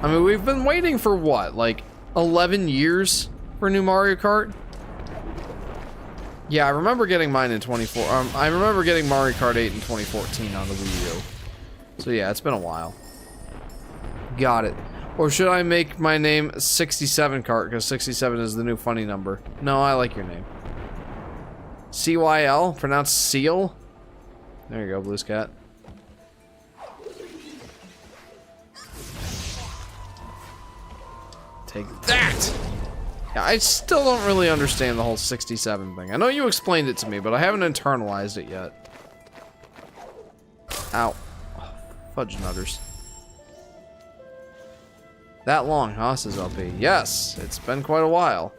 I mean, we've been waiting for what, like 11 years for new Mario Kart? Yeah, I remember getting mine in 24. I remember getting Mario Kart 8 in 2014 on the Wii U. So yeah, it's been a while. Got it. Or should I make my name 67 Kart because 67 is the new funny number? No, I like your name. CYL, pronounced seal. There you go, Blue's Cat. Take that! Yeah, I still don't really understand the whole 67 thing. I know you explained it to me, but I haven't internalized it yet. Ow. Oh, fudge nutters. That long, huh, says LP. Yes, it's been quite a while.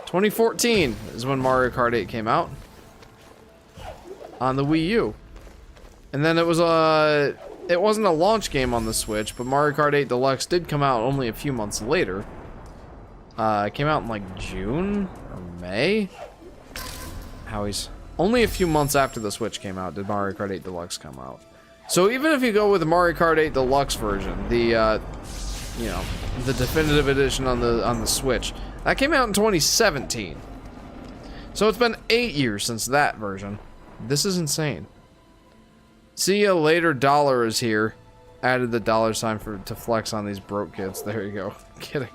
2014 is when Mario Kart 8 came out. On the Wii U. And then it was it wasn't a launch game on the Switch, but Mario Kart 8 Deluxe did come out only a few months later. It came out in like June or May. Only a few months after the Switch came out did Mario Kart 8 Deluxe come out. So even if you go with the Mario Kart 8 Deluxe version, the you know, the definitive edition on the Switch, that came out in 2017. So it's been 8 years since that version. This is insane. See ya later, dollar is here. Added the dollar sign to flex on these broke kids. There you go. Kidding.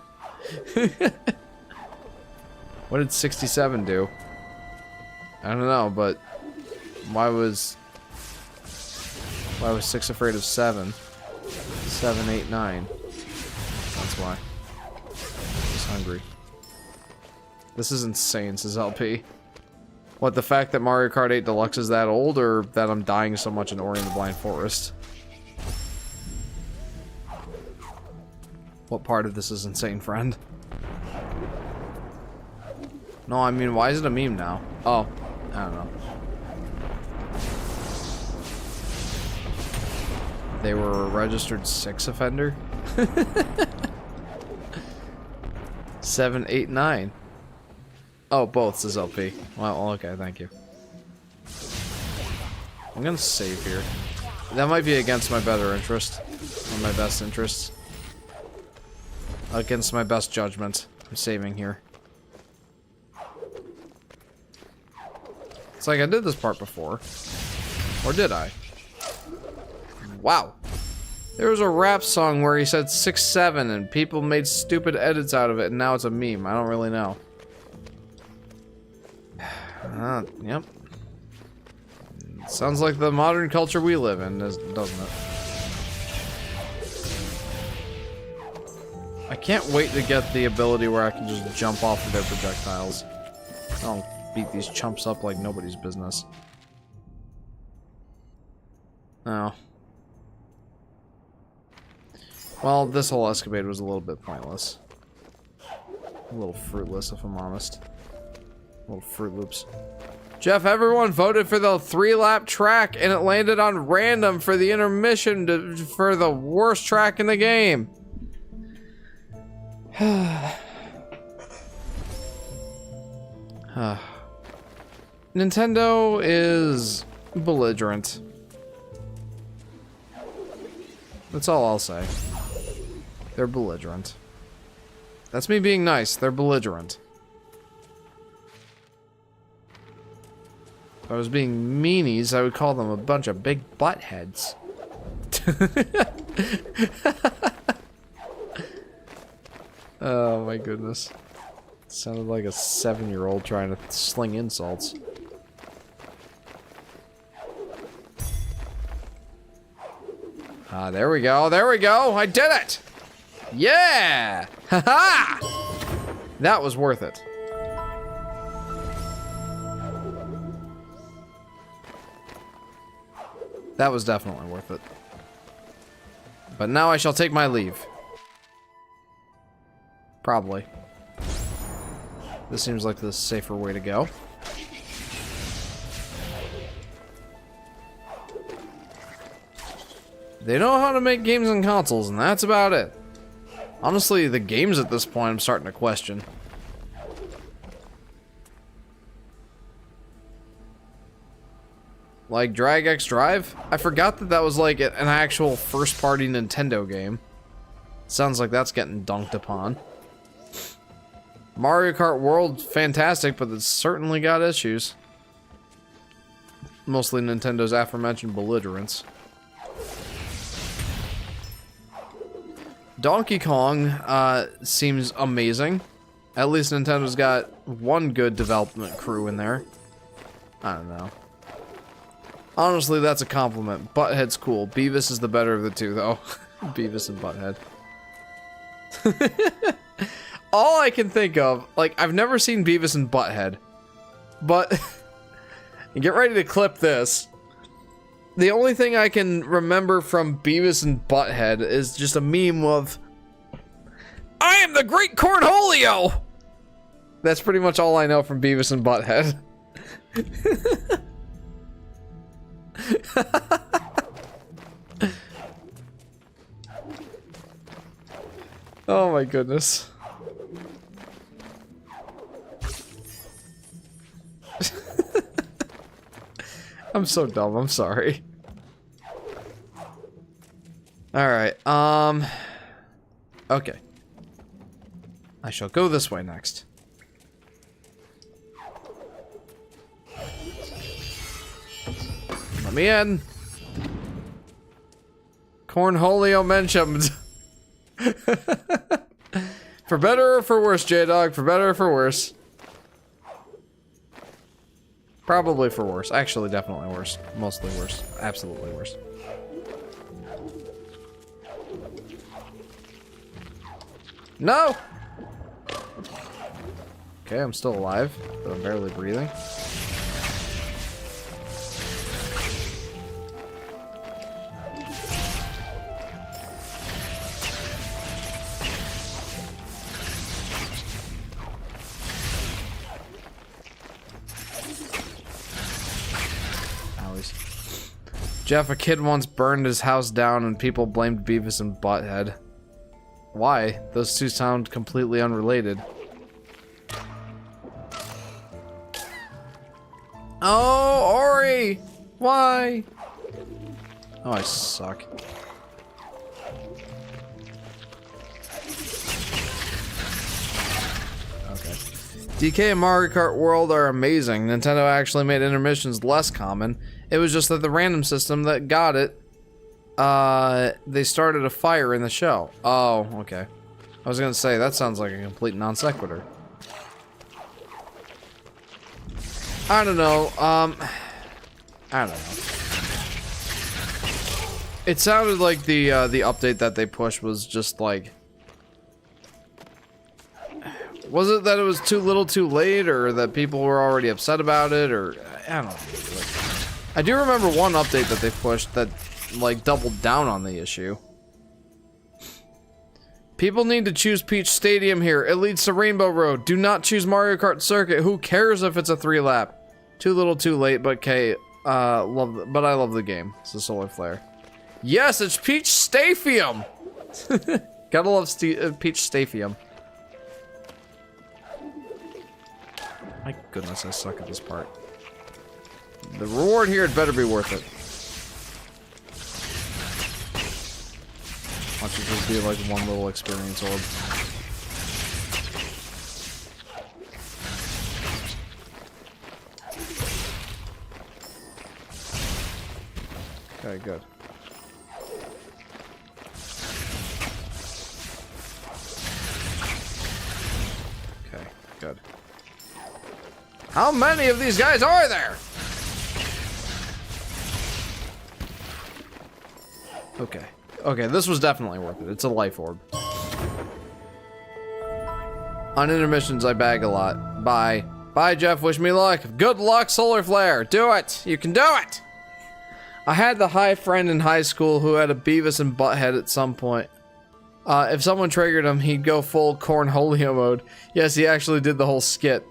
What did 67 do? I don't know, but why was 6 afraid of 7? 7, 8, 9. That's why. He's hungry. This is insane, says LP. What, the fact that Mario Kart 8 Deluxe is that old, or that I'm dying so much in Ori and the Blind Forest? What part of this is insane, friend? No, I mean, why is it a meme now? Oh, I don't know. They were a registered 6 offender? 7, 8, 9. Oh, both, says LP. Well, okay, thank you. I'm gonna save here. That might be against my better interest. Or my best interests. Against my best judgment. I'm saving here. It's like I did this part before. Or did I? Wow. There was a rap song where he said 6-7 and people made stupid edits out of it and now it's a meme. I don't really know. Yep. Sounds like the modern culture we live in, doesn't it? I can't wait to get the ability where I can just jump off of their projectiles. I'll beat these chumps up like nobody's business. Oh. Well, this whole escapade was a little bit pointless. A little fruitless, if I'm honest. Little Fruit Loops. Jeff, everyone voted for the 3-lap track, and it landed on random for the intermission for the worst track in the game. Nintendo is belligerent. That's all I'll say. They're belligerent. That's me being nice. They're belligerent. If I was being meanies, I would call them a bunch of big butt heads. Oh my goodness. Sounded like a 7-year-old trying to sling insults. Ah, there we go, there we go! I did it! Yeah! Haha! That was worth it. That was definitely worth it. But now I shall take my leave. Probably. This seems like the safer way to go. They know how to make games on consoles, and that's about it. Honestly, the games at this point I'm starting to question. Like Drag X Drive? I forgot that that was like an actual first-party Nintendo game. Sounds like that's getting dunked upon. Mario Kart World, fantastic, but it's certainly got issues. Mostly Nintendo's aforementioned belligerence. Donkey Kong seems amazing. At least Nintendo's got one good development crew in there. I don't know. Honestly, that's a compliment. Butthead's cool. Beavis is the better of the two, though. Beavis and Butthead. All I can think of, like, I've never seen Beavis and Butthead, but get ready to clip this. The only thing I can remember from Beavis and Butthead is just a meme of, I am the great Cornholio! That's pretty much all I know from Beavis and Butthead. Oh my goodness. I'm so dumb, I'm sorry. Alright, okay. I shall go this way next. Let me in. Cornholio mentioned. For better or for worse, J-Dog, for better or for worse. Probably for worse. Actually, definitely worse. Mostly worse. Absolutely worse. No! Okay, I'm still alive, but I'm barely breathing. Jeff, a kid once burned his house down and people blamed Beavis and Butthead. Why? Those two sound completely unrelated. Oh, Ori! Why? Oh, I suck. Okay. DK and Mario Kart World are amazing. Nintendo actually made intermissions less common. It was just that the random system that got it, they started a fire in the show. Oh, okay. I was gonna say, that sounds like a complete non sequitur. I don't know, I don't know. It sounded like the update that they pushed was just like... Was it that it was too little too late, or that people were already upset about it, or... I don't know. I do remember one update that they pushed that, like, doubled down on the issue. People need to choose Peach Stadium here. It leads to Rainbow Road. Do not choose Mario Kart Circuit. Who cares if it's a 3-lap? Too little, too late, but I love the game. It's a solar flare. Yes, it's Peach Stadium! Gotta love Peach Stadium. My goodness, I suck at this part. The reward here had better be worth it. Watch it just be like one little experience orb. Okay, good. Okay, good. How many of these guys are there? Okay. Okay, this was definitely worth it. It's a life orb. On intermissions, I bag a lot. Bye. Bye, Jeff. Wish me luck. Good luck, Solar Flare. Do it. You can do it. I had the high friend in high school who had a Beavis and Butthead at some point. If someone triggered him, he'd go full Cornholio mode. Yes, he actually did the whole skit.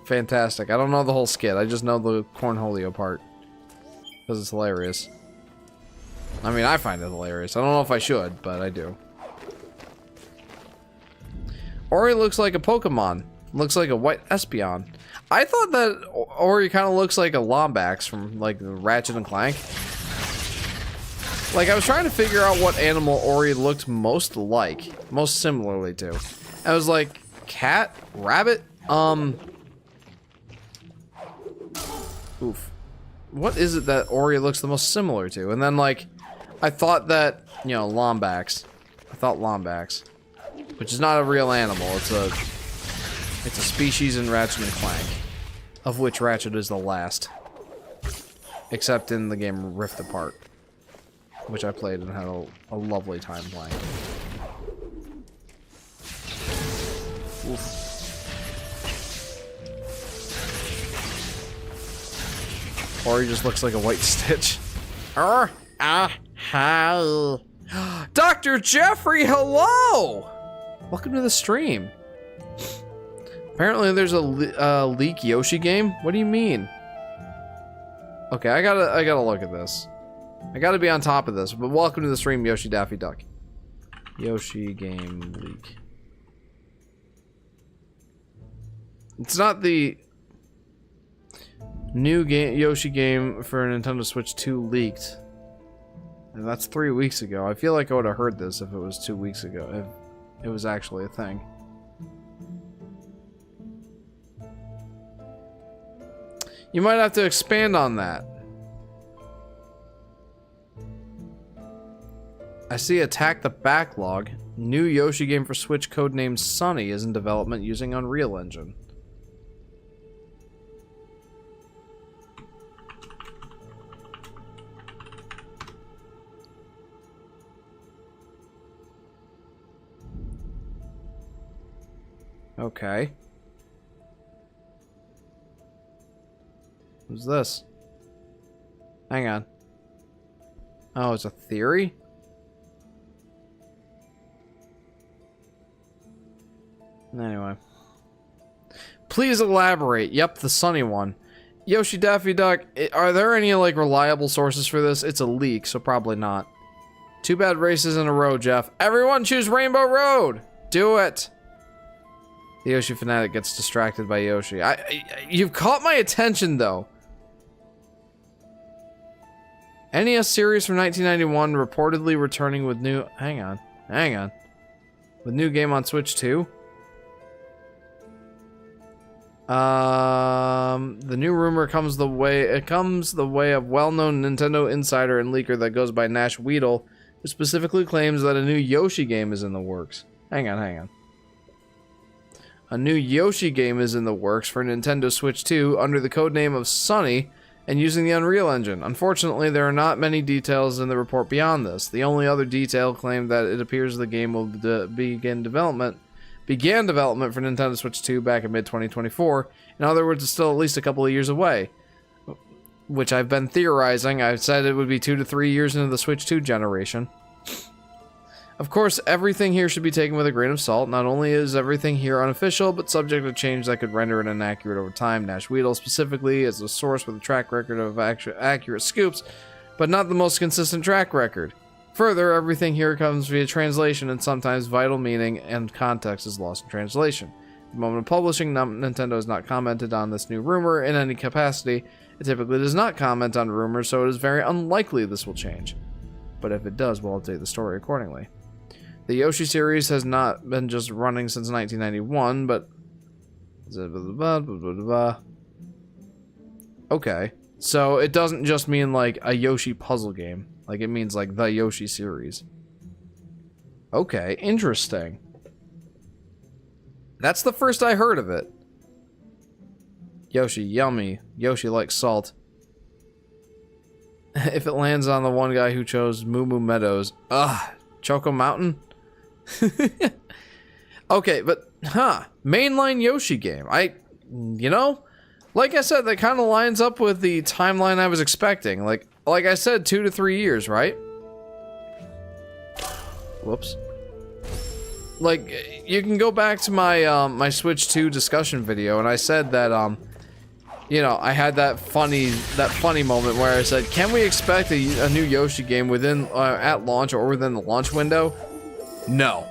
Fantastic. I don't know the whole skit. I just know the Cornholio part. Because it's hilarious. I mean, I find it hilarious. I don't know if I should, but I do. Ori looks like a Pokemon. Looks like a white Espeon. I thought that Ori kind of looks like a Lombax from like Ratchet and Clank. Like I was trying to figure out what animal Ori looked most similarly to. I was like, cat, rabbit, oof. What is it that Ori looks the most similar to? And then like, I thought that, you know, Lombax. I thought Lombax, which is not a real animal. It's a species in Ratchet and Clank, of which Ratchet is the last, except in the game Rift Apart, which I played and had a lovely time playing. Oof. Ori just looks like a white Stitch. Dr. Jeffrey, hello! Welcome to the stream. Apparently there's a leak Yoshi game? What do you mean? Okay, I gotta look at this. I gotta be on top of this, but welcome to the stream, Yoshi Daffy Duck. Yoshi game leak. It's not the new game Yoshi game for Nintendo Switch 2 leaked. And that's 3 weeks ago. I feel like I would have heard this if it was 2 weeks ago, if it was actually a thing. You might have to expand on that. I see Attack the Backlog. New Yoshi game for Switch codenamed Sunny is in development using Unreal Engine. Okay. Who's this? Hang on. Oh, it's a theory? Anyway. Please elaborate. Yep, the sunny one. Yoshi Daffy Duck, are there any, like, reliable sources for this? It's a leak, so probably not. 2 bad races in a row, Jeff. Everyone choose Rainbow Road! Do it! The Yoshi Fanatic gets distracted by Yoshi. You've caught my attention, though. NES series from 1991 reportedly returning with new... Hang on. With new game on Switch 2? The new rumor comes the way of well-known Nintendo insider and leaker that goes by Nash Weedle, who specifically claims that a new Yoshi game is in the works. Hang on. A new Yoshi game is in the works for Nintendo Switch 2 under the codename of Sunny and using the Unreal Engine. Unfortunately, there are not many details in the report beyond this. The only other detail claimed that it appears the game will began development for Nintendo Switch 2 back in mid-2024. In other words, it's still at least a couple of years away, which I've been theorizing. I've said it would be 2 to 3 years into the Switch 2 generation. Of course, everything here should be taken with a grain of salt. Not only is everything here unofficial, but subject to change that could render it inaccurate over time. Nash Weedle specifically is a source with a track record of accurate scoops, but not the most consistent track record. Further, everything here comes via translation, and sometimes vital meaning and context is lost in translation. At the moment of publishing, Nintendo has not commented on this new rumor in any capacity. It typically does not comment on rumors, so it is very unlikely this will change. But if it does, we'll update the story accordingly. The Yoshi series has not been just running since 1991, but... Okay. So it doesn't just mean like a Yoshi puzzle game. Like it means like the Yoshi series. Okay, interesting. That's the first I heard of it. Yoshi, yummy. Yoshi likes salt. If it lands on the one guy who chose Moo Moo Meadows. Ugh. Choco Mountain? Okay, but, mainline Yoshi game. You know, like I said, that kind of lines up with the timeline I was expecting. Like I said, 2 to 3 years, right? Whoops. Like, you can go back to my, my Switch 2 discussion video, and I said that, you know, I had that funny moment where I said, can we expect a new Yoshi game within, at launch or within the launch window? No.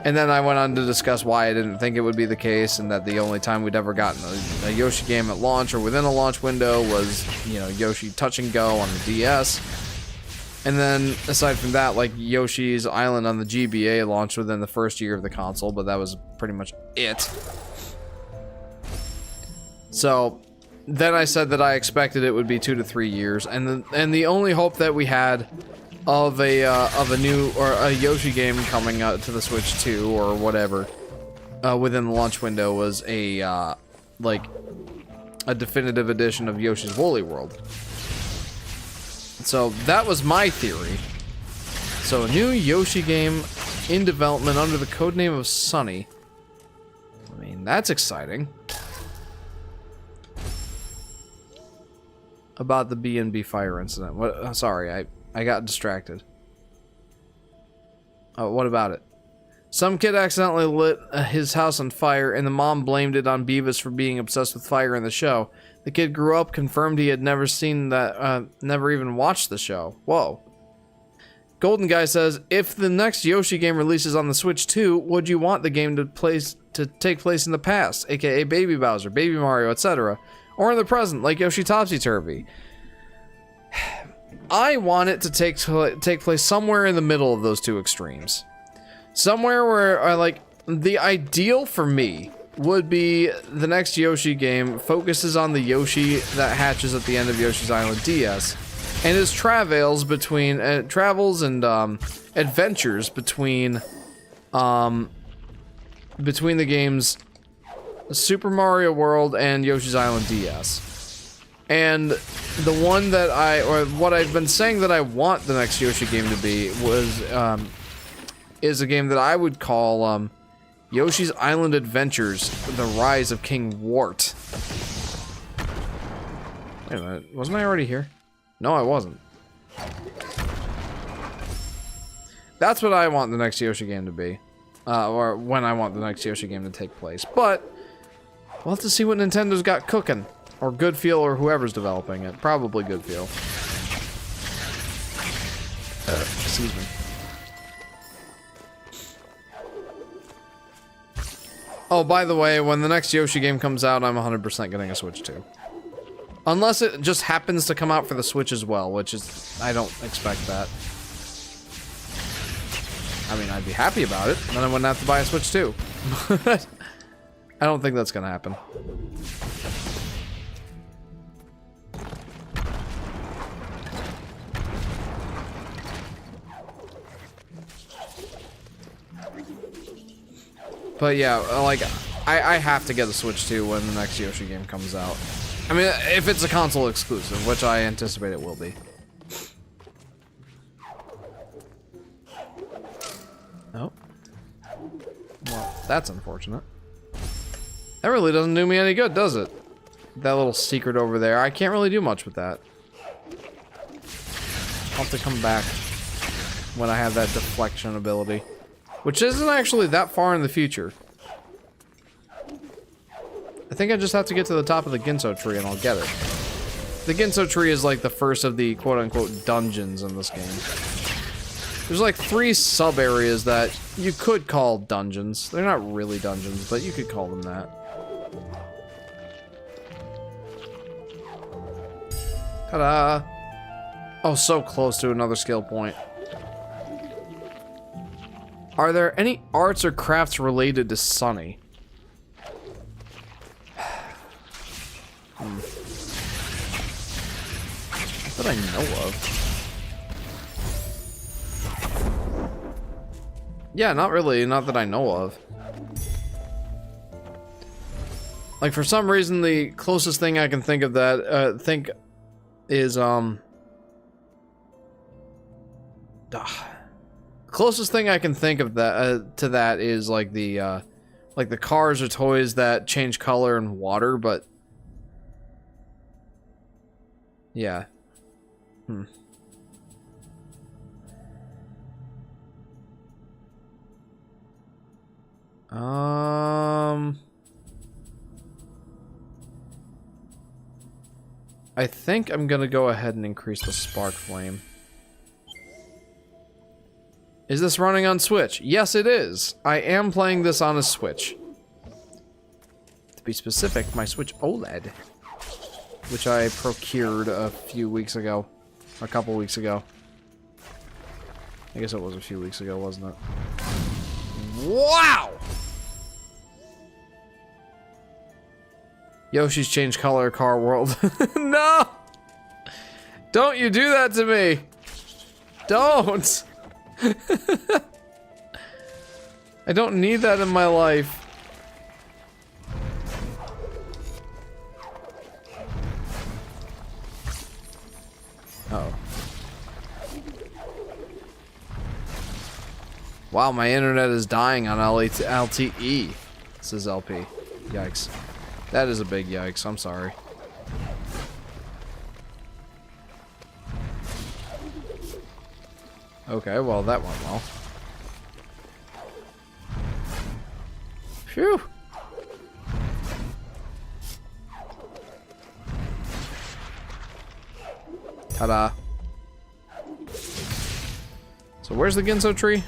And then I went on to discuss why I didn't think it would be the case, and that the only time we'd ever gotten a Yoshi game at launch or within a launch window was, you know, Yoshi Touch and Go on the DS. And then, aside from that, like, Yoshi's Island on the GBA launched within the first year of the console, but that was pretty much it. So, then I said that I expected it would be 2 to 3 years, and the only hope that we had of a new or a Yoshi game coming out to the Switch 2 or whatever within the launch window was a like a definitive edition of Yoshi's Woolly World. So that was my theory. So a new Yoshi game in development under the codename of Sunny. I mean, that's exciting. About the B&B fire incident. What? Sorry, I got distracted. Oh, what about it? Some kid accidentally lit his house on fire, and the mom blamed it on Beavis for being obsessed with fire in the show. The kid grew up, confirmed he had never seen that, never even watched the show. Whoa. Golden Guy says, if the next Yoshi game releases on the Switch 2, would you want the game to take place in the past, aka Baby Bowser, Baby Mario, etc., or in the present, like Yoshi Topsy-Turvy? I want it to take place somewhere in the middle of those two extremes. Somewhere where, like, the ideal for me would be the next Yoshi game focuses on the Yoshi that hatches at the end of Yoshi's Island DS, and his travels and adventures between the games Super Mario World and Yoshi's Island DS. And the one that what I've been saying that I want the next Yoshi game to be is a game that I would call Yoshi's Island Adventures: The Rise of King Wart. Wait a minute, wasn't I already here? No, I wasn't. That's what I want the next Yoshi game to be. Or when I want the next Yoshi game to take place. But we'll have to see what Nintendo's got cooking. Or Good Feel, or whoever's developing it. Probably Good Feel. Excuse me. Oh, by the way, when the next Yoshi game comes out, I'm 100% getting a Switch 2. Unless it just happens to come out for the Switch as well, which is... I don't expect that. I mean, I'd be happy about it, then I wouldn't have to buy a Switch 2. I don't think that's gonna happen. But yeah, like, I have to get a Switch 2 when the next Yoshi game comes out. I mean, if it's a console exclusive, which I anticipate it will be. Oh. Well, that's unfortunate. That really doesn't do me any good, does it? That little secret over there. I can't really do much with that. I'll have to come back when I have that deflection ability. Which isn't actually that far in the future. I think I just have to get to the top of the Ginso tree and I'll get it. The Ginso tree is like the first of the quote-unquote dungeons in this game. There's like 3 sub-areas that you could call dungeons. They're not really dungeons, but you could call them that. Ta-da! Oh, so close to another skill point. Are there any arts or crafts related to Sunny? That I know of. Yeah, not really. Not that I know of. Like, for some reason, the closest thing I can think of that, is, closest thing I can think of that to that is like the cars or toys that change color in water, but yeah. I think I'm gonna go ahead and increase the spark flame. Is this running on Switch? Yes, it is. I am playing this on a Switch. To be specific, my Switch OLED, which I procured a few weeks ago. A couple weeks ago. I guess it was a few weeks ago, wasn't it? Wow! Yoshi's changed color, car world. No! Don't you do that to me! Don't! I don't need that in my life. Uh-oh. Wow, my internet is dying on LTE, says LP. Yikes. That is a big yikes, I'm sorry. Okay, well, that went well. Phew! Ta-da. So where's the Ginso tree?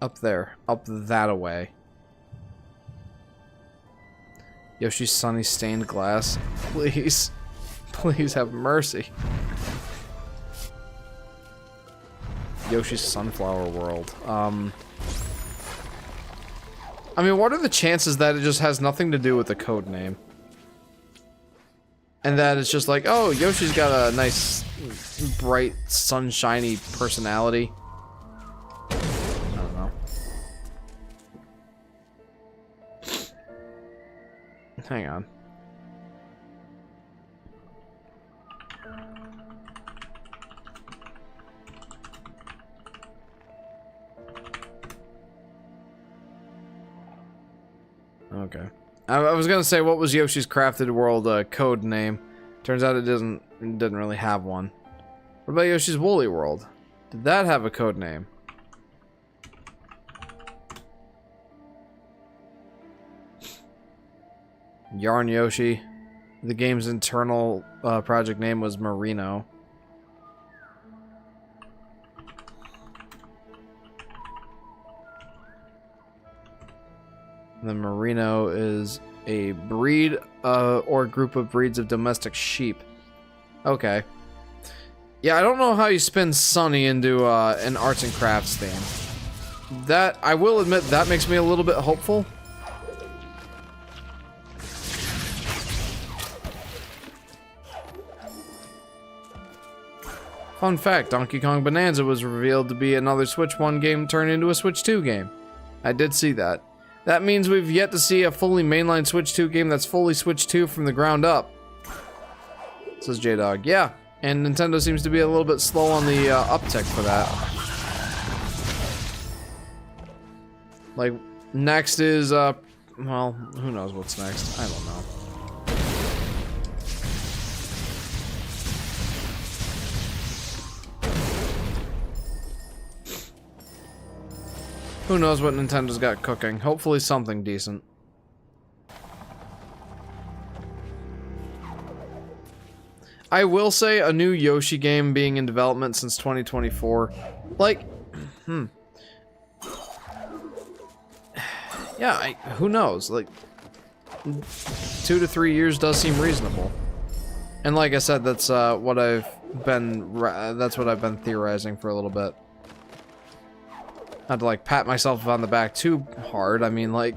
Up there. Up that away. Yoshi's sunny stained glass. Please. Please have mercy. Yoshi's Sunflower World. I mean, what are the chances that it just has nothing to do with the code name? And that it's just like, oh, Yoshi's got a nice, bright, sunshiny personality. I don't know. Hang on. Okay. I was gonna say, what was Yoshi's Crafted World code name? Turns out it didn't really have one. What about Yoshi's Woolly World? Did that have a code name? Yarn Yoshi. The game's internal project name was Merino. The Merino is a breed or group of breeds of domestic sheep. Okay. Yeah, I don't know how you spin Sunny into an arts and crafts theme. That, I will admit, that makes me a little bit hopeful. Fun fact, Donkey Kong Bonanza was revealed to be another Switch 1 game turned into a Switch 2 game. I did see that. That means we've yet to see a fully mainline Switch 2 game that's fully Switch 2 from the ground up. Says J-Dog. Yeah, and Nintendo seems to be a little bit slow on the uptick for that. Like, next is, well, who knows what's next? I don't know. Who knows what Nintendo's got cooking? Hopefully something decent. I will say a new Yoshi game being in development since 2024. Like, yeah, who knows? Like, 2 to 3 years does seem reasonable. And like I said, that's what I've been theorizing for a little bit. Not to, like, pat myself on the back too hard. I mean, like...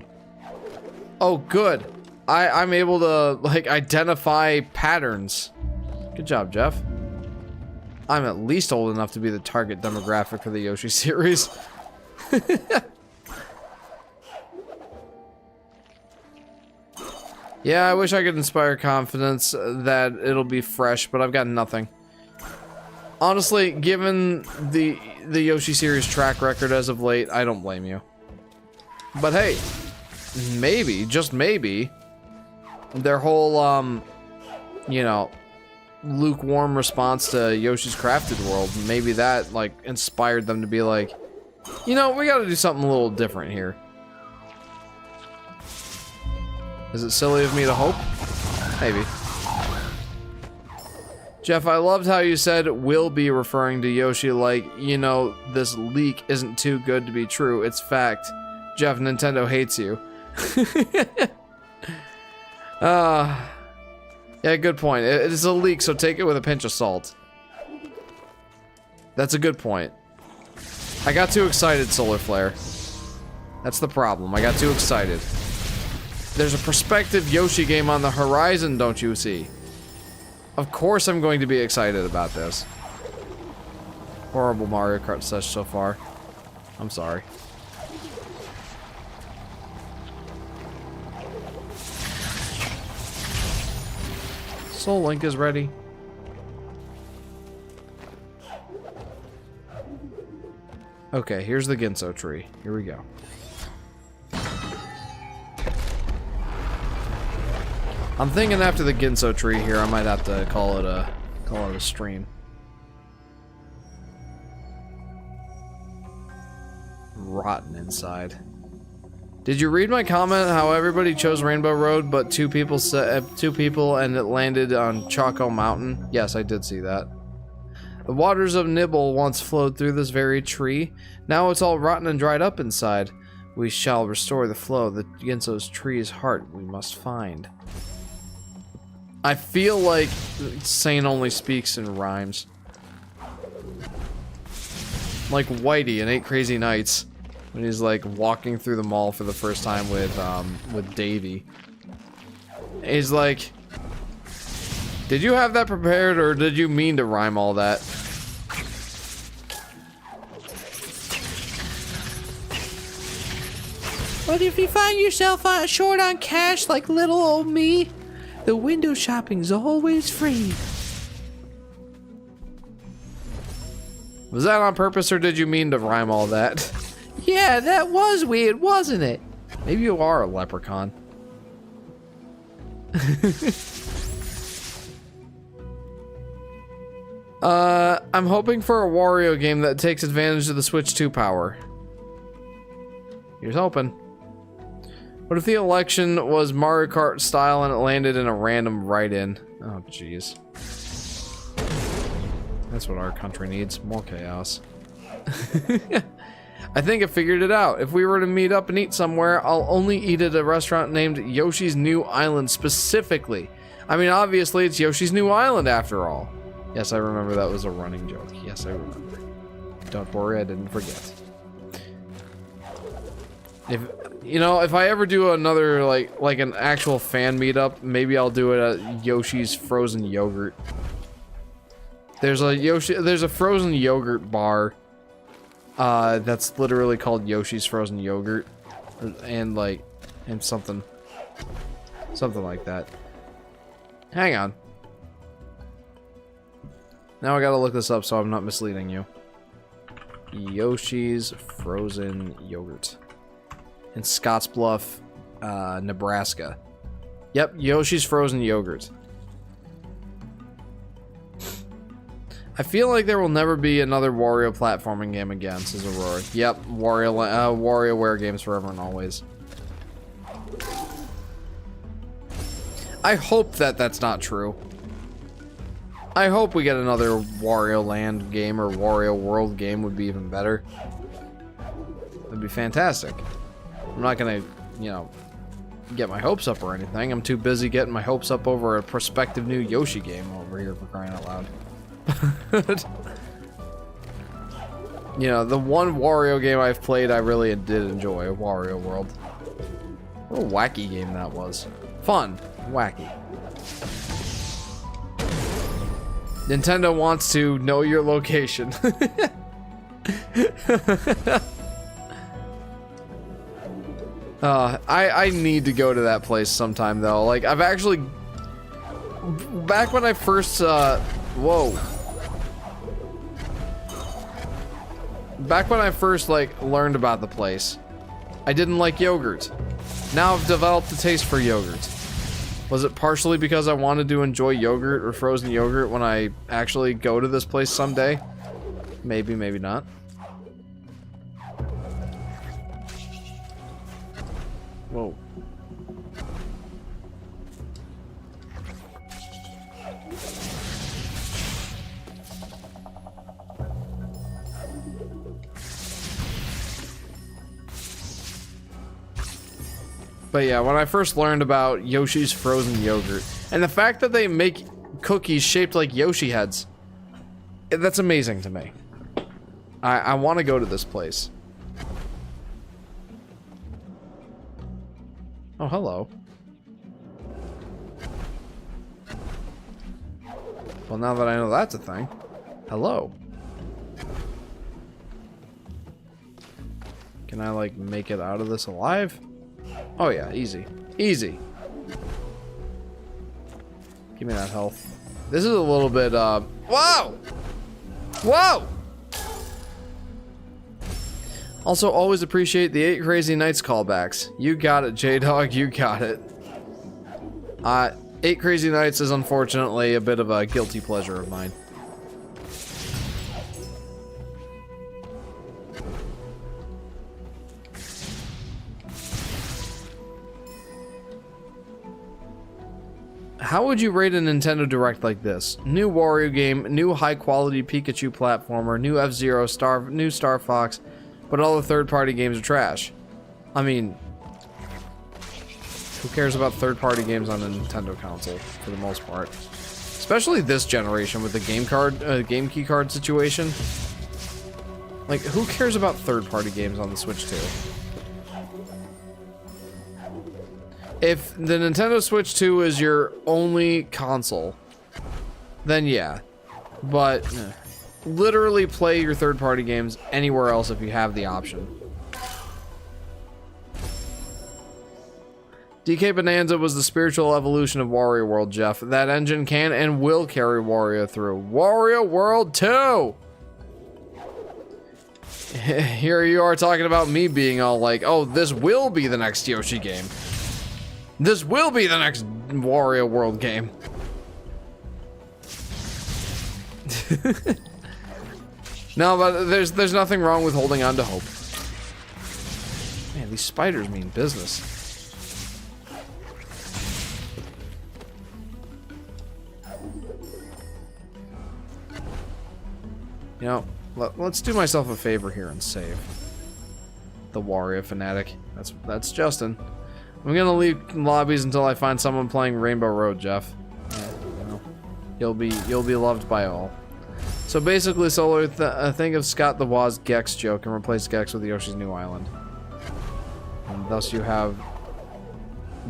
Oh, good. I'm able to, like, identify patterns. Good job, Jeff. I'm at least old enough to be the target demographic for the Yoshi series. Yeah, I wish I could inspire confidence that it'll be fresh, but I've got nothing. Honestly, given the Yoshi series track record as of late, I don't blame you. But hey, maybe, just maybe, their whole, you know, lukewarm response to Yoshi's Crafted World, maybe that, like, inspired them to be like, you know, we gotta do something a little different here. Is it silly of me to hope? Maybe. Jeff, I loved how you said will be referring to Yoshi like, you know, this leak isn't too good to be true. It's fact. Jeff, Nintendo hates you. Yeah, good point. It is a leak, so take it with a pinch of salt. That's a good point. I got too excited, Solar Flare. That's the problem. I got too excited. There's a prospective Yoshi game on the horizon, don't you see? Of course I'm going to be excited about this. Horrible Mario Kart session so far. I'm sorry. Soul Link is ready. Okay, here's the Ginso tree. Here we go. I'm thinking after the Ginso tree here, I might have to call it a stream. Rotten inside. Did you read my comment how everybody chose Rainbow Road but two people and it landed on Choco Mountain? Yes, I did see that. The waters of Nibble once flowed through this very tree. Now it's all rotten and dried up inside. We shall restore the flow. The Ginso's tree's heart we must find. I feel like Sane only speaks in rhymes. Like Whitey in 8 Crazy Nights. When he's like walking through the mall for the first time with Davey. He's like, did you have that prepared or did you mean to rhyme all that? But if you find yourself short on cash like little old me, the window shopping's always free. Was that on purpose or did you mean to rhyme all that? Yeah, that was weird, wasn't it? Maybe you are a leprechaun. I'm hoping for a Wario game that takes advantage of the Switch 2 power. Here's hoping. What if the election was Mario Kart style and it landed in a random write-in? Oh, jeez. That's what our country needs. More chaos. I think I figured it out. If we were to meet up and eat somewhere, I'll only eat at a restaurant named Yoshi's New Island specifically. I mean, obviously, it's Yoshi's New Island after all. Yes, I remember that was a running joke. Yes, I remember. Don't worry, I didn't forget. If, you know, if I ever do another, like an actual fan meetup, maybe I'll do it at Yoshi's Frozen Yogurt. There's a frozen yogurt bar. That's literally called Yoshi's Frozen Yogurt, and something like that. Hang on. Now I gotta look this up so I'm not misleading you. Yoshi's Frozen Yogurt in Scottsbluff, Nebraska. Yep, Yoshi's Frozen Yogurt. I feel like there will never be another Wario platforming game again, says Aurora. Yep, WarioWare games forever and always. I hope that that's not true. I hope we get another Wario Land game or Wario World game would be even better. That'd be fantastic. I'm not gonna, you know, get my hopes up or anything. I'm too busy getting my hopes up over a prospective new Yoshi game over here, for crying out loud. You know, the one Wario game I've played I really did enjoy, Wario World. What a wacky game that was. Fun. Wacky. Nintendo wants to know your location. I need to go to that place sometime though. Like, I've actually... Back when I first, whoa. Back when I first, like, learned about the place, I didn't like yogurt. Now I've developed a taste for yogurt. Was it partially because I wanted to enjoy yogurt or frozen yogurt when I actually go to this place someday? Maybe, maybe not. Whoa. But yeah, when I first learned about Yoshi's frozen yogurt, and the fact that they make cookies shaped like Yoshi heads, that's amazing to me. I want to go to this place. Oh, hello. Well, now that I know that's a thing. Hello. Can I, like, make it out of this alive? Oh, yeah, easy. Easy. Give me that health. This is a little bit, Whoa! Whoa! Also, always appreciate the 8 Crazy Nights callbacks. You got it, J-Dog, you got it. 8 Crazy Nights is unfortunately a bit of a guilty pleasure of mine. How would you rate a Nintendo Direct like this? New Wario game, new high-quality Pikachu platformer, new F-Zero, new Star Fox, but all the third-party games are trash. I mean, who cares about third-party games on a Nintendo console, for the most part? Especially this generation with the game key card situation. Like, who cares about third-party games on the Switch 2? If the Nintendo Switch 2 is your only console, then yeah. But literally play your third-party games anywhere else if you have the option. DK Bonanza was the spiritual evolution of Wario World, Jeff. That engine can and will carry Wario through. Wario World 2! Here you are talking about me being all like, oh, this will be the next Yoshi game. This will be the next Wario World game. No, but there's nothing wrong with holding on to hope. Man, these spiders mean business. You know, let's do myself a favor here and save. The Wario Fanatic. That's Justin. I'm gonna leave lobbies until I find someone playing Rainbow Road, Jeff. Yeah, you know, you'll be loved by all. So basically, Solar, think of Scott the Woz Gex joke and replace Gex with Yoshi's New Island. And thus you have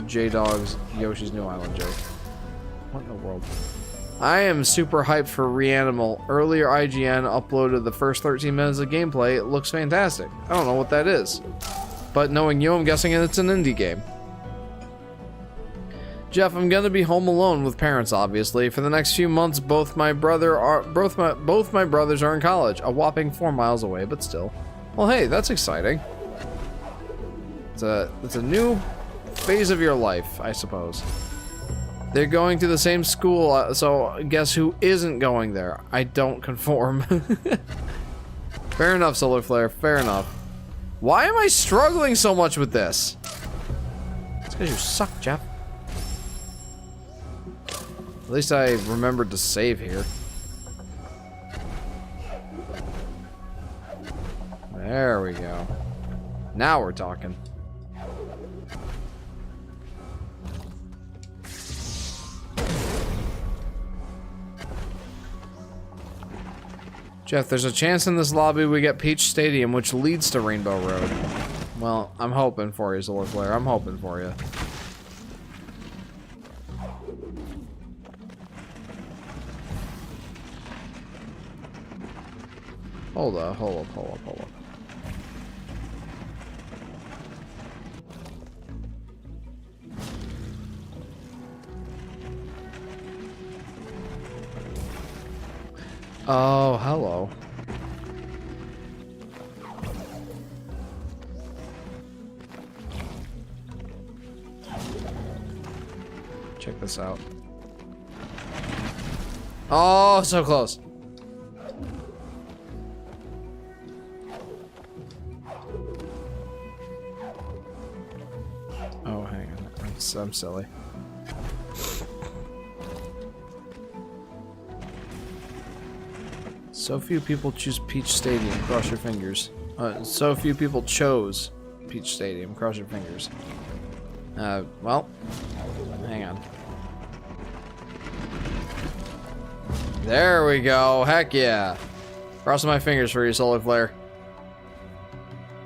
J-Dog's Yoshi's New Island joke. What in the world? I am super hyped for Reanimal. Earlier IGN uploaded the first 13 minutes of gameplay. It looks fantastic. I don't know what that is. But knowing you, I'm guessing it's an indie game. Jeff, I'm gonna be home alone with parents, obviously. For the next few months, both my brothers are in college. A whopping 4 miles away, but still. Well, hey, that's exciting. It's a new phase of your life, I suppose. They're going to the same school, so guess who isn't going there? I don't conform. Fair enough, Solar Flare, fair enough. Why am I struggling so much with this? It's because you suck, Jeff. At least I remembered to save here. There we go. Now we're talking. Jeff, there's a chance in this lobby we get Peach Stadium, which leads to Rainbow Road. Well, I'm hoping for you, Solar Flare. I'm hoping for you. Hold up. Oh, hello. Check this out. Oh, so close. Oh, hang on. I'm silly. So few people choose Peach Stadium. Cross your fingers. So few people chose Peach Stadium. Cross your fingers. Well, hang on. There we go. Heck yeah. Crossing my fingers for you, Solar Flare.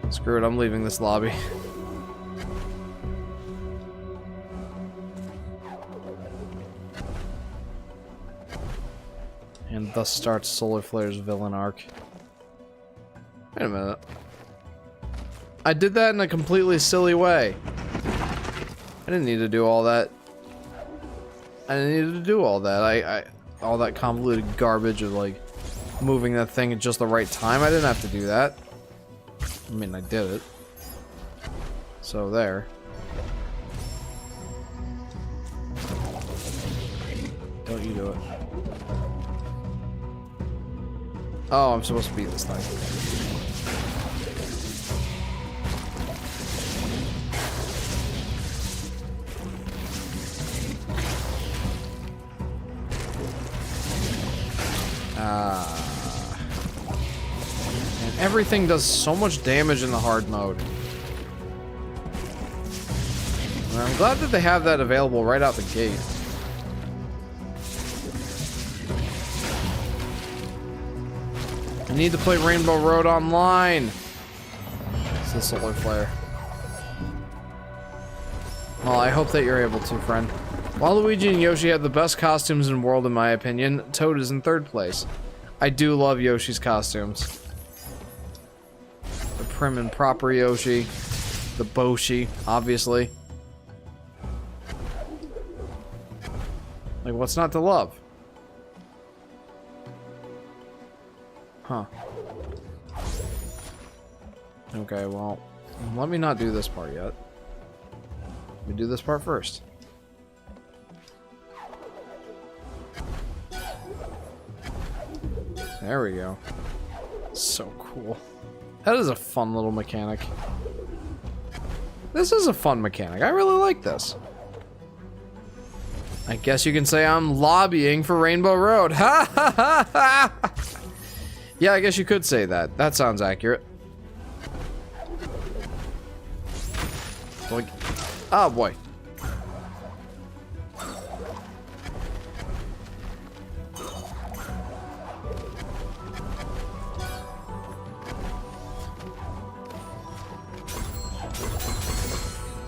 Screw it, I'm leaving this lobby. And thus starts Solar Flare's villain arc. Wait a minute. I did that in a completely silly way. I didn't need to do all that. I didn't need to do all that. All that convoluted garbage of like moving that thing at just the right time. I didn't have to do that. I mean, I did it. So there. Don't you do it. Oh, I'm supposed to beat this thing. And everything does so much damage in the hard mode. And I'm glad that they have that available right out the gate. I need to play Rainbow Road online. It's the Solar Flare. Well, I hope that you're able to, friend. While Luigi and Yoshi have the best costumes in the world, in my opinion, Toad is in third place. I do love Yoshi's costumes. The prim and proper Yoshi. The Boshi, obviously. Like, what's not to love? Huh. Okay, well, let me not do this part yet. Let me do this part first. There we go. So cool. That is a fun little mechanic. This is a fun mechanic. I really like this. I guess you can say I'm lobbying for Rainbow Road. Ha ha ha ha! Yeah, I guess you could say that. That sounds accurate. Like, oh boy.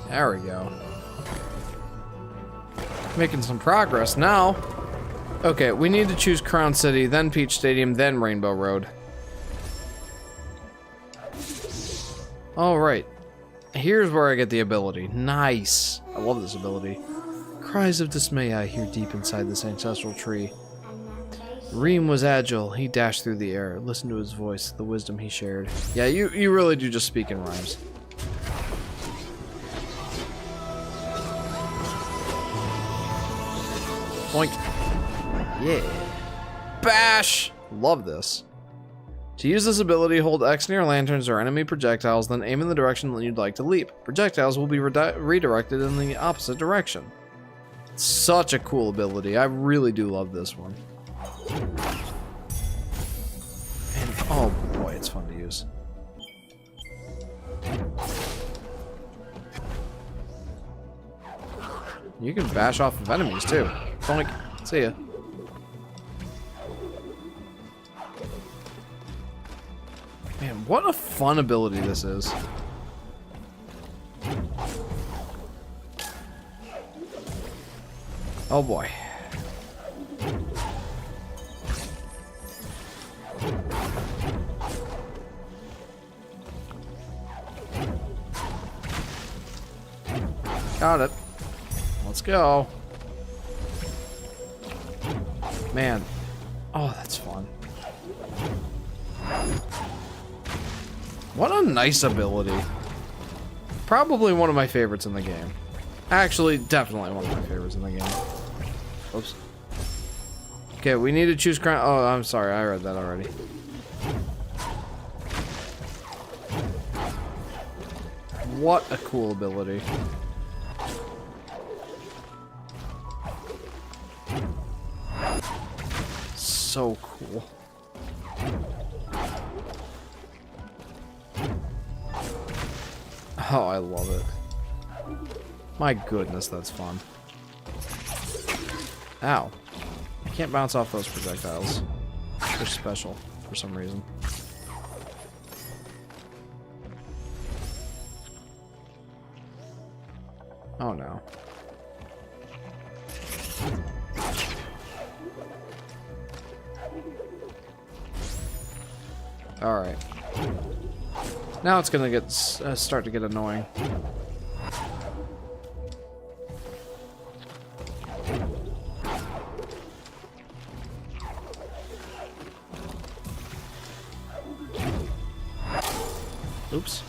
There we go. Making some progress now. Okay, we need to choose Crown City, then Peach Stadium, then Rainbow Road. Alright. Here's where I get the ability. Nice. I love this ability. Cries of dismay I hear deep inside this ancestral tree. Reem was agile. He dashed through the air. Listen to his voice, the wisdom he shared. Yeah, you really do just speak in rhymes. Boink. Yeah. Bash! Love this. To use this ability, hold X near lanterns or enemy projectiles, then aim in the direction that you'd like to leap. Projectiles will be redirected in the opposite direction. Such a cool ability. I really do love this one. And oh boy, it's fun to use. You can bash off of enemies too. Boink. See ya. Man, what a fun ability this is. Oh boy. Got it. Let's go. Man. Oh, that's fun. What a nice ability. Probably one of my favorites in the game. Actually, definitely one of my favorites in the game. Oops. Okay, we need to choose crown. Oh, I'm sorry. I read that already. What a cool ability. So cool. Oh, I love it. My goodness, that's fun. Ow. I can't bounce off those projectiles. They're special for some reason. Oh no. Alright. Now it's gonna get start to get annoying. Oops.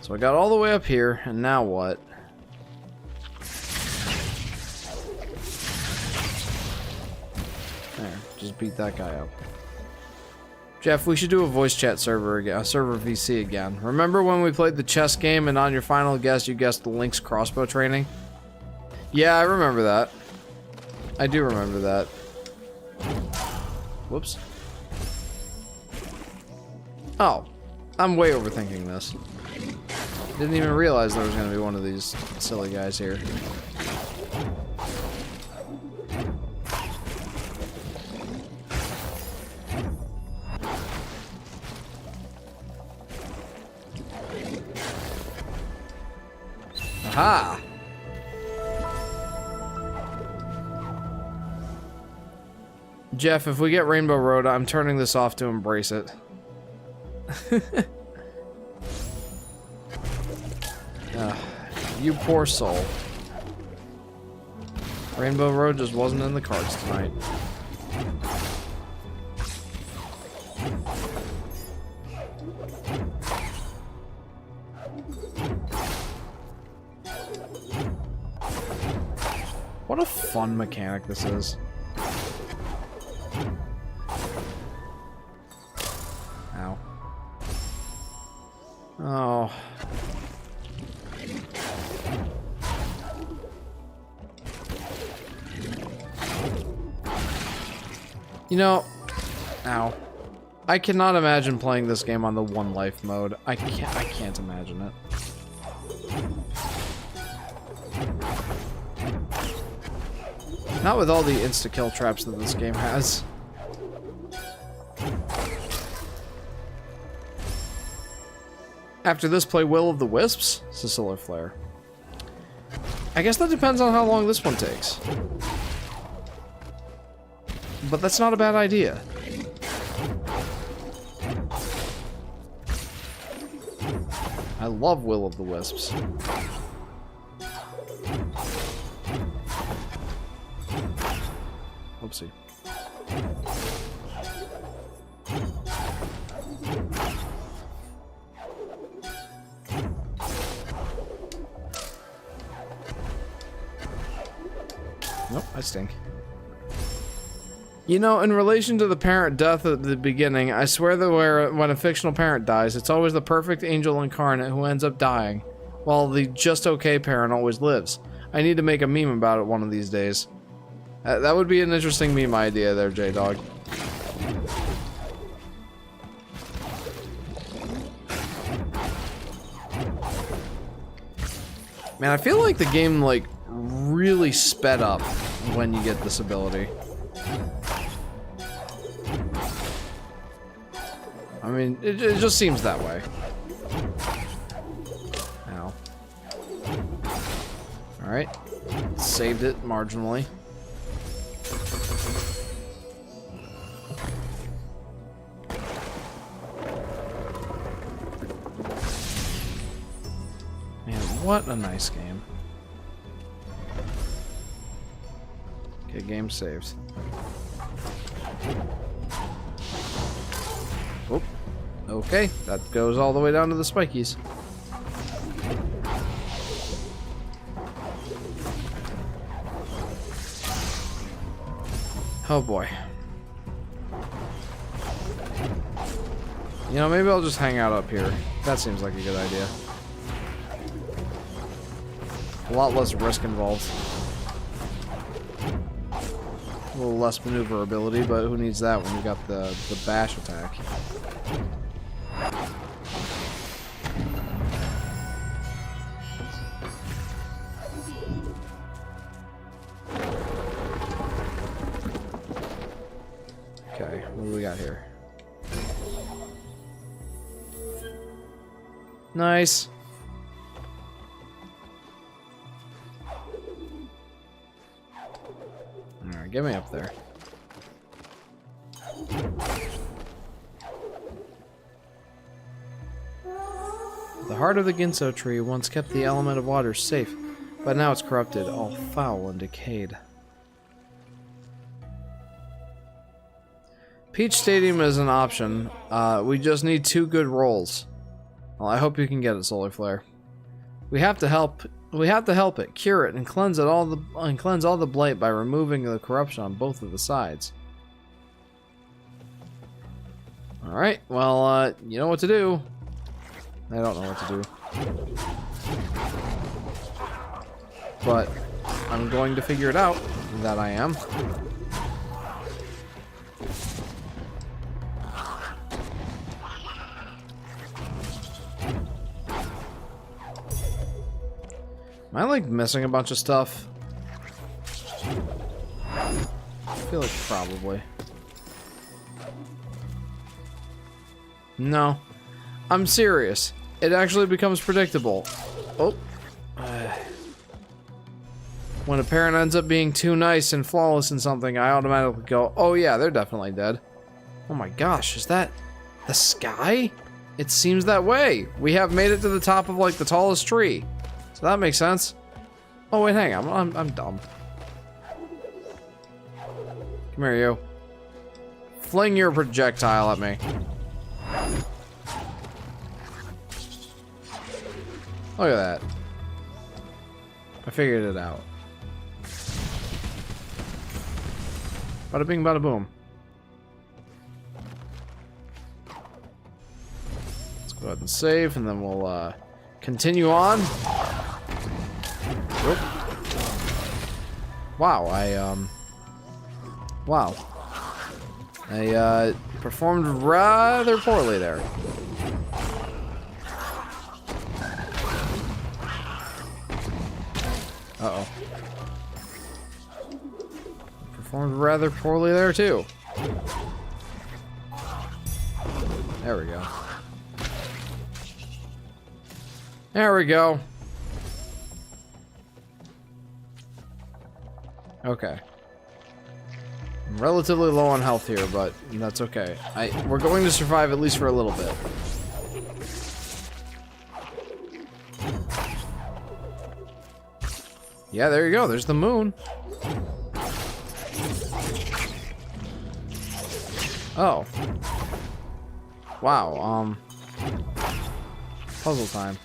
So I got all the way up here, and now what? There, just beat that guy up. Jeff, we should do a voice chat server again, a server VC again. Remember when we played the chess game and on your final guess you guessed the Link's crossbow training? Yeah, I remember that. I do remember that. Whoops. Oh, I'm way overthinking this. Didn't even realize there was going to be one of these silly guys here. Aha! Jeff, if we get Rainbow Road, I'm turning this off to embrace it. You poor soul. Rainbow Road just wasn't in the cards tonight. What a fun mechanic this is. Ow. Oh. You know, ow. I cannot imagine playing this game on the one life mode. I can't imagine it. Not with all the insta-kill traps that this game has. After this, play Will of the Wisps? Cecilia Flare. I guess that depends on how long this one takes. But that's not a bad idea. I love Will of the Wisps. Whoopsie. Nope, I stink. You know, in relation to the parent death at the beginning, I swear that when a fictional parent dies, it's always the perfect angel incarnate who ends up dying, while the just okay parent always lives. I need to make a meme about it one of these days. That would be an interesting meme idea there, J-Dog. Man, I feel like the game, like, really sped up when you get this ability. I mean, it just seems that way. Ow. Alright. Saved it marginally. Man, what a nice game. Okay, game saved. Oh, okay, that goes all the way down to the spikies. Oh boy. You know, maybe I'll just hang out up here. That seems like a good idea. A lot less risk involved. A little less maneuverability, but who needs that when you got the bash attack? What do we got here? Nice. Alright, get me up there. The heart of the Ginso tree once kept the element of water safe, but now it's corrupted, all foul and decayed. Peach Stadium is an option. We just need 2 good rolls. Well, I hope you can get it, Solar Flare. We have to help it, cure it, and cleanse all the blight by removing the corruption on both of the sides. Alright, well, you know what to do. I don't know what to do. But I'm going to figure it out. That I am. Am I like missing a bunch of stuff? I feel like probably. No. I'm serious. It actually becomes predictable. Oh. When a parent ends up being too nice and flawless in something, I automatically go, oh yeah, they're definitely dead. Oh my gosh, is that the sky? It seems that way. We have made it to the top of like the tallest tree. So that makes sense. Oh wait, hang on, I'm dumb. Come here, you. Fling your projectile at me. Look at that. I figured it out. Bada bing, bada boom. Let's go ahead and save, and then we'll continue on. Whoop. Wow, wow. I performed rather poorly there. Uh-oh. Performed rather poorly there, too. There we go. There we go. Okay. I'm relatively low on health here, but that's okay. We're going to survive at least for a little bit. Yeah, there you go. There's the moon. Oh. Wow, puzzle time.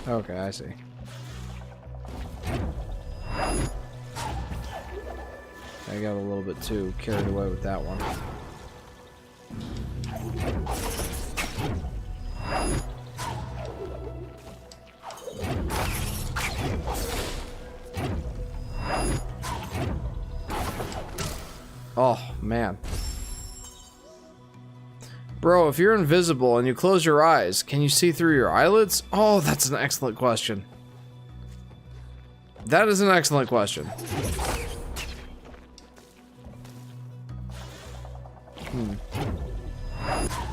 Okay, I see. I got a little bit too carried away with that one. Oh, man. Bro, if you're invisible and you close your eyes, can you see through your eyelids? Oh, that's an excellent question. That is an excellent question.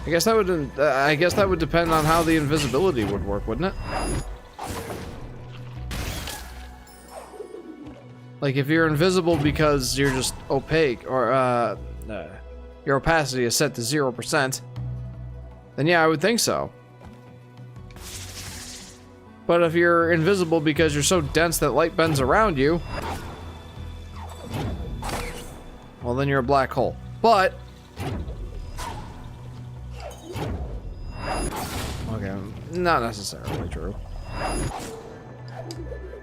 I guess that would depend on how the invisibility would work, wouldn't it? Like if you're invisible because you're just opaque, or your opacity is set to 0%, then yeah, I would think so. But if you're invisible because you're so dense that light bends around you, well, then you're a black hole. But okay, not necessarily true.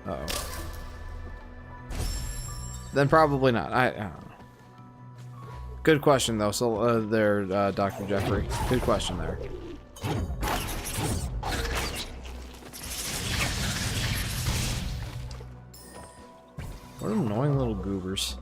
Uh-oh. Then probably not. I don't know. Good question, though. So, Dr. Jeffrey. Good question there. What annoying little goobers.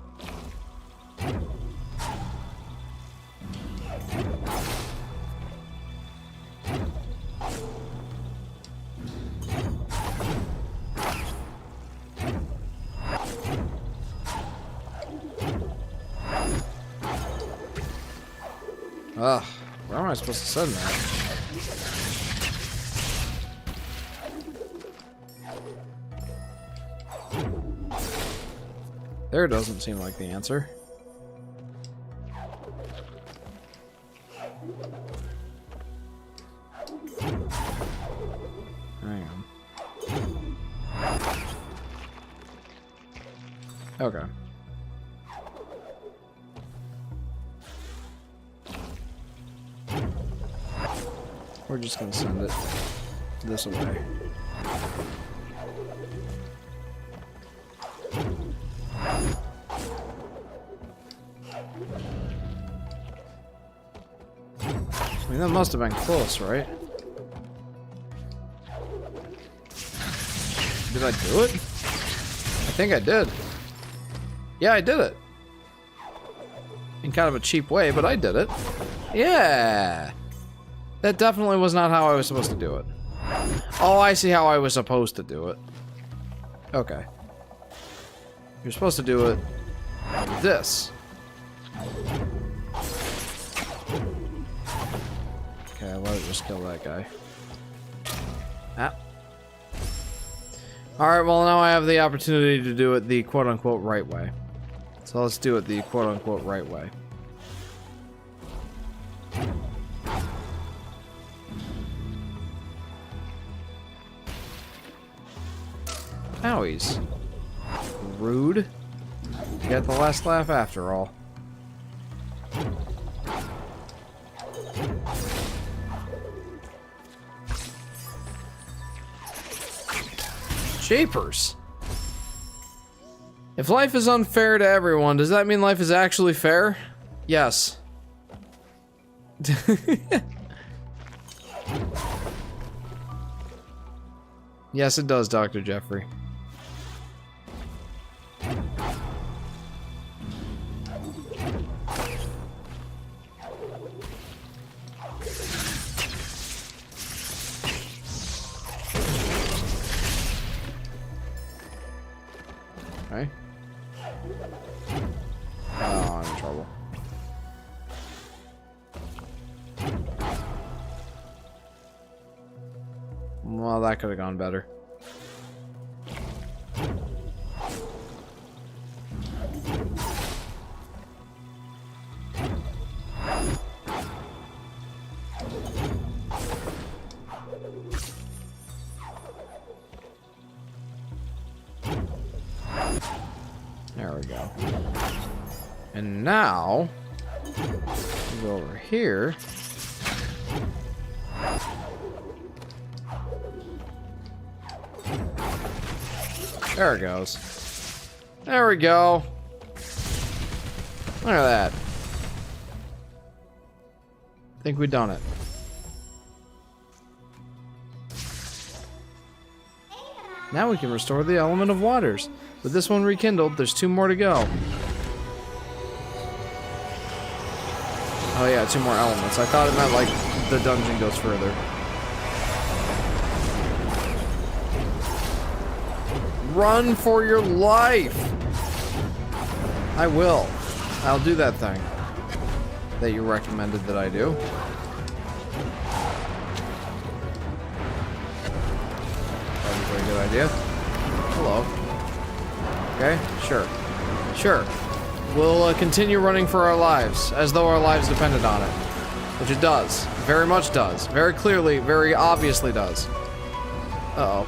Ugh, where am I supposed to send that? There doesn't seem like the answer. Hang on. Okay. We're just gonna send it this way. I mean, that must have been close, right? Did I do it? I think I did. Yeah, I did it. In kind of a cheap way, but I did it. Yeah! That definitely was not how I was supposed to do it. Oh, I see how I was supposed to do it. Okay. You're supposed to do it like this. Okay, let it just kill that guy. Ah. Alright, well now I have the opportunity to do it the quote-unquote right way. So let's do it the quote-unquote right way. Owies. Rude. You got the last laugh after all. Japers. If life is unfair to everyone, does that mean life is actually fair? Yes. Yes, it does, Dr. Jeffrey. Okay. Oh, I'm in trouble. Well, that could have gone better. There we go. And now, we go over here. There it goes. There we go. Look at that. I think we've done it. Now we can restore the element of waters. With this one rekindled, there's 2 more to go. Oh yeah, 2 more elements. I thought it meant like the dungeon goes further. Run for your life! I will. I'll do that thing that you recommended that I do. Probably a very good idea. Hello. Okay, sure. Sure. We'll continue running for our lives, as though our lives depended on it. Which it does. Very much does. Very clearly, very obviously does. Uh-oh.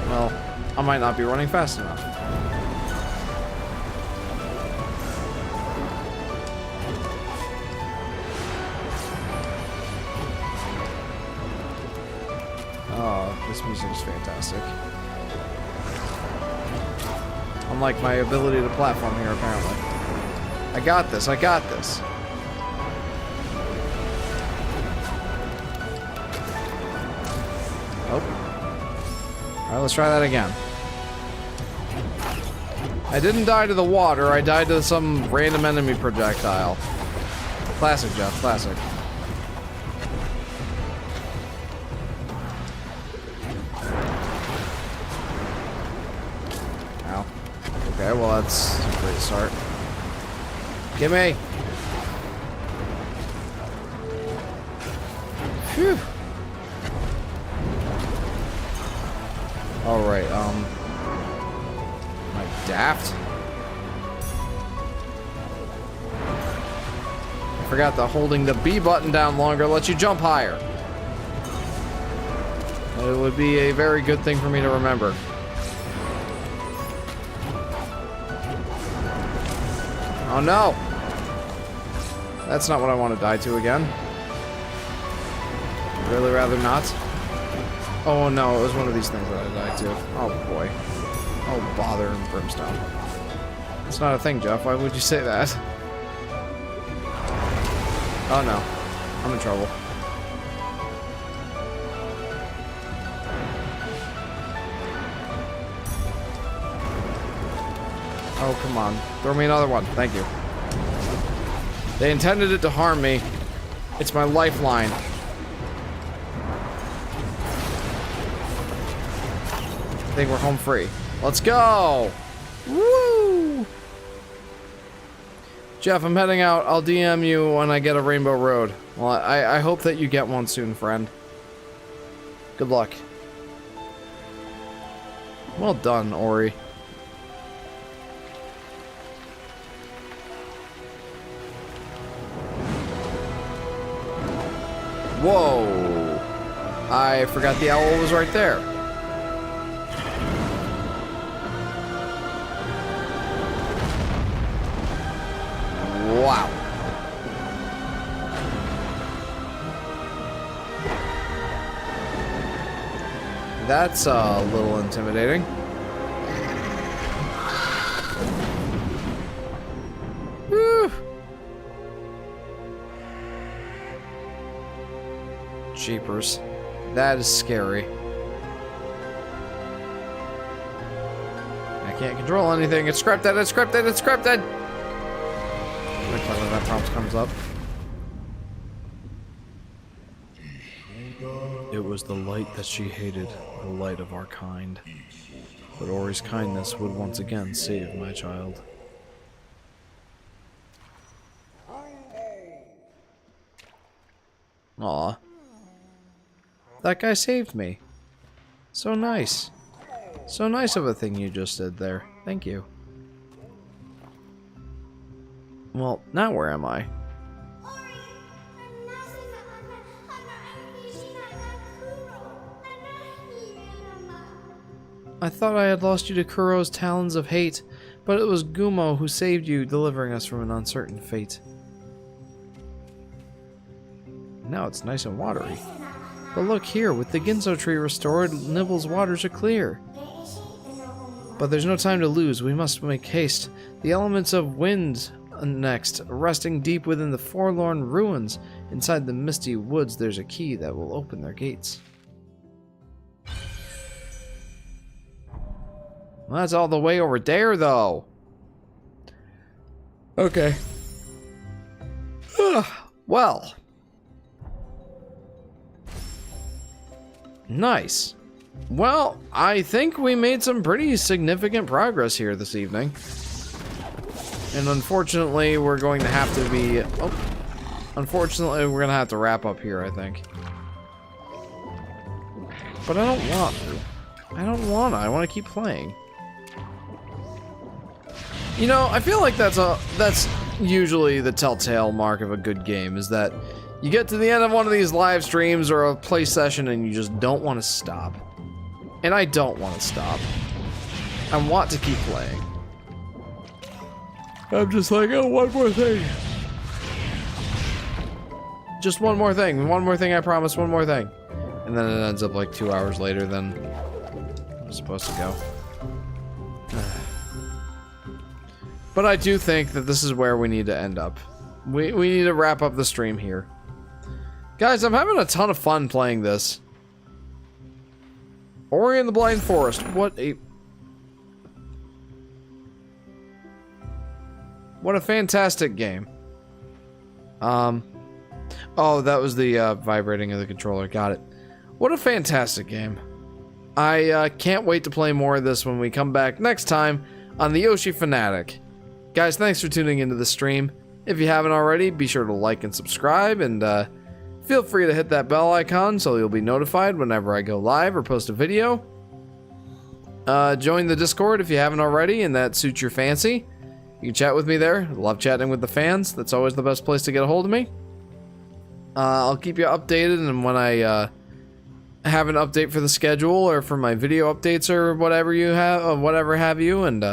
Well, I might not be running fast enough. Oh, this music is fantastic. Unlike my ability to platform here, apparently. I got this, I got this. Oh. Alright, let's try that again. I didn't die to the water, I died to some random enemy projectile. Classic, Jeff, classic. Ow. Okay, well that's a great start. Gimme. Phew. Alright, am I daft? I forgot that holding the B button down longer lets you jump higher. It would be a very good thing for me to remember. Oh no! That's not what I want to die to again. Really rather not. Oh no, it was one of these things that I died to. Oh boy. Oh bother and brimstone. It's not a thing, Jeff. Why would you say that? Oh no. I'm in trouble. Oh, come on. Throw me another one. Thank you. They intended it to harm me. It's my lifeline. I think we're home free. Let's go! Woo! Jeff, I'm heading out. I'll DM you when I get a Rainbow Road. Well, I hope that you get one soon, friend. Good luck. Well done, Ori. Whoa! I forgot the owl was right there. Wow. That's a little intimidating. Woo! Jeepers. That is scary. I can't control anything. It's scripted, it's scripted, it's scripted! Wait till that prompt comes up. It was the light that she hated, the light of our kind. But Ori's kindness would once again save my child. Aw. That guy saved me. So nice. So nice of a thing you just did there. Thank you. Well, now where am I? I thought I had lost you to Kuro's talons of hate, but it was Gumo who saved you, delivering us from an uncertain fate. Now it's nice and watery. But look here, with the Ginso tree restored, Nibble's waters are clear. But there's no time to lose, we must make haste. The elements of wind next, resting deep within the forlorn ruins. Inside the misty woods, there's a key that will open their gates. Well, that's all the way over there, though. Okay. Well. Nice. Well, I think we made some pretty significant progress here this evening. And unfortunately, we're going to have to be... Oh. Unfortunately, we're going to have to wrap up here, I think. But I don't want to. I don't want to. I want to keep playing. You know, I feel like that's usually the telltale mark of a good game, is that you get to the end of one of these live streams or a play session and you just don't want to stop. And I don't want to stop. I want to keep playing. I'm just like, oh, one more thing. Just one more thing. One more thing, I promise, one more thing. And then it ends up like 2 hours later than I was supposed to go. But I do think that this is where we need to end up. We need to wrap up the stream here. Guys, I'm having a ton of fun playing this. Ori and the Blind Forest. What a fantastic game. Oh, that was the vibrating of the controller. Got it. What a fantastic game. I can't wait to play more of this when we come back next time on the Yoshi Fanatic. Guys, thanks for tuning into the stream. If you haven't already, be sure to like and subscribe, and feel free to hit that bell icon so you'll be notified whenever I go live or post a video. Join the Discord if you haven't already and that suits your fancy. You can chat with me there. Love chatting with the fans. That's always the best place to get a hold of me. I'll keep you updated, and when I have an update for the schedule or for my video updates or whatever you have, and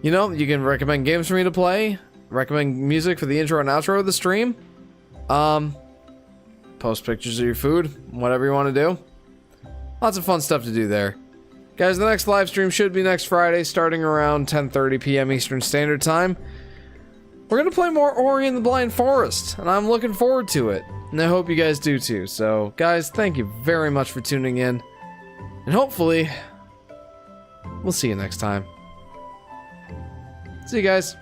you know, you can recommend games for me to play, recommend music for the intro and outro of the stream, post pictures of your food, whatever you want to do. Lots of fun stuff to do there. Guys, the next live stream should be next Friday, starting around 10:30 p.m. Eastern Standard Time. We're gonna play more Ori and the Blind Forest, and I'm looking forward to it. And I hope you guys do too. So, guys, thank you very much for tuning in. And hopefully, we'll see you next time. See you guys.